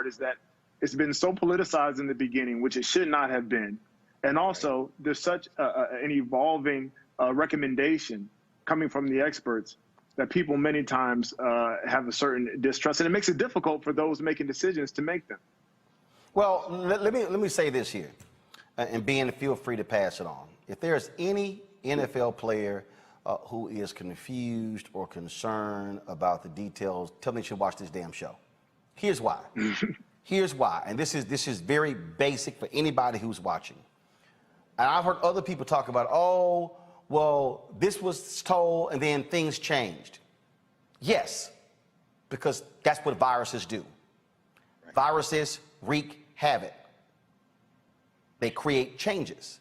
is that it's been so politicized in the beginning, which it should not have been. And also, there's such an evolving recommendation coming from the experts that people many times have a certain distrust, and it makes it difficult for those making decisions to make them. Well, let me say this here, and Ben, feel free to pass it on. If there's any NFL player who is confused or concerned about the details, tell me you should watch this damn show. Here's why. Here's why, and this is very basic for anybody who's watching. And I've heard other people talk about, oh, well, this was told and then things changed. Yes, because that's what viruses do. Right. Viruses wreak havoc. They create changes.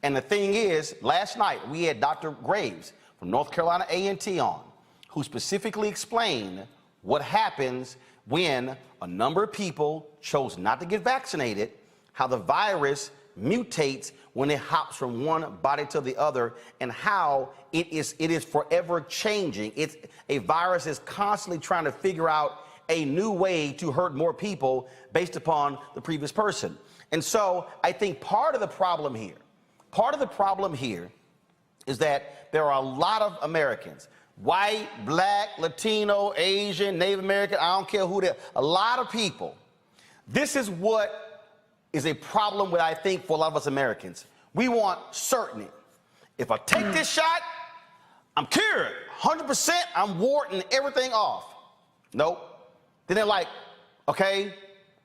And the thing is, last night we had Dr. Graves from North Carolina A&T on, who specifically explained what happens when a number of people chose not to get vaccinated, how the virus mutates when it hops from one body to the other, and how it is forever changing. A virus is constantly trying to figure out a new way to hurt more people based upon the previous person. And so I think part of the problem here is that there are a lot of Americans, white, black, Latino, Asian, Native American, I don't care who they are, a lot of people. This is what is a problem with, I think, for a lot of us Americans. We want certainty. If I take this shot, I'm cured. 100%, I'm warding everything off. Nope. Then they're like, okay,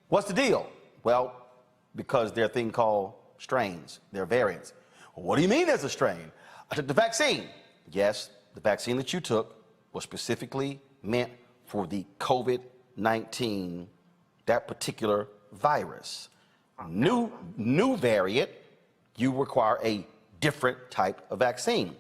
what's the deal? Well, because there are a thing called strains. There are variants. Well, what do you mean there's a strain? I took the vaccine. Yes, the vaccine that you took was specifically meant for the COVID-19, that particular virus. New variant, you require a different type of vaccine.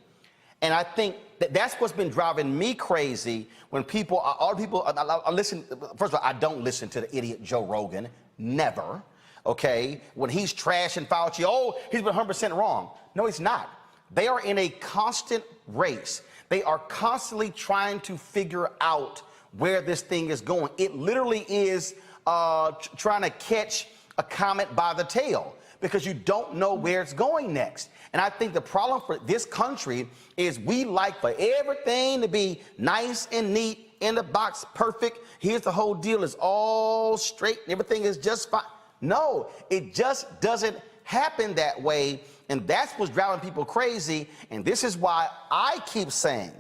And I think that's what's been driving me crazy when I listen. First of all, I don't listen to the idiot Joe Rogan, never, okay? When he's trashing Fauci, oh, he's been 100% wrong. No, he's not. They are in a constant race. They are constantly trying to figure out where this thing is going. It literally is trying to catch a comet by the tail, because you don't know where it's going next. And I think the problem for this country is we like for everything to be nice and neat, in the box, perfect. Here's the whole deal, it's all straight, everything is just fine. No, it just doesn't happen that way, and that's what's driving people crazy. And this is why I keep saying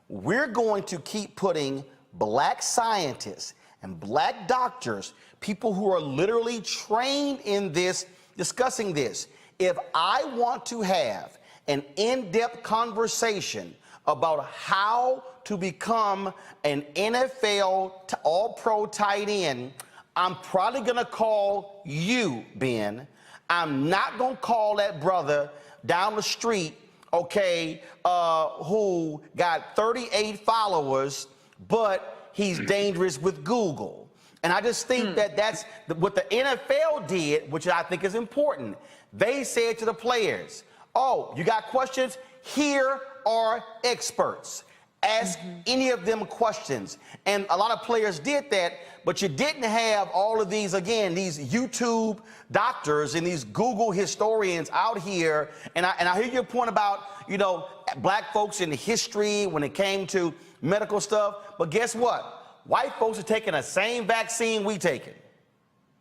we're going to keep putting black scientists and black doctors, people who are literally trained in this, discussing this. If I want to have an in-depth conversation about how to become an NFL all-pro tight end, I'm probably gonna call you, Ben. I'm not gonna call that brother down the street, okay, who got 38 followers, but he's dangerous with Google. And I just think that that's what the NFL did, which I think is important. They said to the players, Oh, you got questions? Here are experts. Ask any of them questions. And a lot of players did that, but you didn't have all of these, again, these YouTube doctors and these Google historians out here. And I hear your point about, black folks in history when it came to medical stuff. But guess what? White folks are taking the same vaccine we taking.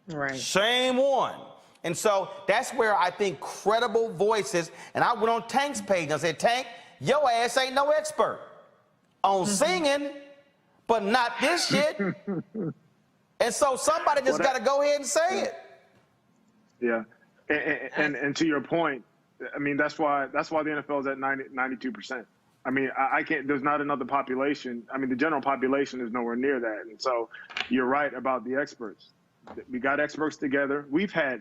Right. Same one. And so that's where I think credible voices, and I went on Tank's page and I said, Tank, your ass ain't no expert on singing, but not this shit. And so somebody just got to go ahead and say it. Yeah. And to your point, I mean, that's why the NFL is at 92%. I mean, I can't, there's not another population. I mean, the general population is nowhere near that. And so you're right about the experts. We got experts together. We've had,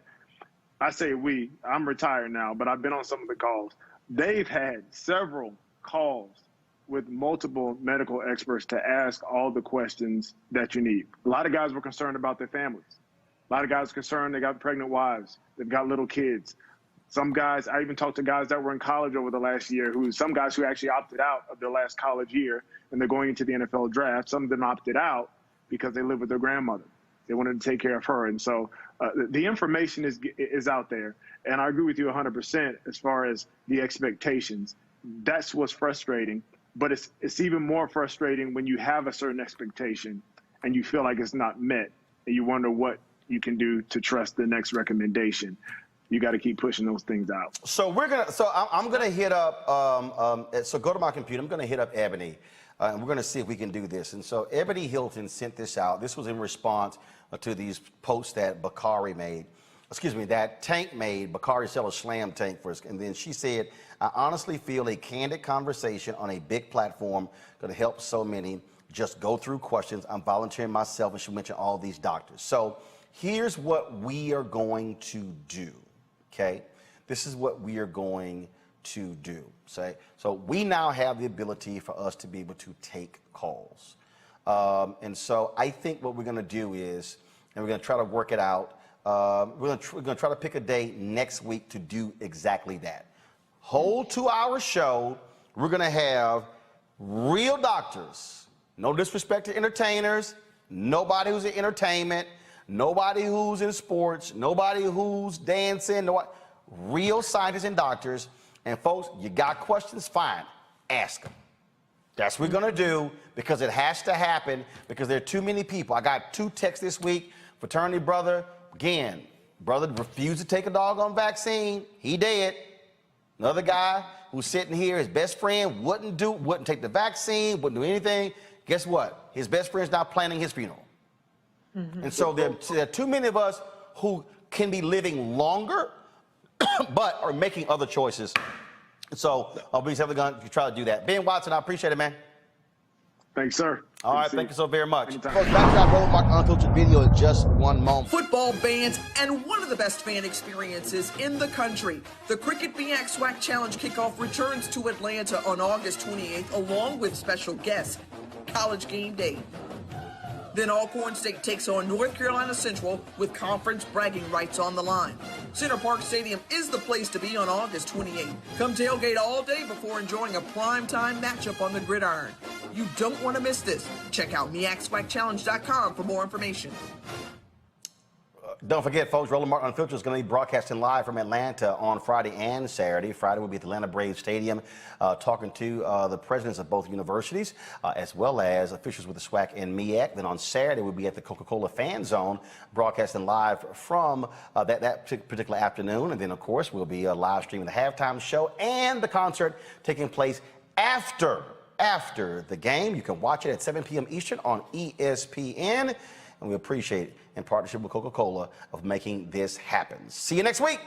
I say we, I'm retired now, but I've been on some of the calls. They've had several calls with multiple medical experts to ask all the questions that you need. A lot of guys were concerned about their families. A lot of guys are concerned they got pregnant wives, they've got little kids. Some guys, I even talked to guys that were in college over the last year, some guys who actually opted out of their last college year and they're going into the NFL draft. Some of them opted out because they live with their grandmother. They wanted to take care of her. And so the information is out there. And I agree with you 100% as far as the expectations. That's what's frustrating. But it's even more frustrating when you have a certain expectation and you feel like it's not met and you wonder what you can do to trust the next recommendation. You got to keep pushing those things out. So I'm gonna hit up. So go to my computer. I'm gonna hit up Ebony, and we're gonna see if we can do this. And so Ebony Hilton sent this out. This was in response to these posts that Bakari made. Excuse me, that Tank made. Bakari Seller slammed Tank for us, and then she said, "I honestly feel a candid conversation on a big platform going to help so many. Just go through questions. I'm volunteering myself," and she mentioned all these doctors. So here's what we are going to do. Okay, this is what we are going to do. So we now have the ability for us to be able to take calls, and so I think what we're going to do is, and we're going to try to work it out. We're going to try to pick a day next week to do exactly that. Whole 2-hour show. We're going to have real doctors. No disrespect to entertainers. Nobody who's in entertainment. Nobody who's in sports. Nobody who's dancing. Real scientists and doctors. And folks, you got questions? Fine. Ask them. That's what we're going to do, because it has to happen, because there are too many people. I got 2 texts this week. Fraternity brother, again, brother refused to take a doggone vaccine. He dead. Another guy who's sitting here, his best friend wouldn't take the vaccine, wouldn't do anything. Guess what? His best friend's now planning his funeral. And so there are too many of us who can be living longer, but are making other choices. So I'll be going to try to do that. Ben Watson, I appreciate it, man. Thanks, sir. All right, thank you so very much. Folks, back to that Roland Martin Unfiltered video in just one moment. Football fans and one of the best fan experiences in the country. The Cricket BX SWAC Challenge kickoff returns to Atlanta on August 28th, along with special guests, College Game Day. Then Alcorn State takes on North Carolina Central with conference bragging rights on the line. Center Park Stadium is the place to be on August 28th. Come tailgate all day before enjoying a primetime matchup on the gridiron. You don't want to miss this. Check out MEACSWACChallenge.com for more information. Don't forget, folks, Roland Martin Unfiltered is going to be broadcasting live from Atlanta on Friday and Saturday. Friday will be at the Atlanta Braves Stadium, talking to the presidents of both universities, as well as officials with the SWAC and MEAC. Then on Saturday, we'll be at the Coca-Cola Fan Zone, broadcasting live from that particular afternoon. And then, of course, we'll be live streaming the halftime show and the concert taking place after the game. You can watch it at 7 p.m. Eastern on ESPN. And we appreciate it, in partnership with Coca-Cola, of making this happen. See you next week.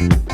Bye.